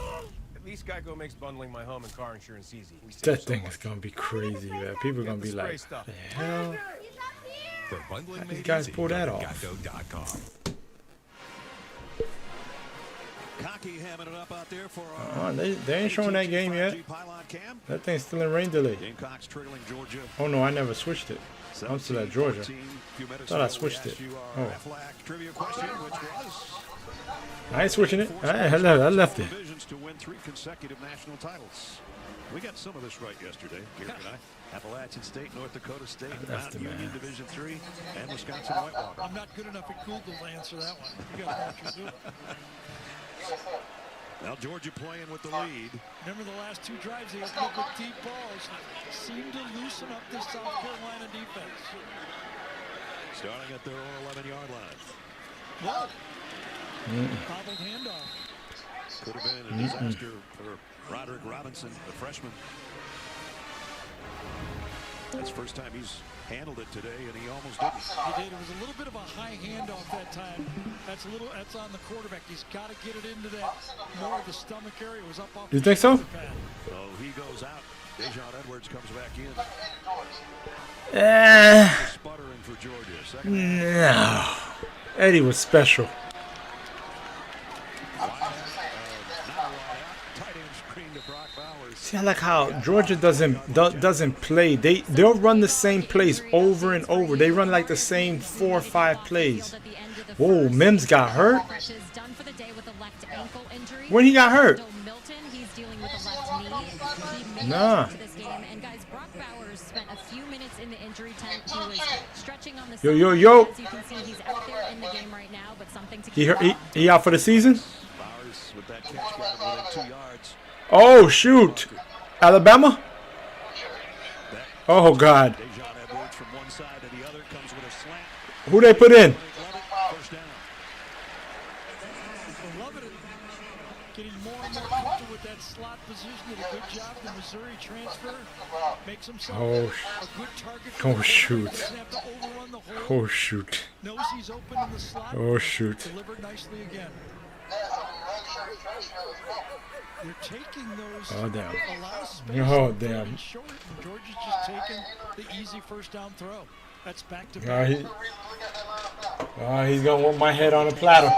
At least Geico makes bundling my home and car insurance easy. That thing is gonna be crazy, man. People are gonna be like, "What the hell? For bundling, How these guys pull that off?" Geico.com. Cocky hamming it up out there for they ain't showing that game yet. That thing's still in rain delay. Gamecocks trailing Georgia. Oh no, I never switched it. I'm still at Georgia. Thought I switched it. Oh. Trivia question, which was I ain't switching it. I left it. Divisions to win 3 consecutive national titles. We got some of this right yesterday, Gary and I. Appalachian State, North Dakota State, Mount Union Division III, and Wisconsin Whitewater. I'm not good enough at Google to answer that one. You got to know what you're doing. Now Georgia playing with the lead. Remember the last 2 drives they opened up with deep balls. Seemed to loosen up this South Carolina defense. Starting at their own 11-yard line. Whoa. Bobbled handoff. Could have been a disaster for Roderick Robinson, the freshman. That's the first time he's handled it today, and he almost didn't. He did. It was a little bit of a high handoff that time. That's on the quarterback. He's got to get it into that more of the stomach area. It was up off. You think so? So he goes out. Dejon Edwards comes back in. Sputtering for Georgia. No. Eddie was special. See, I like how Georgia doesn't play. They'll run the same plays over and over. They run like the same 4 or 5 plays. Whoa, Mims got hurt. When he got hurt? Nah. Yo. He out for the season? Oh, shoot. Alabama? Oh, God. Who they put in? Getting more and more comfortable with that slot position. Did a good job. The Missouri transfer makes himself a good target. Oh, shoot. Oh, shoot. Knows he's open in the slot. Oh, shoot. Delivered nicely again. You're taking those. Oh, damn. A lot of space. Oh, damn. Short, and Georgia's just taking the easy first down throw. That's back to back. He's going to want my head on a platter.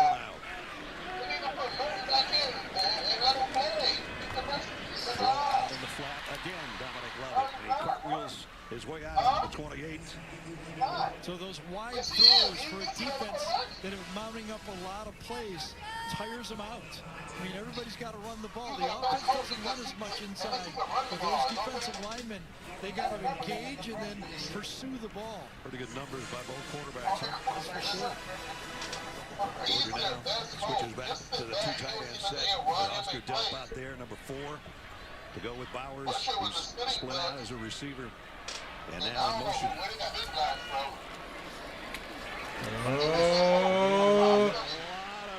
His way out to the 28. So those wide throws for a defense that are mounting up a lot of plays tires them out. I mean, everybody's got to run the ball. The offense doesn't run as much inside. But those defensive linemen, they got to engage and then pursue the ball. Pretty good numbers by both quarterbacks. That's for sure. Georgia now switches back to the 2 tight end set. Oscar Delp out there, number 4, to go with Bowers, who's split out as a receiver. And now in motion.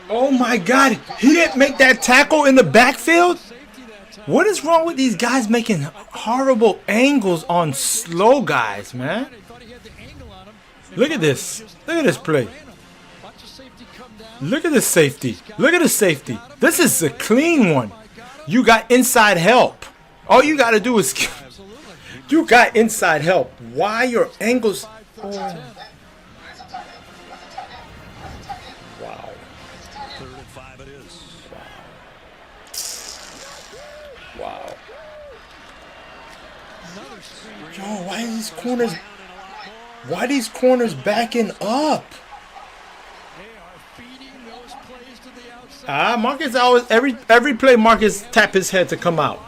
Oh my God. He didn't make that tackle in the backfield? What is wrong with these guys making horrible angles on slow guys, man? Look at this. Look at this play. Look at this safety. Look at the safety. This is a clean one. You got inside help. All you got to do is... You got inside help. Why your angles? Oh. Wow. 3rd and 5 it is. Wow. Yo, why are these corners backing up? Marcus always every play Marcus tap his head to come out.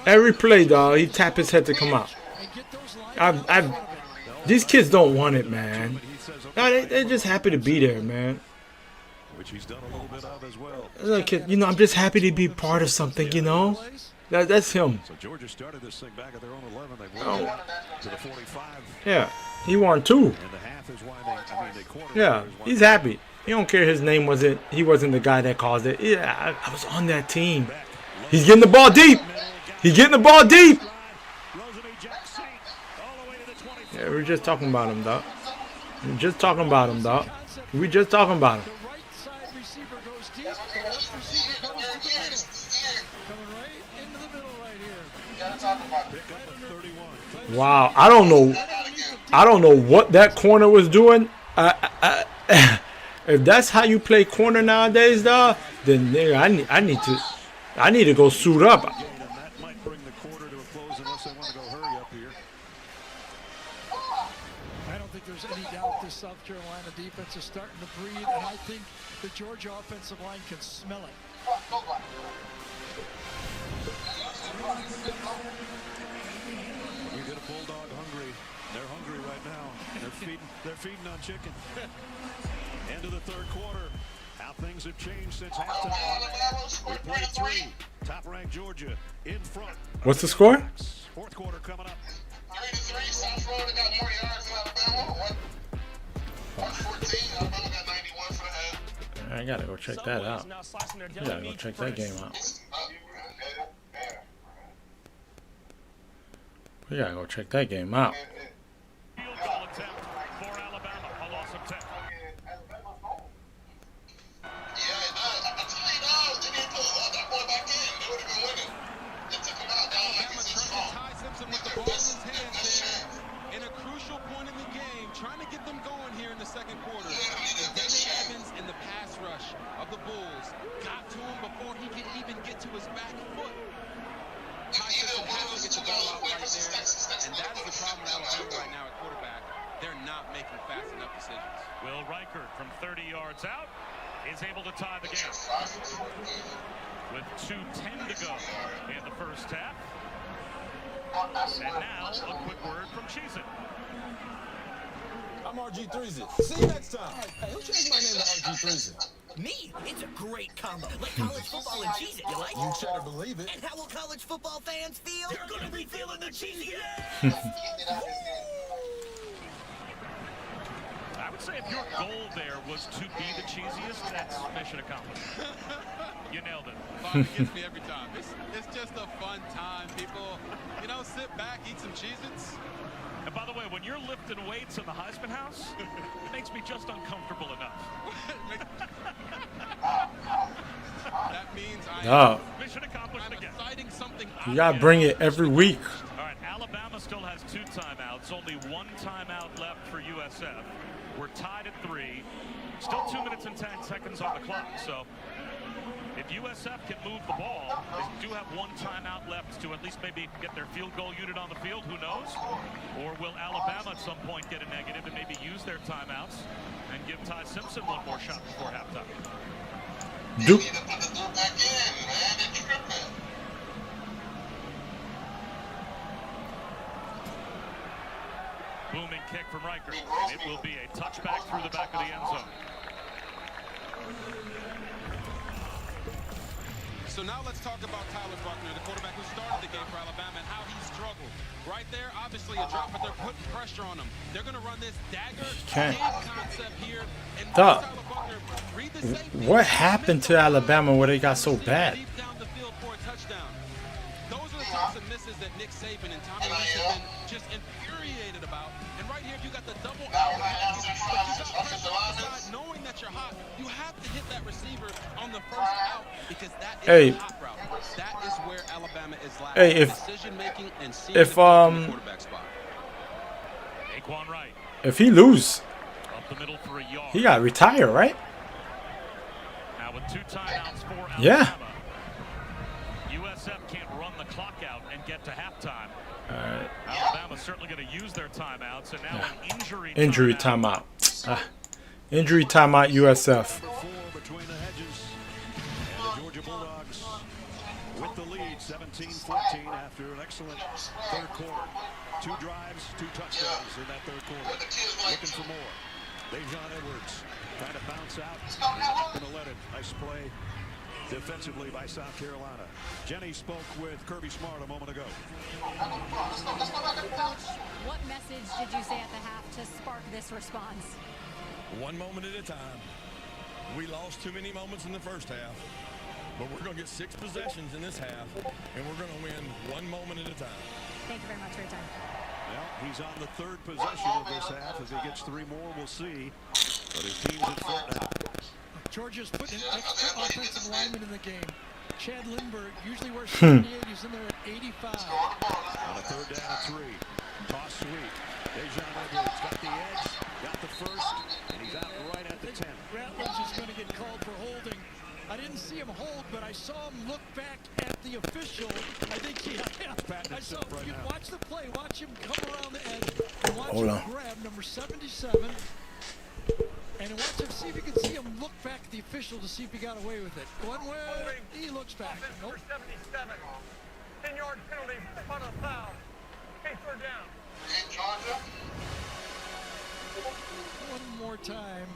Every play, dog, he tap his head to come out. These kids don't want it, man. No, they're just happy to be there, man. Which he's done a little bit of as well. Look, you know, I'm just happy to be part of something, you know. That's him. So Georgia started this thing back at their own 11. They won to the 45. Yeah, he won 2. And the half is why they cornered. Yeah, he's happy. He don't care his name wasn't. He wasn't the guy that caused it. Yeah, I was on that team. He's getting the ball deep. He's getting the ball deep. Yeah, we're just talking about him, dog. We're just talking about him, dog. We're just talking about him. Wow, I don't know what that corner was doing. If that's how you play corner nowadays, dog, then I need to go suit up. That might bring the quarter to a close unless they want to go hurry up here. I don't think there's any doubt this South Carolina defense is starting to breathe, and I think the Georgia offensive line can smell it. You get a Bulldog hungry. They're hungry right now. They're feeding on chicken. End of the 3rd quarter. How things have changed since halftime. We played 3. Top-ranked Georgia in front. What's the score? 4th quarter coming up. 3-3. South Florida got more yards than Alabama. 114. Alabama got 91 for the half. I gotta go check that out. I gotta go check that game out. We gotta go check that game out. Field goal attempt for Alabama, a loss of 10. Alabama trying to tie Simpson with the ball in his hands there in a crucial point in the game, trying to get them going here in the second quarter. David Evans in the pass rush of the Bulls got to him before he could even get to his back foot. Ty Simpson has to get the ball out right there, and that is the problem with Alabama right now at quarterback. They're not making fast enough decisions. Will Reichert from 30 yards out is able to tie the game. With 2:10 to go in the first half. And now, a quick word from Cheez-It. I'm RG3Z. See you next time. Hey, who changed my name to RG3Z? Me? It's a great combo. Like college football and Cheez-It, you like? You better believe it. And how will college football fans feel? They're gonna be feeling the Cheez-It. I would say if your goal there was to be the cheesiest, that's mission accomplished. You nailed it. Bobby gets me every time. It's just a fun time. People, sit back, eat some Cheez-Its. And by the way, when you're lifting weights in the Heisman House, it makes me just uncomfortable enough. That means mission accomplished again. Something You gotta bring it every week. All right, Alabama still has 2 timeouts. Only 1 timeout left for USF. We're tied at 3. Still 2 minutes and 10 seconds on the clock. So if USF can move the ball, they do have 1 timeout left to at least maybe get their field goal unit on the field. Who knows? Or will Alabama at some point get a negative and maybe use their timeouts and give Ty Simpson one more shot before halftime? Duke. Booming kick from Reichert. It will be a touchback through the back of the end zone. So now let's talk about Tyler Buchner, the quarterback who started the game for Alabama, and how he struggled. Right there, obviously a drop, but they're putting pressure on him. They're going to run this dagger concept here. And Tyler Buchner, read the safety. What happened to Alabama where they got so bad? Deep down the field for a touchdown. Those are the types of misses that Nick Saban and Tommy Rees have been just infuriated about. And right here, you got the double out package, but you got pressure off the side, knowing that you're hot. You have to hit that receiver on the first out because that is the hot route. That is where Alabama is lacking decision making and seeing the quarterback spot. Aquan Wright. If he lose, up the middle for a yard. he gotta retire, right? Now with 2 timeouts for Alabama. Yeah. USF can't run the clock out and get to halftime. All right. Alabama's certainly going to use their timeouts, and now an Injury timeout. Injury timeout, USF. Between the hedges and the Georgia Bulldogs with the lead, 17-14 after an excellent third quarter. 2 drives, 2 touchdowns in that third quarter. Looking for more. Dejon Edwards trying to bounce out. Not going to let it. Nice play defensively by South Carolina. Jenny spoke with Kirby Smart a moment ago. What message did you say at the half to spark this response? One moment at a time. We lost too many moments in the first half, but we're going to get 6 possessions in this half, and we're going to win 1 moment at a time. Thank you very much for your time. Well, he's on the 3rd possession of this half. If he gets 3 more, we'll see. But his team's in front now. Georgia's putting an extra offensive lineman in the game. Chad Lindbergh usually wears 78. He's in there at 85. On a 3rd down and 3. Toss sweep. Dejon Edwards got the edge, got the first, and he's out right at the 10. Ratledge is going to get called for holding. I didn't see him hold, but I saw him look back at the official. I think I saw him watch the play, watch him come around the edge, and watch him grab number 77. And watch him, see if you can see him look back at the official to see if he got away with it. One way, he looks back. Nope. 77. 10-yard penalty on a foul. Okay, 3rd down. One more time.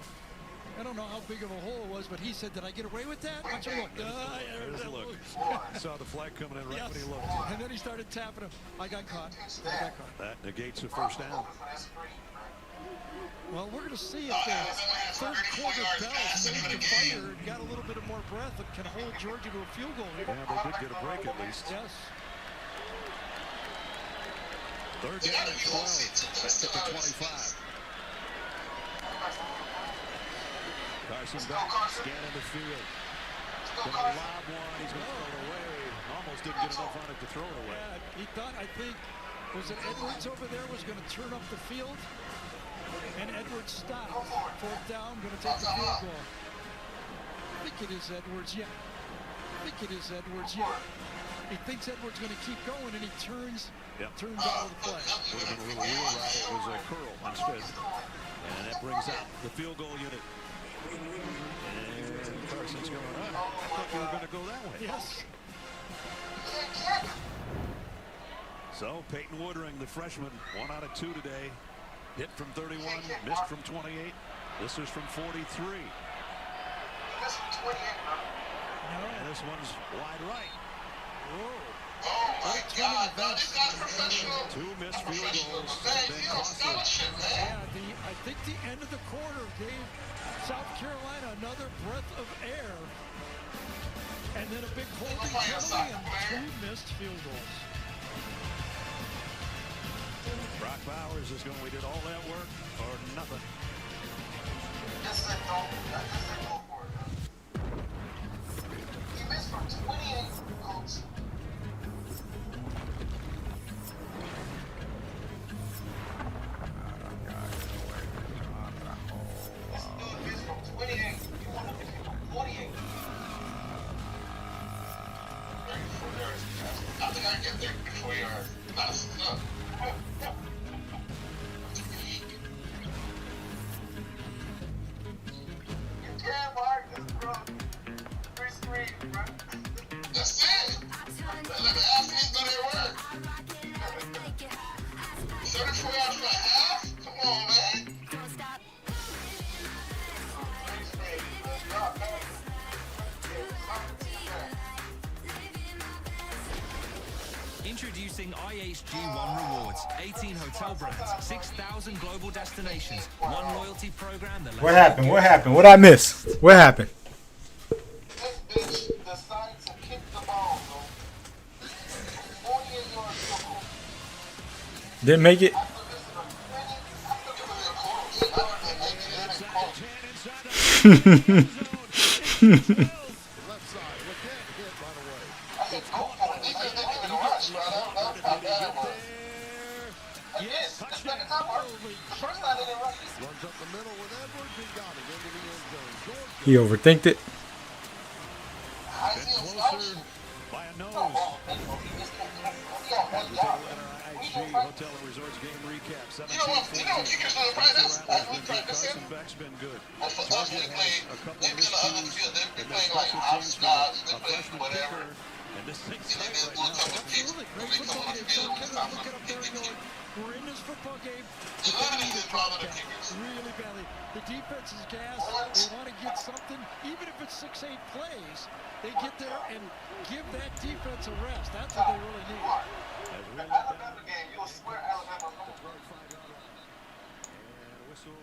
I don't know how big of a hole it was, but he said, did I get away with that? Watch him look. There's a look. I saw the flag coming in right when he looked. And then he started tapping him. I got caught. That negates a first down. Well, we're going to see if the third quarter bell saved the fire and got a little bit of more breath and can hold Georgia to a field goal here. Yeah, they did get a break at least. Yes. Third down and 12. That's at the 25. Carson back, scanning the field. Going to lob one. He's going to throw it away. Almost didn't get enough on it to throw it away. Yeah, he thought, I think, was it Edwards over there was going to turn up the field? And Edwards stopped. Fourth down, going to take the field goal. I think it is Edwards, yeah. I think it is Edwards, yeah. He thinks Edwards going to keep going, and he turns out of the play. Would have been a little wheel route. It was a curl instead. And that brings out the field goal unit. And Carson's going, I thought you were going to go that way. Yes. So Peyton Woodring, the freshman, 1 out of 2 today. Hit from 31, missed from 28. This is from 43. And this one's wide right. Oh my God, no, this guy's professional. 2 missed field goals. Yeah, I think the end of the quarter gave South Carolina another breath of air. And then a big holding penalty and 2 missed field goals. Brock Bowers is going, we did all that work or nothing. Just said go for it. He missed from 28 goals. This dude missed from 28. You want to miss from 48. I think I can get 34 yards. That's enough. That's it. Let me ask these do they work. 34 yards for a half? Come on, man. Introducing IHG One Rewards. 18 hotel brands, 6,000 global destinations, one loyalty program that... What happened? What happened? What I missed? What happened? This bitch decided to kick the ball, though. 48 yards field goal. Didn't make it. He overthinked it. Closer by a nose. Hotel and Resorts game recap. 17-14. Carson Beck's been good. Georgia has a couple of miscues in their special teams from a freshman kicker. And this thing's tight right now. Absolutely. Great football game. So Kevin, look it up there and going, we're in this football game. They need to drop back really badly. The defense is gassed. They want to get something, even if it's 6-8 plays. They get there and give that defense a rest. That's what they really need. Alabama game, you'll swear Alabama. And a whistle.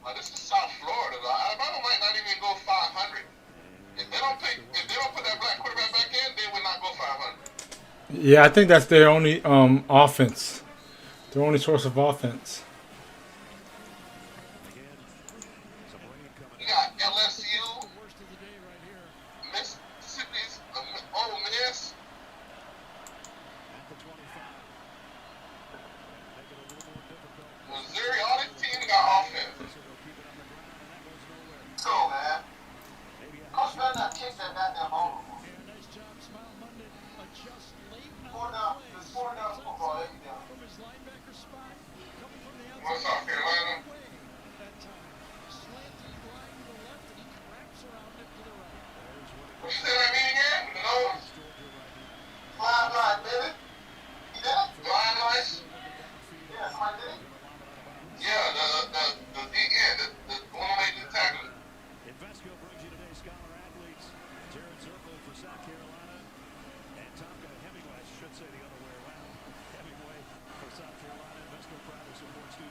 Well, this is South Florida, though. Alabama might not even go 500. If they don't put that black quarterback back in, they will not go 500. Yeah, I think that's their only offense. Their only source of offense. You got LSU, Mississippi's Ole Miss. Missouri, all these teams got offense. Go, man. Coach better not kick that goddamn ball. It's 4 down football every down. What's up, Carolina? What you said I mean again? No. Blind, baby. You did it? Blind lights? Yeah, somebody did it? Yeah, the one who made the tackle. Invesco brings you today's Scholar Athletes. Jared Zirkle for South Carolina. And Tonka Hemingway, I should say the other way around. Hemingway for South Carolina. Invesco proudly supports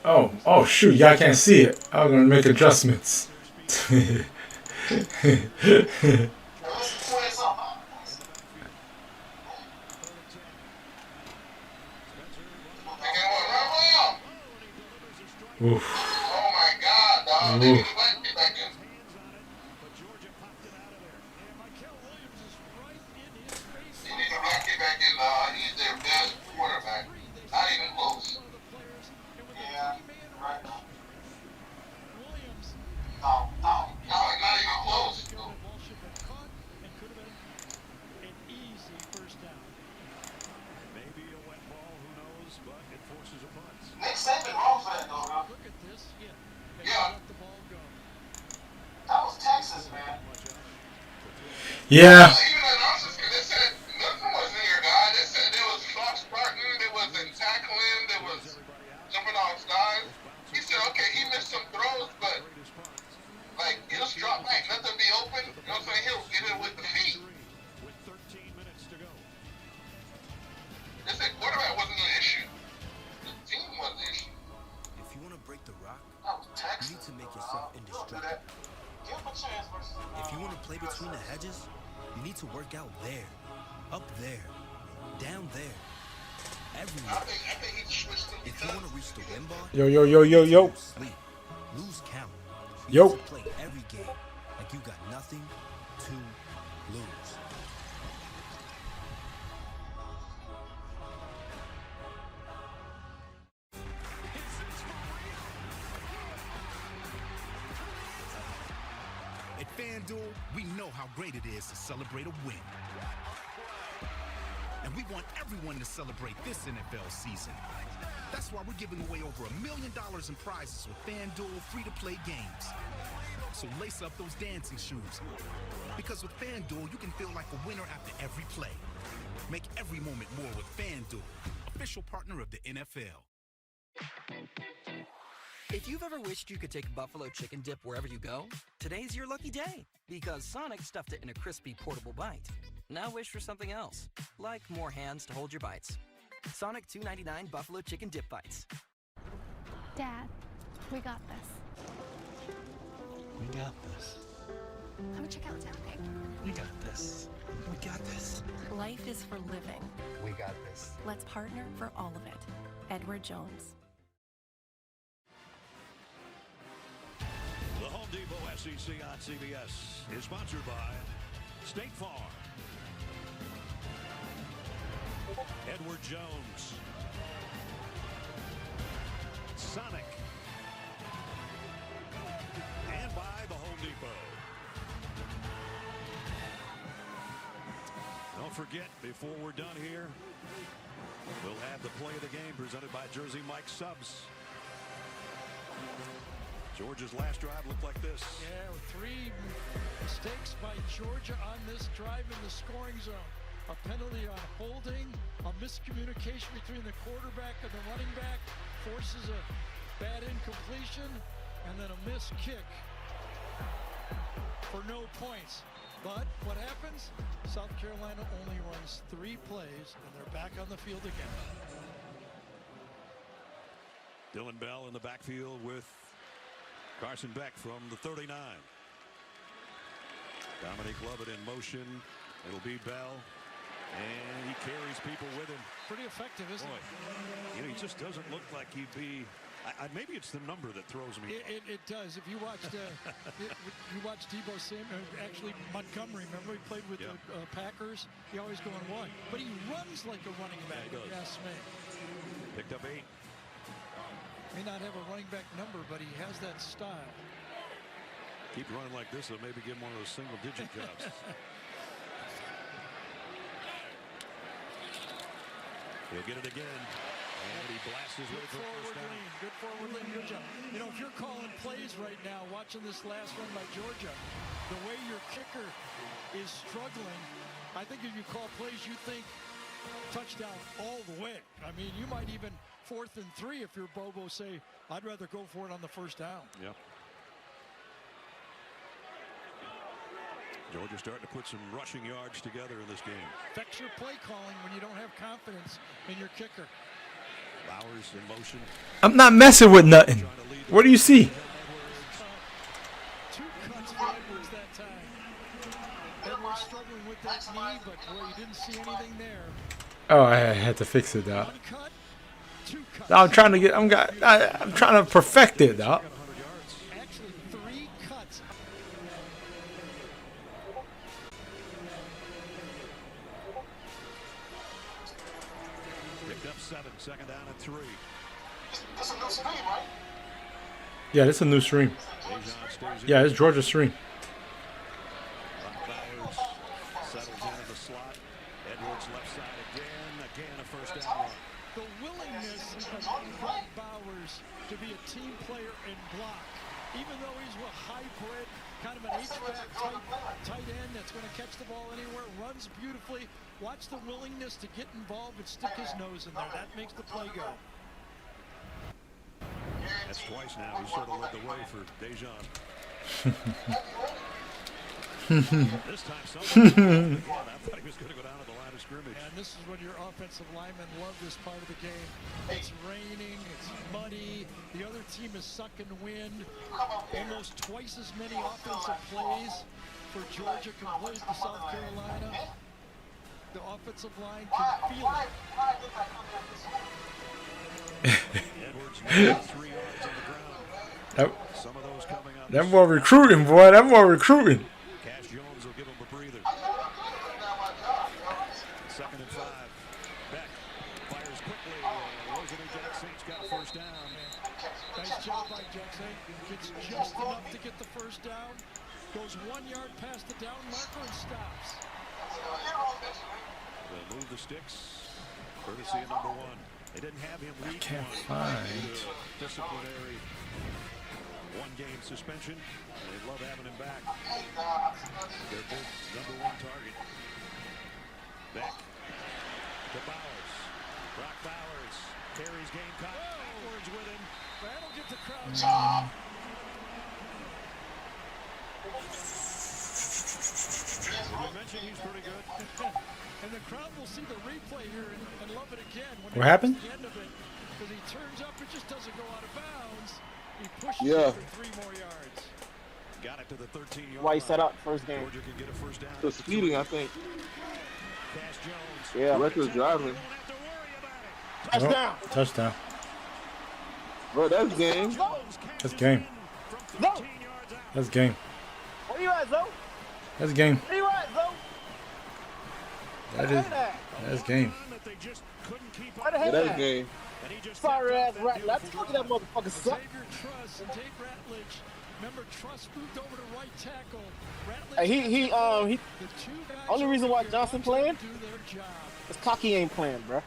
Oh shoot, y'all can't see it. I'm gonna make adjustments. Oof. Oh my God, dog. Oof. He's their best quarterback. Not even close. Yeah, right. No, not even close. Maybe a wet ball, who knows, but it forces a punt. Nick Saban wrong for that, though, bro. Yeah. That was Texas, man. Yeah. Even the announcers, they said nothing was near, guy. They said there was false starting, there was tackling, there was jumping off sides. He said, okay, he missed some throws, but like he'll drop back, let them be open. You know what I'm saying? He'll get it with the feet. With 13 minutes to go. They said quarterback wasn't an issue. The team was the issue. If you want to break the rock, That was Texas. you need to make yourself indestructible. Give him a chance versus If you want to play between the hedges, you need to work out there, up there, down there, everywhere. I think he switched them. If you want to reach the win bar, Yo. sleep, lose count. Yo. You need to play every game like you got nothing to lose. At FanDuel, we know how great it is to celebrate a win. And we want everyone to celebrate this NFL season. That's why we're giving away over $1 million in prizes with FanDuel free-to-play games. So lace up those dancing shoes. Because with FanDuel, you can feel like a winner after every play. Make every moment more with FanDuel, official partner of the NFL. If you've ever wished you could take buffalo chicken dip wherever you go, today's your lucky day, because Sonic stuffed it in a crispy portable bite. Now wish for something else, like more hands to hold your bites. Sonic $2.99 buffalo chicken dip bites. Dad, we got this. We got this. Come check out town, okay? We got this. We got this. Life is for living. We got this. Let's partner for all of it. Edward Jones. The Home Depot SEC on CBS is sponsored by State Farm. Edward Jones. Sonic. And by the Home Depot. Don't forget, before we're done here, we'll have the play of the game presented by Jersey Mike Subs. Georgia's last drive looked like this. Yeah, with 3 mistakes by Georgia on this drive in the scoring zone. A penalty on holding, a miscommunication between the quarterback and the running back forces a bad incompletion, and then a missed kick for no points. But what happens? South Carolina only runs 3 plays, and they're back on the field again. Dylan Bell in the backfield with Carson Beck from the 39. Dominic Lovett in motion. It'll be Bell. And he carries people with him. Pretty effective, isn't it? You know, he just doesn't look like he'd be. Maybe it's the number that throws me. It does. If you watched, you watched Deebo Samuel, actually Montgomery. Remember he played with the Packers. He always going 1, but he runs like a running back. Yeah, he does. Yes, man. Picked up 8. May not have a running back number, but he has that style. Keep running like this, or maybe give him one of those single-digit jobs. He'll get it again, and he blasts his way for a first down. Good forward lean, good job. You know, if you're calling plays right now, watching this last one by Georgia, the way your kicker is struggling, I think if you call plays, you think touchdown all the way. I mean, you might even 4th and 3 if you're Bobo say, I'd rather go for it on the first down. Yep. Georgia starting to put some rushing yards together in this game. Affects your play calling when you don't have confidence in your kicker. Bowers in motion. I'm not messing with nothing. What do you see? 2 cuts for Edwards that time. Edwards struggling with that knee, but boy, you didn't see anything there. Oh, I had to fix it, dog. 1 cut, 2 cuts. I'm trying to get. I'm trying to perfect it, dog. Actually, 3 cuts. Picked up 7, second down and 3. That's a new stream, right? Yeah, this is a new stream. Yeah, it's Georgia stream. Bowers settles in the slot. Edwards left side again a first down. The willingness of Brock Bowers to be a team player and block, even though he's a hybrid, kind of an H-back tight end that's going to catch the ball anywhere, runs beautifully. Watch the willingness to get involved and stick his nose in there. That makes the play go. That's twice now. He sort of led the way for Dejan. This time, someone again. I thought he was going to go down to the line of scrimmage. And this is when your offensive linemen love this part of the game. It's raining, it's muddy, the other team is sucking wind. Almost twice as many offensive plays for Georgia compared to South Carolina. The offensive line can feel it. Edwards 3 yards on the ground. Some of those coming up. That more recruiting, boy. That more recruiting. Cash Jones will give him a breather. 2nd and 5. Beck fires quickly. Rosalie Jackson's got a first down. Nice job by Jackson. Gets just enough to get the first down. Goes 1 yard past the down marker and stops. They'll move the sticks. Courtesy of number 1. They didn't have him week 1. Can't find. Disciplinary 1-game suspension. They love having him back. Their big number 1 target. Beck to Bowers. Brock Bowers carries Gamecock backwards with him. That'll get the crowd. You mentioned he's pretty good. And the crowd will see the replay here and love it again. When What happened? At the end of it, because he turns up, it just doesn't go out of bounds. He pushes Yeah. it for 3 more yards. Got it to the 13-yard Why he line. set up first game? Georgia can get a first down. The speeding, I think. Cash Jones. Yeah. Reckless driving. Touchdown. Touchdown. Bro, that's game. That's game. Go. That's game. Where you at, Zo? That's game. Where you at, Zo? That's game. Where the hell that game? Sorry ass rat. Let's look at that motherfucker suck. Xavier Truss and Tate Ratledge. Remember, Truss moved over to right tackle. Hey, he The 2 guys only reason why Johnson playing do their job. is Cocky ain't playing, bro.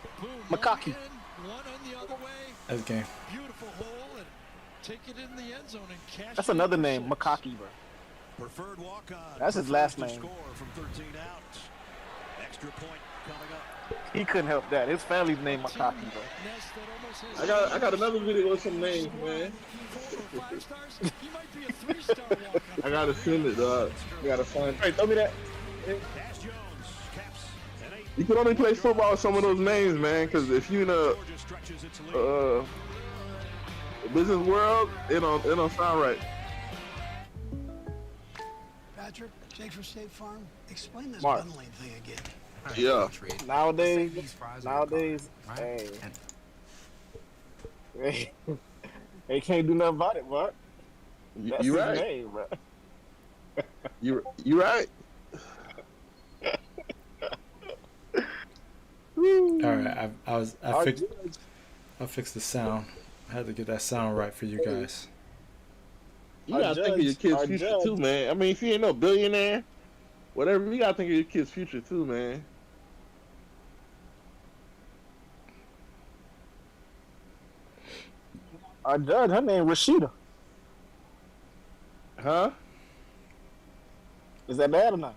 McCocky. One on the other way. That's game. Beautiful hole and take it in the end zone and cash. That's another name, McCocky, bro. Preferred walk-on. That's his last Prefers to name. Score from 13 out. Extra point coming up. He couldn't help that. His family's name McCocky, bro. I got another video with some names, man. I gotta send it, dog. You gotta find. Hey, throw me that. Cash Jones caps an 8. You can only play football with some of those names, man. Because if you in a business world, it don't sound right. Patrick, Jake from State Farm, explain this Mark. bundling thing again. Yeah. Nowadays, hey, they can't do nothing about it, Mark. That's You his right. name, bro. You right. All right, I fixed the sound. I had to get that sound right for you guys. You gotta think of your kid's future too, man. I mean, if you ain't no billionaire, whatever, you gotta think of your kid's future too, man. Our judge, her name Rashida. Huh? Is that bad or not?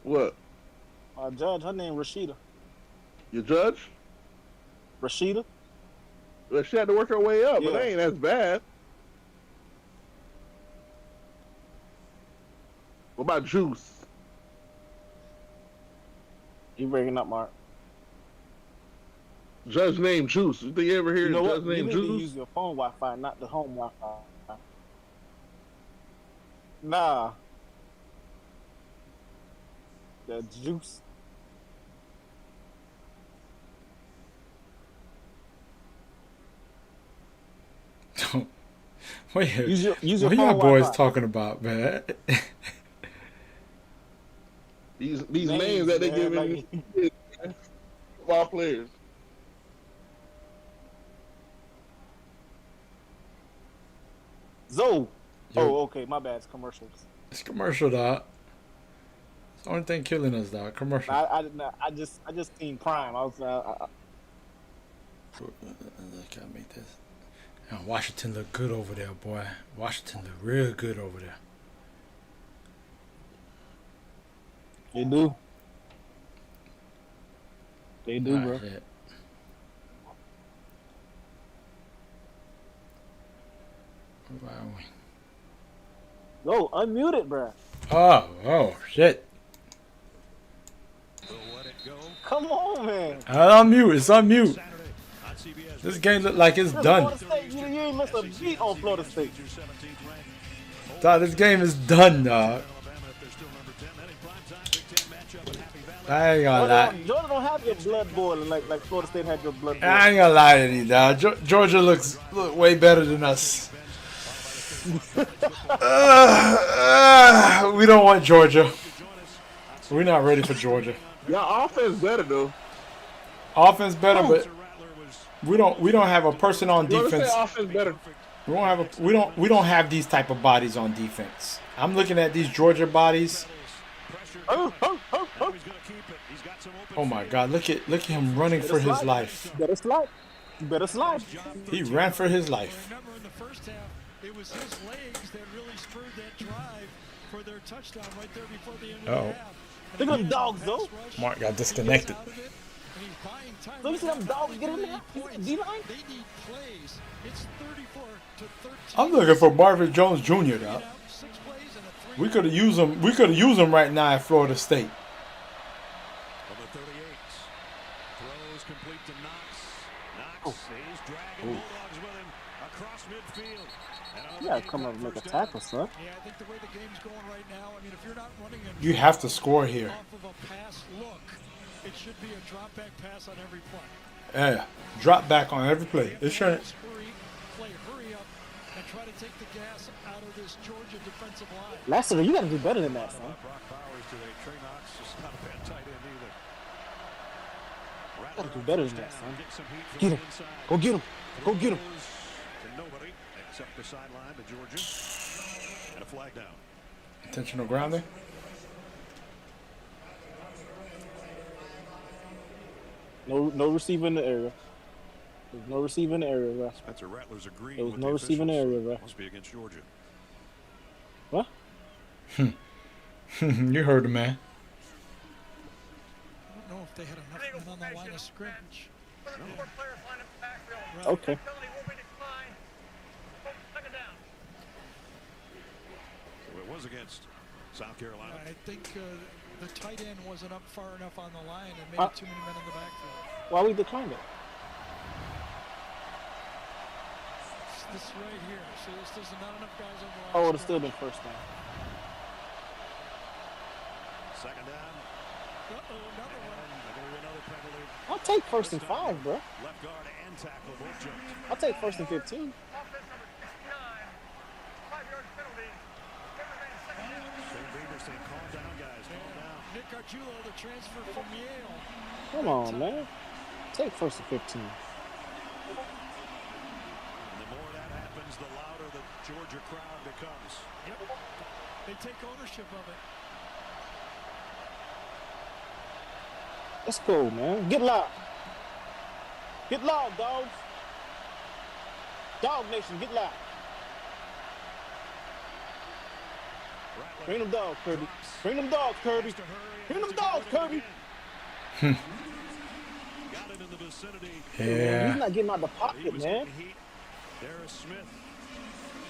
What? Our judge, her name Rashida. Your judge? Rashida. Well, she had to work her way up, but that ain't as bad. What about Juice? You breaking up, Mark? Judge named Juice. You think you ever hear You know Judge what? You named need to Juice? use your phone Wi-Fi, not the home Wi-Fi. Nah. The Juice. Wait, Use your what phone y'all boys Wi-Fi. talking about, man? These names that they man, giving football players. Zoe. Oh, okay. My bad. It's commercials. It's commercial, dog. It's the only thing killing us, dog. Commercial. I just seen Prime. I was. Gotta make this. And Washington look good over there, boy. Washington look real good over there. They do. They do, bro. Shit. Go unmute it, bro. Oh, shit. Come on, man. Unmute. It's unmute. This game look like it's done. Florida State, you ain't missed a beat on Florida State. Dog, this game is done, dog. I ain't gonna lie. Georgia don't have your blood boiling like Florida State had your blood boiling. I ain't gonna lie to you, dog. Georgia look way better than us. We don't want Georgia. We're not ready for Georgia. Y'all offense better though. Offense better, but we don't have a person on defense. Offense better. We don't have these type of bodies on defense. I'm looking at these Georgia bodies. Oh my God! Look at him running for his life. Better slide. Better slide. He ran for his life. Remember in the first half, it was his legs that really spurred that drive for their touchdown right there before the end of the half. Look at them dogs, though. Mark got disconnected. Don't you see them dogs get in there? D-line? They need plays. It's 34-13. I'm looking for Marvin Jones Jr. Though. We could have used him. We could have used him right now at Florida State. On the 38, throws complete to Knox. He's dragging Bulldogs with him across midfield. You gotta come up and make a tackle, son. Yeah, I think the way the game's going right now, I mean, if you're not running You have to score here. off of a pass look, it should be a drop back pass on every play. Yeah, drop back on every play. It shouldn't. Hurry up and try to take the gas out of this Georgia defensive line. Lassiter, you gotta do better than that, son. Brock Bowers today. Trey Knox is not a bad tight end either. You gotta do better than that, son. Get him. Go get him. Go get him. To nobody except the sideline to Georgia. And a flag down. Intentional grounding. No receiver in the area. There's no receiver in the area, bro. Spencer Rattler's agreeing There was with no the receiver in the officials. area, bro. Must be against Georgia. What? You heard the man. I don't know if they had enough men on the line of scrimmage. Okay. It was against South Carolina. I think the tight end wasn't up far enough on the line and maybe too many men in the backfield. Why we declined it? This right here. See, there's not enough guys on the line. Oh, it would have still been first down. Second down. Another one. Another penalty. I'll take first and 5, bro. Left guard and tackle both jumped. I'll take first and 15. Nick Arjulo, the transfer from Yale. Come on, man. Take first and 15. And the more that happens, the louder the Georgia crowd becomes. Yep. They take ownership of it. Let's go, man. Get loud. Get loud, dogs. Dog Nation, get loud. Bring them dogs, Kirby. Bring them dogs, Kirby. Bring them dogs, Kirby. Got it in the vicinity. Yeah. He's not getting out the pocket, man. Darius Smith.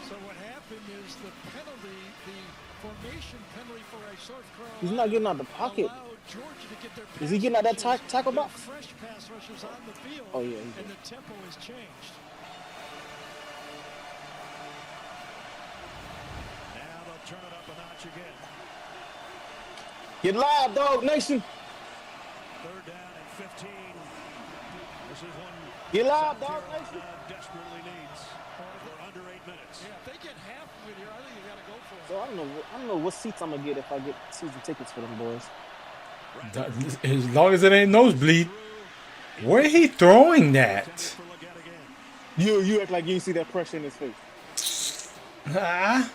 So what happened happened is the penalty, the formation penalty for a South Carolina. He's not getting out the pocket. allowed Georgia to get their Is he getting out that tackle box? fresh pass rushers on the field. Oh, yeah, he and did. the tempo has changed. Now they'll turn it up a notch again. Get live, dog nation. Third down and 15. This is one Get live, South dog Carolina nation. desperately needs. We're under 8 minutes. Yeah, if they get half of it here, I think you got to go for it. So I don't know what seats I'm gonna get if I get season tickets for them boys. As long as it ain't nosebleed. Where he throwing that? You act like you didn't see that pressure in his face. Ah.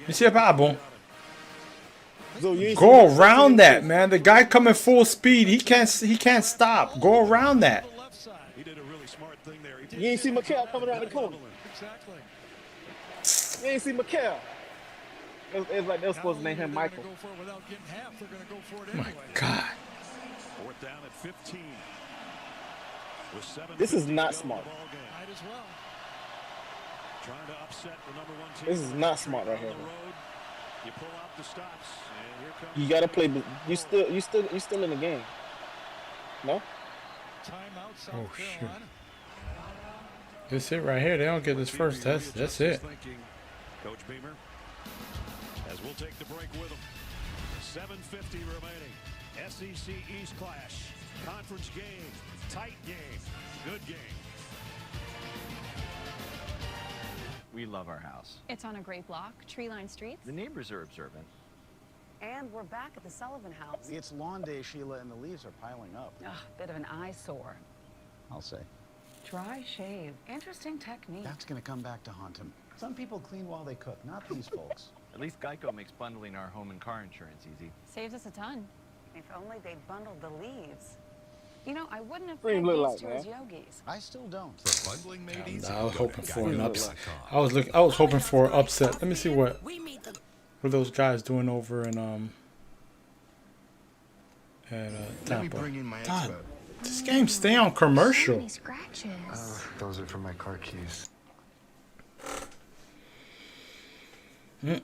You see a problem? So you ain't Go see that pressure in around his that, face? man. The guy coming full speed. He can't stop. Go around that. He did a really smart thing there. He You ain't see McHale coming around the corner. Exactly. You ain't see McHale. It's like they're supposed to name him Michael. Go for it without getting half. They're going to go for it My anyway. God. Fourth down at 15. With 7 This is not to go in the smart. ball game. Might as well. Trying to upset the number 1 team. This is not smart right On the here. road. You pull out the stops, and here comes You gotta play. You still in the game. No. Timeout, South Oh, shoot. Carolina. That's it right here. They don't get this first. That's it. thinking, Coach Beamer, as we'll take the break with them. 7:50 remaining. SEC East Clash. Conference game. Tight game. Good game. We love our house. It's on a great block, tree-lined streets. The neighbors are observant. And we're back at the Sullivan House. It's lawn day, Sheila, and the leaves are piling up. Ugh, bit of an eyesore. I'll say. Dry shave. Interesting technique. That's gonna come back to haunt him. Some people clean while they cook, not these folks. At least Geico makes bundling our home and car insurance easy. Saves us a ton. If only they bundled the leaves. You know, I wouldn't have What do you pegged look these like, two as man? yogis. I still don't. For bundling made easy. I was go to hoping for an upset. geico.com. I was hoping for an upset. Let me see what those guys doing over in Tampa. in my God, this game stay on commercial. Scratches. Those are from my car keys. Let's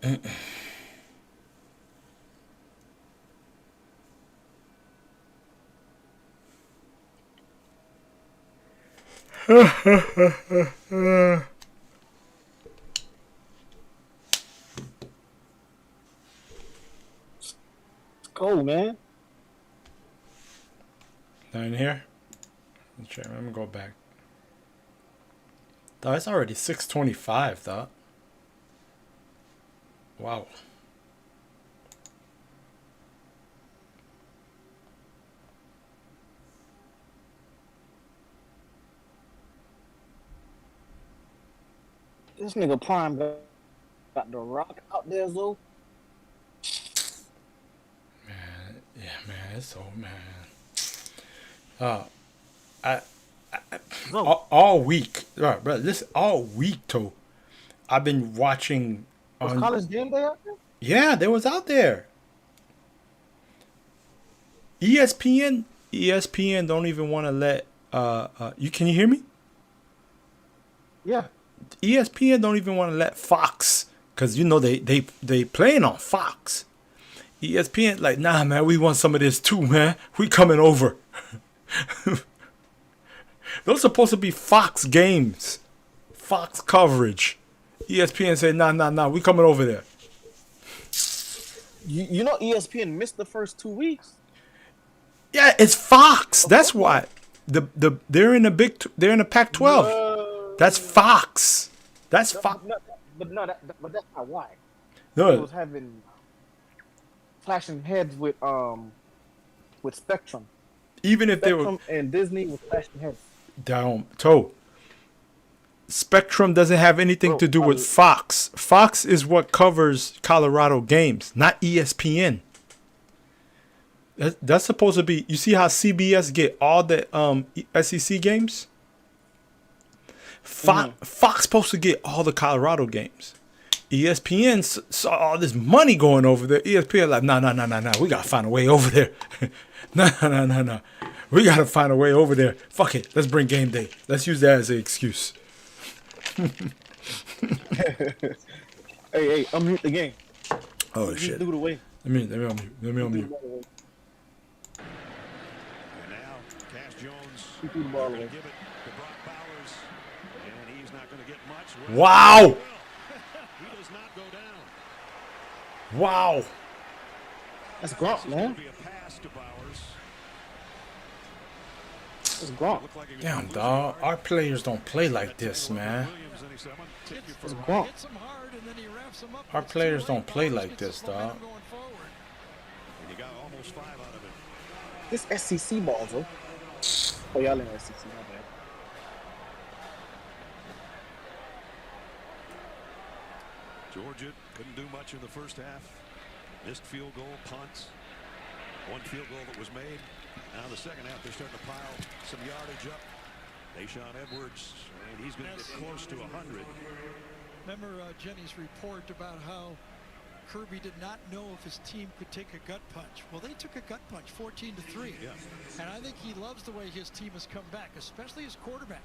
go, man. Not in here. Let's try. Let me go back. Though it's already 6:25. Though. Wow. This nigga Prime got the rock out there, though. Yeah, man, it's so man. All week, right, bro. This all week, too. I've been watching. Was College Game Day out there? Yeah, they was out there. ESPN don't even want to let. Can you hear me? Yeah. ESPN don't even want to let Fox, because you know they playing on Fox. ESPN like, nah, man, we want some of this too, man. We coming over. Those supposed to be Fox games, Fox coverage. ESPN say, nah, we coming over there. You know ESPN missed the first 2 weeks. Yeah, it's Fox. That's why they're in the Pac-12. That's Fox. That's Fox. But that's not why. No. It was having flashing heads with Spectrum. Even if they were Spectrum and Disney was flashing heads. down toe. Spectrum doesn't have anything to do with Fox. Fox is what covers Colorado games, not ESPN. That's supposed to be. You see how CBS get all the SEC games? Fox supposed to get all the Colorado games. ESPN saw all this money going over there. ESPN like, nah. We gotta find a way over there. Nah. We gotta find a way over there. Fuck it. Let's bring game day. Let's use that as an excuse. Hey, unmute the game. Oh shit. Do the way. Let me on mute. Let me on mute. And now Cash Jones He threw the ball away. give it to Brock Bowers, and he's not going to get much. Wow. He does not go down. Wow. That's Gronk, man. Be a pass to Bowers. That's Gronk. Damn, dog. Our players don't play like this, man. That's Gronk. Our players don't play like this, dog. And you got almost 5 out of it. This SEC ball, though. Oh, y'all in SEC, my bad. Georgia couldn't do much in the first half. Missed field goal, punts. One field goal that was made. Now in the second half, they're starting to pile some yardage up. Deshaun Edwards, and he's going to get close to 100. Remember Jenny's report about how Kirby did not know if his team could take a gut punch. Well, they took a gut punch, 14-3. Yeah. And I think he loves the way his team has come back, especially his quarterback.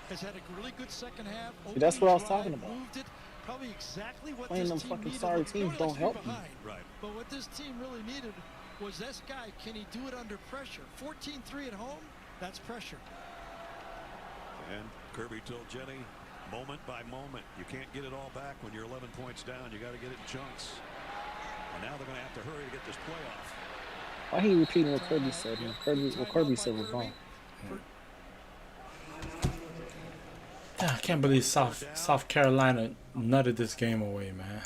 Has had a really good second half. See, that's what I was talking about. Moved it, probably exactly what Playing this them team fucking needed. sorry Look, teams no, don't let's help be you. behind. Right. But what this team really needed was this guy. Can he do it under pressure? 14-3 at home, that's pressure. And Kirby told Jenny, moment by moment, you can't get it all back when you're 11 points down. You got to get it in chunks. And now they're going to have to hurry to get this playoff. Why he repeating what Kirby said? What Kirby said was wrong. Yeah, I can't believe South Carolina nutted this game away, man.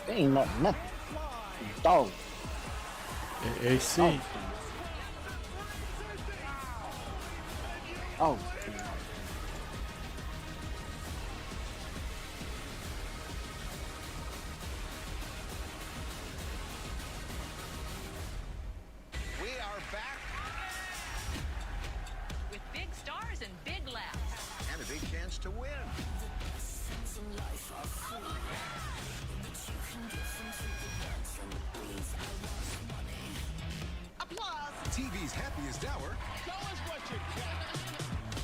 They ain't nothing. Dog. AC. Oh. We are back with big stars and big laughs. and a big chance to win. Applause. TV's happiest hour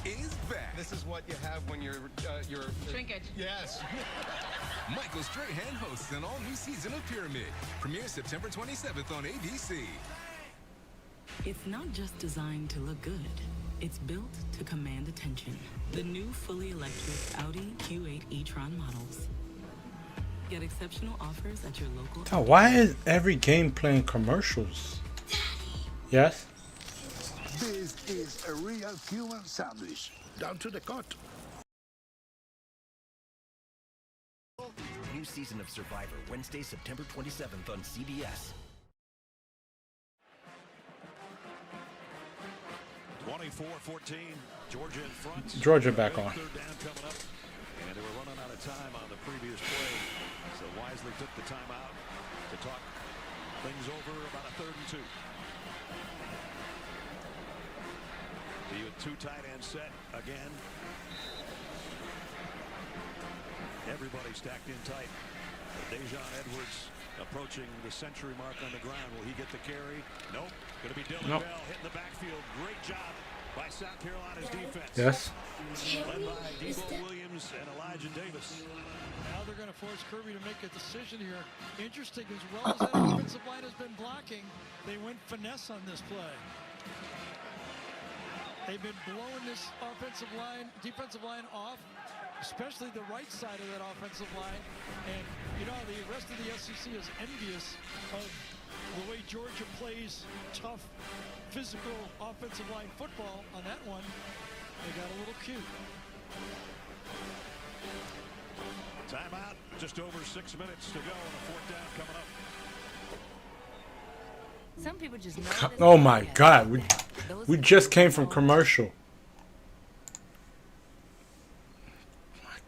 is back. This is what you have when you're Shrinkage. Yes. Michael Strahan hosts an all-new season of Pyramid. Premieres September 27th on ABC. It's not just designed to look good. It's built to command attention. The new fully electric Audi Q8 e-tron models. Get exceptional offers at your local... God, why is every game playing commercials? Yes? This is a real Cuban sandwich. Down to the cut. New season of Survivor, Wednesday, September 27th on CBS. 24-14, Georgia in front. Georgia back on. Third down coming up, and they were running out of time on the previous play, so wisely took the timeout to talk things over about a 3rd and 2. You had 2 tight end set again. Everybody stacked in tight. Deshaun Edwards approaching the century mark on the ground. Will he get the carry? Nope. Going to be Dylan Nope. Bell hitting the backfield. Great job by South Carolina's defense. Yes. Led by Debo Williams and Elijah Davis. Now they're going to force Kirby to make a decision here. Interesting, as well as that offensive line has been blocking, they went finesse on this play. They've been blowing this defensive line off, especially the right side of that offensive line. And, you know, the rest of the SEC is envious of the way Georgia plays tough, physical offensive line football. On that one, they got a little cute. Timeout. Just over 6 minutes to go on a 4th down coming up. Some people just know this. Oh my God, we just came from commercial.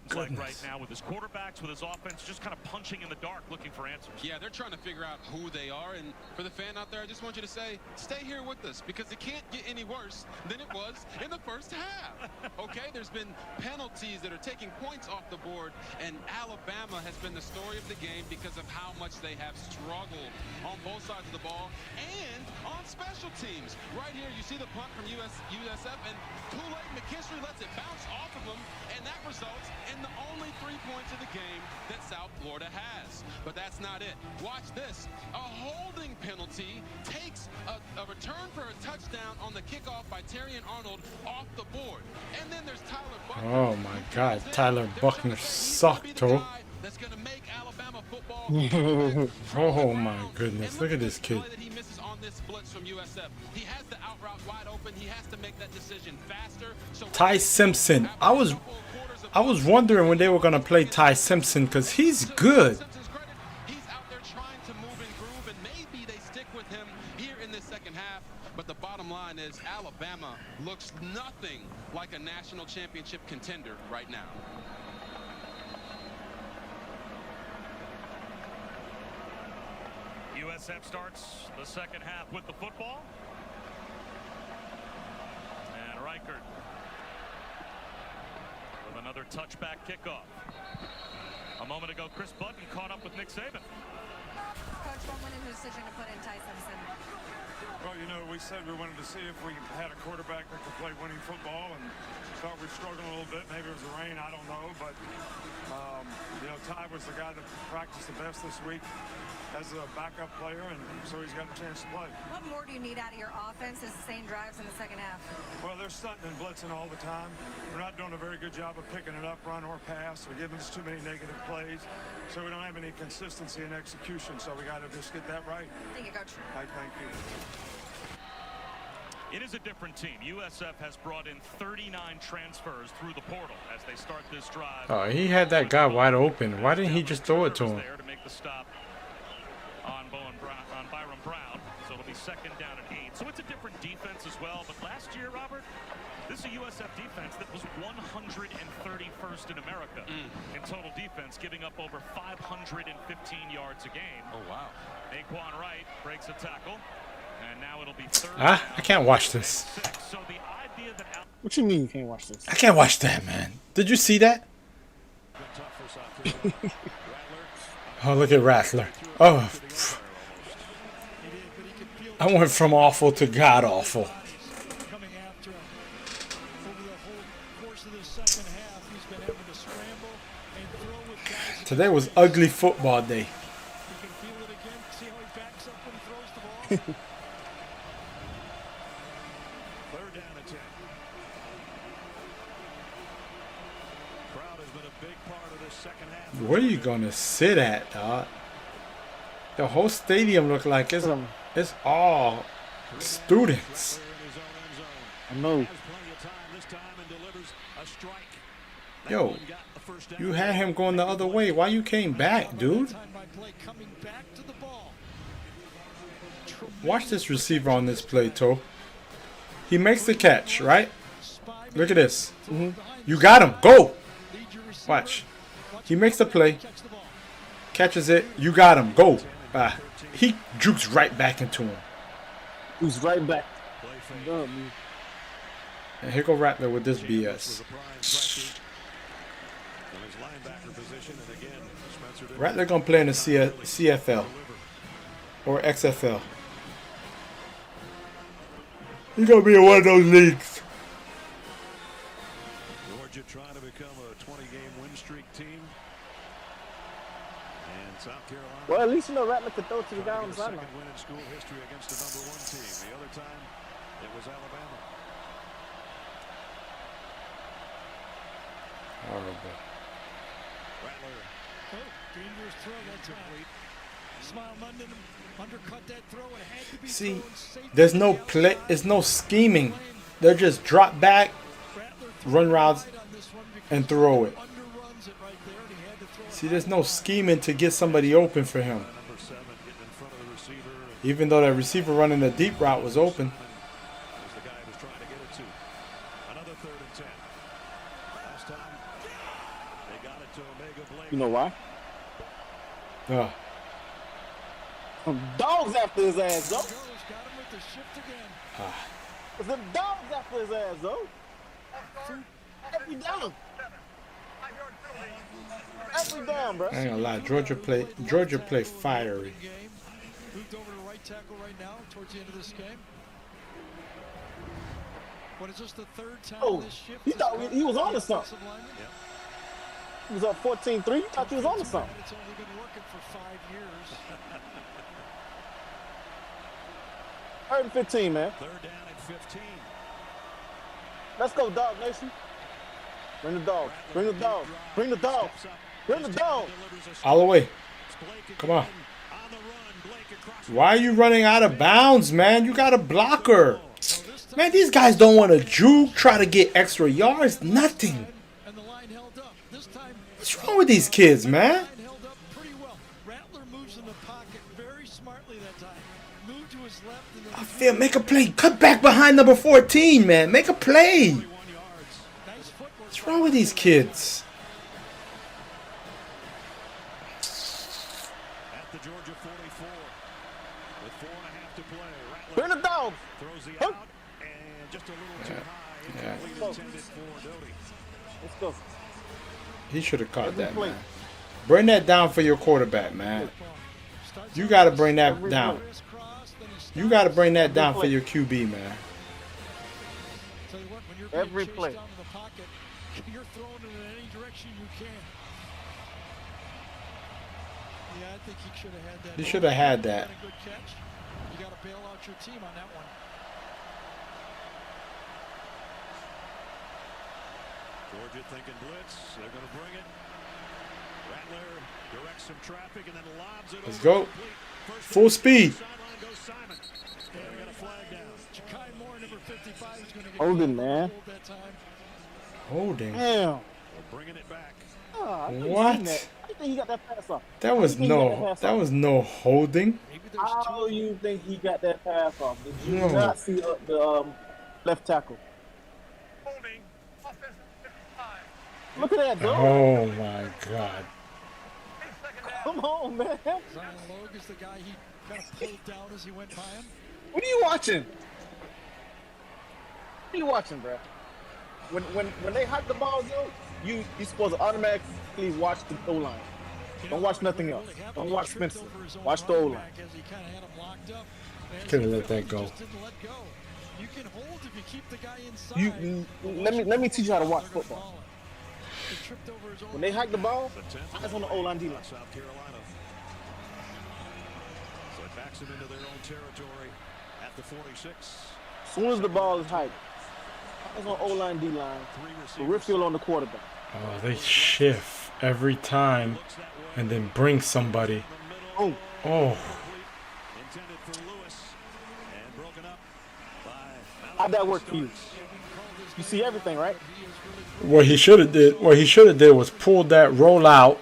Clemson like right now with his quarterbacks, with his offense, just kind of punching in the dark, looking for answers. Yeah, they're trying to figure out who they are. And for the fan out there, I just want you to say, stay here with us, because it can't get any worse than it was in the first half. Okay, there's been penalties that are taking points off the board, and Alabama has been the story of the game because of how much they have struggled on both sides of the ball and on special teams. Right here, you see the punt from USF, and Kool-Aid McKinstry lets it bounce off of him, and that results in the only 3 points of the game that South Florida has. But that's not it. Watch this. A holding penalty takes a return for a touchdown on the kickoff by Terrion Arnold off the board. And then there's Tyler Buckner. Oh my God, Tyler Buckner sucked, though. That's going to make Alabama football. Oh my goodness, look at this kid. He misses on this blitz from USF. He has the out route wide open. He has to make that decision faster. So Ty Simpson. I was wondering when they were gonna play Ty Simpson because he's good. He's out there trying to move and groove, and maybe they stick with him here in this second half. But the bottom line is Alabama looks nothing like a national championship contender right now. USF starts the second half with the football. And Reichert with another touchback kickoff. A moment ago, Chris Button caught up with Nick Saban. Coach, what went into the decision to put in Ty Simpson? Well, you know, we said we wanted to see if we had a quarterback that could play winning football, and thought we struggled a little bit. Maybe it was the rain, I don't know. But, you know, Ty was the guy that practiced the best this week as a backup player, and so he's got a chance to play. What more do you need out of your offense to sustain drives in the second half? Well, they're stunting and blitzing all the time. We're not doing a very good job of picking it up, run or pass. We're giving us too many negative plays, so we don't have any consistency in execution, so we got to just get that right. Thank you, Coach. Thank you. It is a different team. USF has brought in 39 transfers through the portal as they start this drive. Oh, he had that guy wide open. Why didn't he just throw it to him? There to make the stop on Byron Brown. So it'll be second down and 8. So it's a different defense as well. But last year, Robert, this is a USF defense that was 131st in America in total defense, giving up over 515 yards a game. Oh, wow. Naquan Wright breaks a tackle. And now it'll be third I can't watch this. So the idea that What you mean you can't watch this? I can't watch that, man. Did you see that? Oh, look at Rattler. Oh, I went from awful to god awful. Coming after him over the whole course of this second half, he's been able to scramble and throw with guys. Today was ugly football day. You can feel it again. See how he backs up when he throws the ball. third down and 10. Crowd has been a big part of this second half. Where are you gonna sit at, dog? The whole stadium look like it's all students. I know. Yo, you had him going the other way. Why you came back, dude? Watch this receiver on this play, Toe. He makes the catch, right? Look at this. You got him. Go. Watch. He makes the play. Catches it. You got him. Go. He jukes right back into him. Who's right back? And here go Rattler with this BS. Rattler gonna play in the CFL or XFL. He's gonna be in one of those leagues. Georgia trying to become a 20-game win streak team. And South Carolina. Well, at least you know Rattler could throw to the guy on the sideline. Second win in school history against the #1 team. The other time, it was Alabama. Horrible. Rattler. Oh, dangerous throw that time. Smile London undercut that throw. It had to be See, thrown. there's no play. There's no scheming. They're just drop back, run routes, and throw it. See, there's no scheming to get somebody open for him. Even though that receiver running the deep route was open. Was the guy who was trying to get it to. Another 3rd and 10. Last time, they got You know why? Some dogs after his ass, though. Some dogs after his ass, though. Every down. Every down, bro. I ain't gonna lie, Georgia play fiery. Moved over to right tackle right now towards the end of this game. What is this, the third time this shift? He thought he was on to something. He was up 14-3. He thought he was on to something. It's only been working for 5 years. 3rd and 15, man. 3rd down and 15. Let's go, Dog Nation. Bring the dog. Bring the dog. Bring the dog. Bring the dog. All the way. Come on. Why are you running out of bounds, man? You got a blocker. Man, these guys don't want to juke, try to get extra yards, nothing. What's wrong with these kids, man? I feel, make a play. Cut back behind number 14, man. Make a play. What's wrong with these kids? At the Georgia 44 with 4.5 to play. Bring the dog. Throws the out and just a little too high. Intended for Doty. Let's go. He should have caught that, man. Bring that down for your quarterback, man. You got to bring that down. You got to bring that down for your QB, man. Every play. You're throwing it in any direction you can. Yeah, I think he should have had that. He should have had that. Good catch. You got to bail out your team on that one. Georgia thinking blitz. They're going to bring it. Rattler directs some traffic and then lobs it. Let's go. Full speed. Holding, man. Holding. Damn. Bringing it back. What? I think he got that pass off. That was no holding. How do you think he got that pass off? Did you No. not see the left tackle? Look at that, dog. Oh my God. Come on, man. Zion Logue is the guy he kind of pulled down as he went by him. What are you watching? What are you watching, bro? When they hike the ball, you're supposed to automatically watch the O-line. Don't watch nothing else. Don't watch Spencer. Watch the O-line. Could have let that go. You can hold if you keep the guy inside. Let me teach you how to watch football. When they hike the ball, eyes on the O-line D-line. South Carolina. So it backs them into their own territory at the 46. As soon as the ball is hiked, eyes on O-line D-line. Peripheral on the quarterback. Oh, they shift every time and then bring somebody. Oh. Oh. How'd that work for you? You see everything, right? What he should have did was pull that roll out.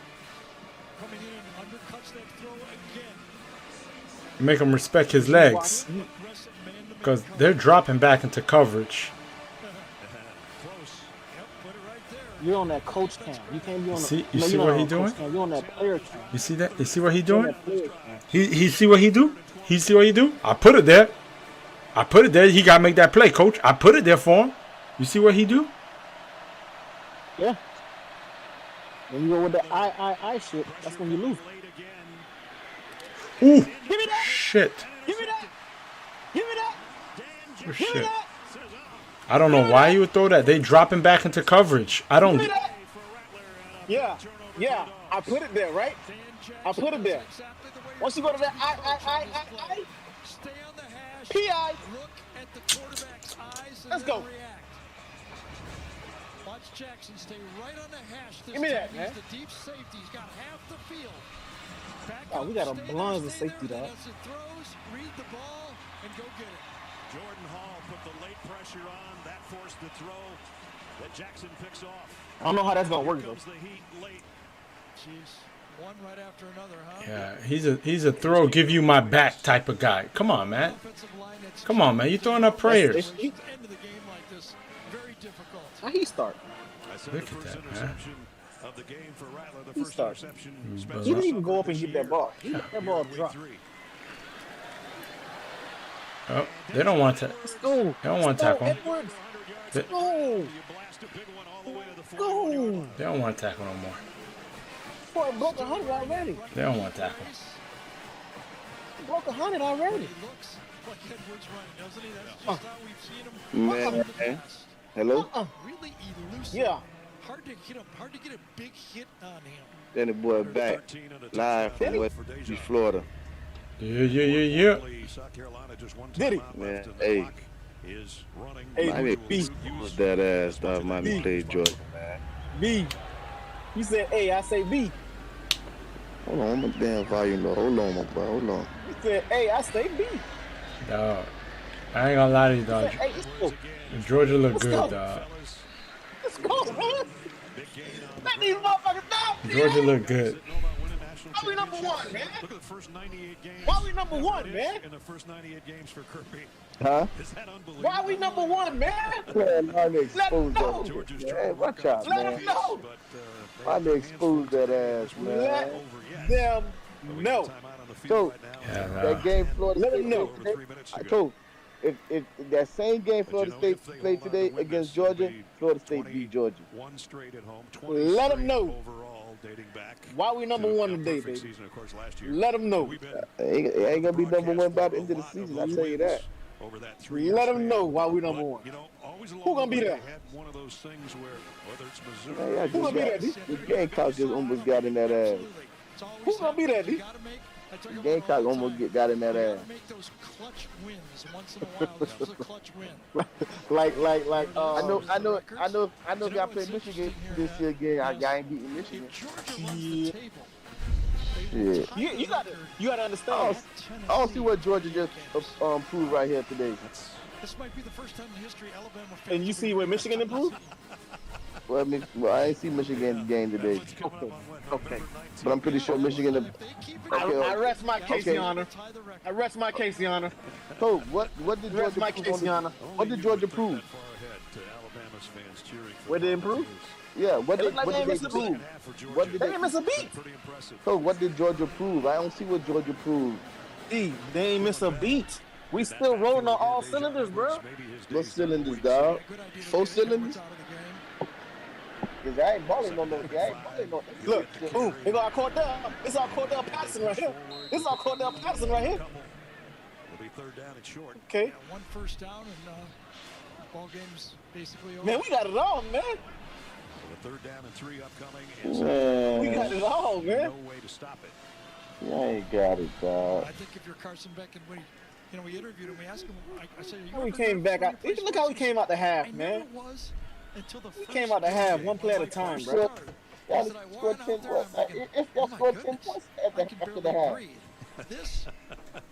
Make him respect his legs. Because they're dropping back into coverage. You're on that coach cam. You can't be on the. You see what he doing? You're on that player cam. You see that? You see what he doing? He see what he do? He see what he do? I put it there. I put it there. He gotta make that play, coach. I put it there for him. You see what he do? Yeah. When you go with the I shit, that's when you lose. Ooh. Give me that. Shit. Give me that. Give me that. Oh, Give me shit. that. I don't know why you would throw that. They dropping back into coverage. I don't. Yeah. Yeah. I put it there, right? I put it there. Once you go to that I. PI. Let's go. Watch Jackson stay right on the hash. Give me that, man. The deep safety. He's got half the field. Oh, we got a blind as a safety, dog. Throws, read the ball, and go get it. Jordan Hall put the late pressure on. That forced the throw that Jackson picks off. I don't know how that's gonna work though. Jeez, one right after another, huh? Yeah, he's a throw, give you my back type of guy. Come on, man. Come on, man. You throwing up prayers. How he start? Look at that, man. of the game for Rattler. The He first started. interception. He didn't even go up and get that ball. He let that ball drop. Oh, they don't want to. Let's go. They don't want to tackle him. Edwards. They, Let's go. Let's go. they don't want to tackle no more. Boy, it broke 100 already. They don't want to tackle. It broke 100 already. Like Edwards running, doesn't he? That's just how we've seen him. Man. Hello? Really elusive. Yeah. Hard to get a big hit on him. Then the boy back. Live from West Florida. Yeah. Did he? Man, hey. Miami beat that ass, dog. Miami played Georgia, man. B. You said A, I say B. Hold on, my damn volume low. Hold on, my boy. Hold on. You said A, I say B. Dog. I ain't gonna lie to you, dog. Hey, let's go. Georgia look Let's good, go. dog. Let's go, man. Let these motherfuckers down. Georgia look good. Why we number one, man? Look at the first 98 games. Why we number one, man? In the first 98 games for Kirby. Huh? Is that unbelievable? Why we number one, man? Man, I Let him exposed know. that. Man, watch out, Let man. him know. I exposed that ass, man. Let them know. So, Yeah, that game Florida Let State him know. played today, I told if that same game Florida State played today against Georgia, Florida State beat Georgia. One straight at home. Let them know. Overall, dating back. Why we number one today, baby? Season, of course, last year. Let them know. It ain't gonna be number one by the end of the season, I tell you that. Over that Let them know why we number one. You know, always Who gonna be there? had one of those things where whether it's Missouri, Man, I Who gonna be just there, got, the Gamecock just almost got in that ass. Who gonna be there, D? The Gamecock almost got in that ass. Make those clutch wins once in a while. This was a clutch win. Like. I know. Got played Michigan this year again. I ain't beating Michigan. Yeah. Yeah. You gotta understand. I don't see what Georgia just proved right here today. This might be the first time in history Alabama fans. And you see where Michigan improved? Well, I ain't see Michigan game today. Okay. But I'm pretty sure Michigan. I rest my case, Your Honor. I rest my case, Your Honor. So what did Rest Georgia my prove? case, Your Honor. What did Georgia prove? Where they improve? Yeah, what They did look like they they missed a prove? What did They didn't miss a beat. So what did Georgia prove? I don't see what Georgia proved. D, they ain't miss a beat. We still rolling on all cylinders, bro. What cylinders, dog? 4 cylinders? Cause I ain't balling on those. I ain't balling on. Look, boom, they got Cordell. This all Cordell Patterson right here. This all Cordell Patterson right here. It'll be third down and short. Okay. Yeah, one first down and ball game's basically over. Man, we got it all, man. The third down and 3 upcoming. Man. We got it all, man. No way to stop it. I ain't got it, dog. I think if you're Carson Beck and we interviewed him, we asked him. I said, How we came back out. Look how we came out the half, man. We came out the half, one play at a time, bro. Y'all scored 10 points. If y'all scored 10 points after the half. This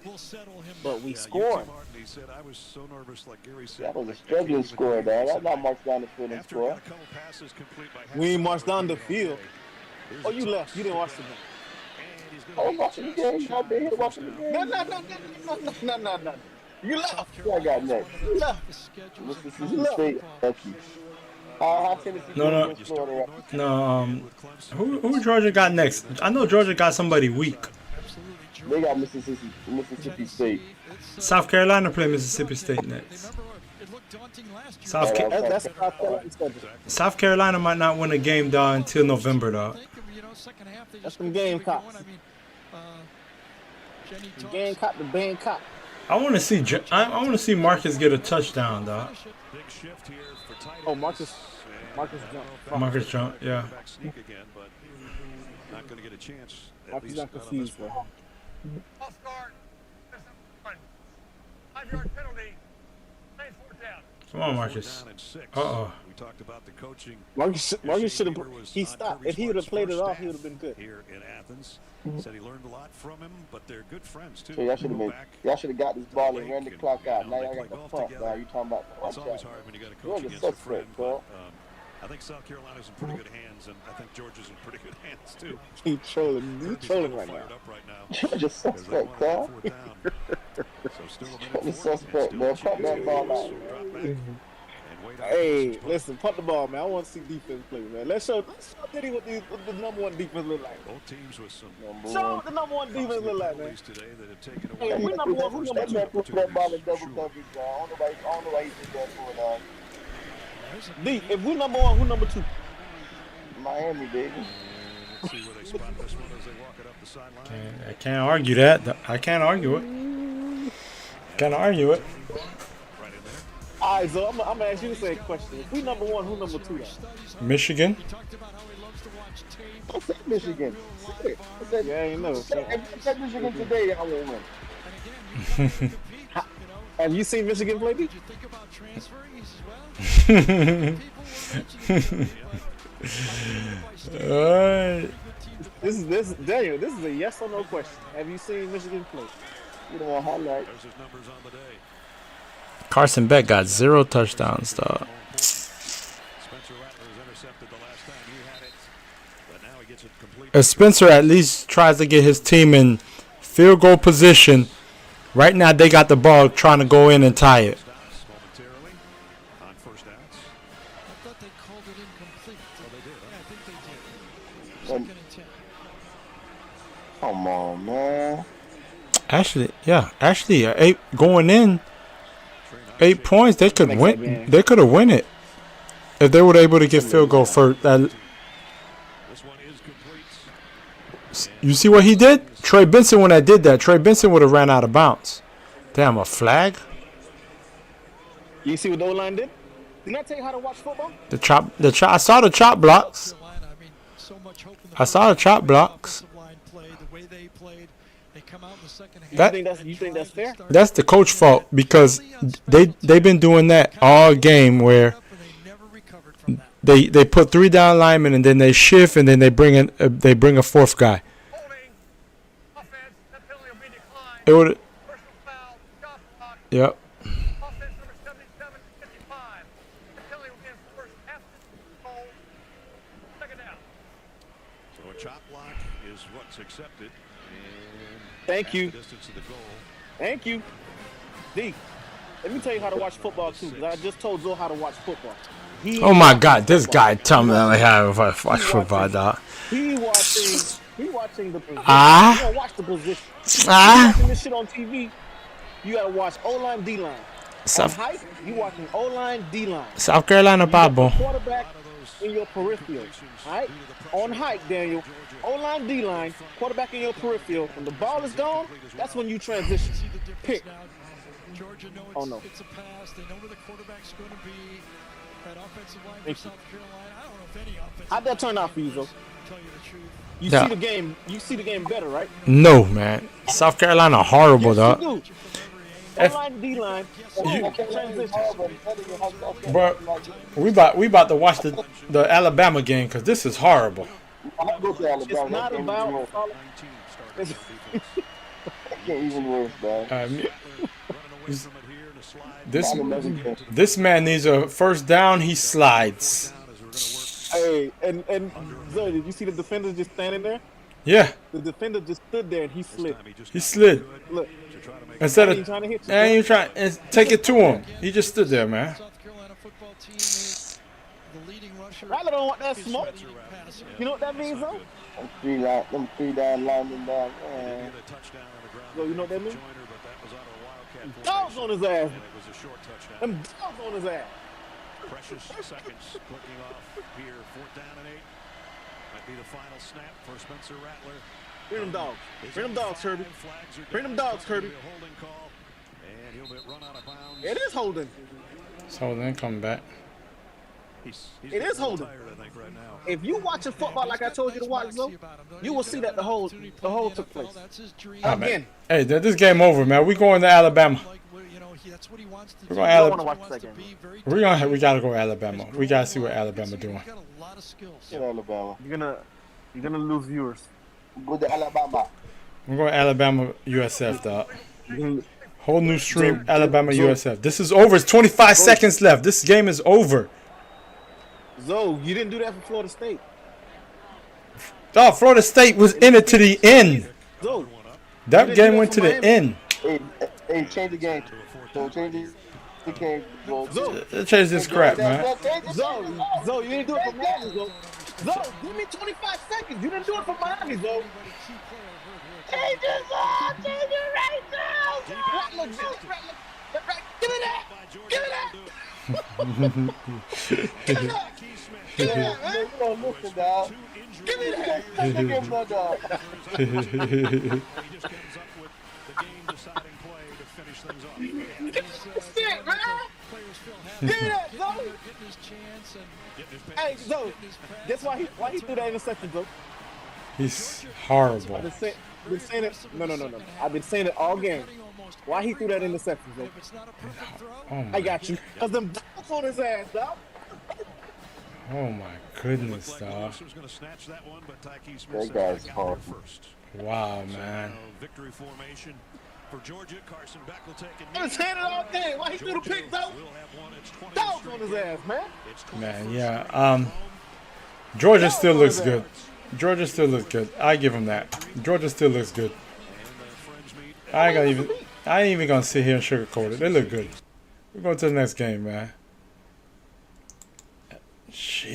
will settle him. But we scored. He said, I was so nervous, like Gary said. That was a struggling score, dog. That's not marched down the field and score. We ain't marched down the field. Oh, you left. You didn't watch the game. I was watching the game. I've been here watching the game. No. You left. Who I got next? You left. Mississippi State. Lucky. How Tennessee No. against Florida? No, who Georgia got next? I know Georgia got somebody weak. They got Mississippi State. South Carolina play Mississippi State next. South Carolina might not win a game, dog, until November, dog. That's some Gamecocks. Gamecock to Bangkok. I want to see Marcus get a touchdown, dog. Oh, Marcus jump. Marcus jump, yeah. Not going to get a chance. Marcus not confused, bro. Off guard. 5-yard penalty. Plays 4th down. Come on, Marcus. Uh-oh. We talked about the coaching. Marcus should have. He stopped. If he would have played it off, he would have been good. Here in Athens, said he learned a lot from him, but they're good friends too. So y'all should have got this ball and ran the clock out. Now y'all got the punt. Now you talking about It's always hard when you got a coach against a friend. But, I think South Carolina's in pretty good hands, and I think Georgia's in pretty good hands too. He's trolling right now. Georgia's suspect, Carl. Georgia's suspect, man. Pump that ball out. Hey, listen, pump the ball, man. I want to see defense play, man. Let's show Diddy what the number one defense look like. Both teams with some Show what the number one defense look like, man. today that have taken Hey, away. we number one. Who number two? Put that ball in double coverage, I don't know why he did that for it. D, if we number one, who number two? Miami, baby. Let's see where they spot this one as they walk it up the sideline. I can't argue that. I can't argue it. Can't argue it. All right, so I'm gonna ask you the same question. If we number one, who number two? Michigan. I said Michigan. Yeah, I ain't know. If I said Michigan today, I won't win. Have you seen Michigan play? B? Alright. This Daniel. This is a yes or no question. Have you seen Michigan play? You know, highlight. There's his numbers on the day. Carson Beck got 0 touchdowns, dog. Spencer Rattler has intercepted the last time he had it, but now he gets it complete. If Spencer at least tries to get his team in field goal position, right now they got the ball trying to go in and tie it. Momentarily on first downs. I thought they called it incomplete. Oh, they did. Yeah, I think they did. Second and 10. Come on, man. Actually, 8 going in, 8 points. They could win. They could have win it if they were able to get field goal first. This one is complete. You see what he did? Trey Benson, when I did that, Trey Benson would have ran out of bounds. Damn, a flag. You see what the O-line did? Didn't I tell you how to watch football? The chop. I saw the chop blocks. I saw the chop blocks. You think that's fair? That's the coach fault because they've been doing that all game where they put 3 down linemen and then they shift and then they bring a fourth guy. It would. Yep. So a chop block is what's accepted. And Thank you. the distance of the goal. Thank you. D, let me tell you how to watch football too, because I just told Zoe how to watch football. Oh my God, this guy tell me how to watch football, dog. He watching the position. Ah. You don't watch the position. Ah. You watching this shit on TV. You gotta watch O-line, D-line. On height, you watching O-line, D-line. South Carolina Bible. Quarterback in your peripheral. All right. On height, Daniel. O-line, D-line. Quarterback in your peripheral. When the ball is gone, that's when you transition. Pick. Georgia knows Oh no. it's a pass. They know where the quarterback's going to be. That offensive line for South Carolina. I don't know if any offensive How'd that turn out for you, Zoe? tell you the truth. You Yeah. see the game. You see the game better, right? No, man. South Carolina horrible, dog. You do. O-line, D-line. Transition. But we about to watch the Alabama game because this is horrible. It's not about. It's, Even worse, man. This man needs a first down. He slides. hey, and Zoe, did you see the defender just standing there? Yeah, The defender just stood there and he slid. he slid. Look, Instead I of ain't trying to hit you, and you try and take it to him. He just stood there, man. South Carolina football team is the leading rusher. Rattler don't want that smoke. You know what that means, though? Them 3 down linemen down. Man. So you know what that means? Dogs on his ass. It was a short touchdown. Them dogs on his ass. Precious seconds clicking off here. 4th down and 8. Might be the final snap for Spencer Rattler. Bring them dogs. Bring them dogs, Kirby. Bring them dogs, Kirby. A holding call, and he'll be run out of bounds. It is holding. So then come back. He's It is holding. tired, I think, right now. If you watching football like I told you to watch, though, you will see that the whole took place. Oh, man. Again. Hey, this game over, man. We going to Alabama. That's what he wants to We're do. going I don't Alabama. want to watch that game. We gotta go Alabama. We gotta see what Alabama doing. Got a lot of skills. Alabama. You're gonna lose viewers. Go to Alabama. We're going Alabama USF, dog. You're Whole new stream, Alabama USF. This is over. It's 25 seconds left. This game is over. Zoe, you didn't do that for Florida State. Dog, Florida State was in it to the end. Zoe, That game went to the end. Hey, change the game. So change it. Let's change this crap, man. Zoe, you didn't do it for Miami, Zoe. Zoe, give me 25 seconds. You didn't do it for Miami, Zoe. Change it, Zoe. Change it right now. Look, give me that. Give me that. Give me that. Give me that, man. You don't listen, dog. Give me that. Give me that, dog. That's it, man. Give me that, Zoe. Hey, Zoe. Guess why he threw that interception, Zoe? He's horrible. I've been saying it. No. I've been saying it all game. Why he threw that interception, Zoe? Oh I got you. Cause them dogs on his ass, dog. Oh my goodness, dog. That guy's horrible. Wow, man. Victory formation for Georgia. Carson Beck will take it. I've been saying it all day. Why he threw the pick, though? Dogs on his ass, man. Man, yeah. Georgia still looks good. Georgia still looks good. I give him that. Georgia still looks good. I ain't even gonna sit here and sugarcoat it. They look good. We're going to the next game, man. Shit.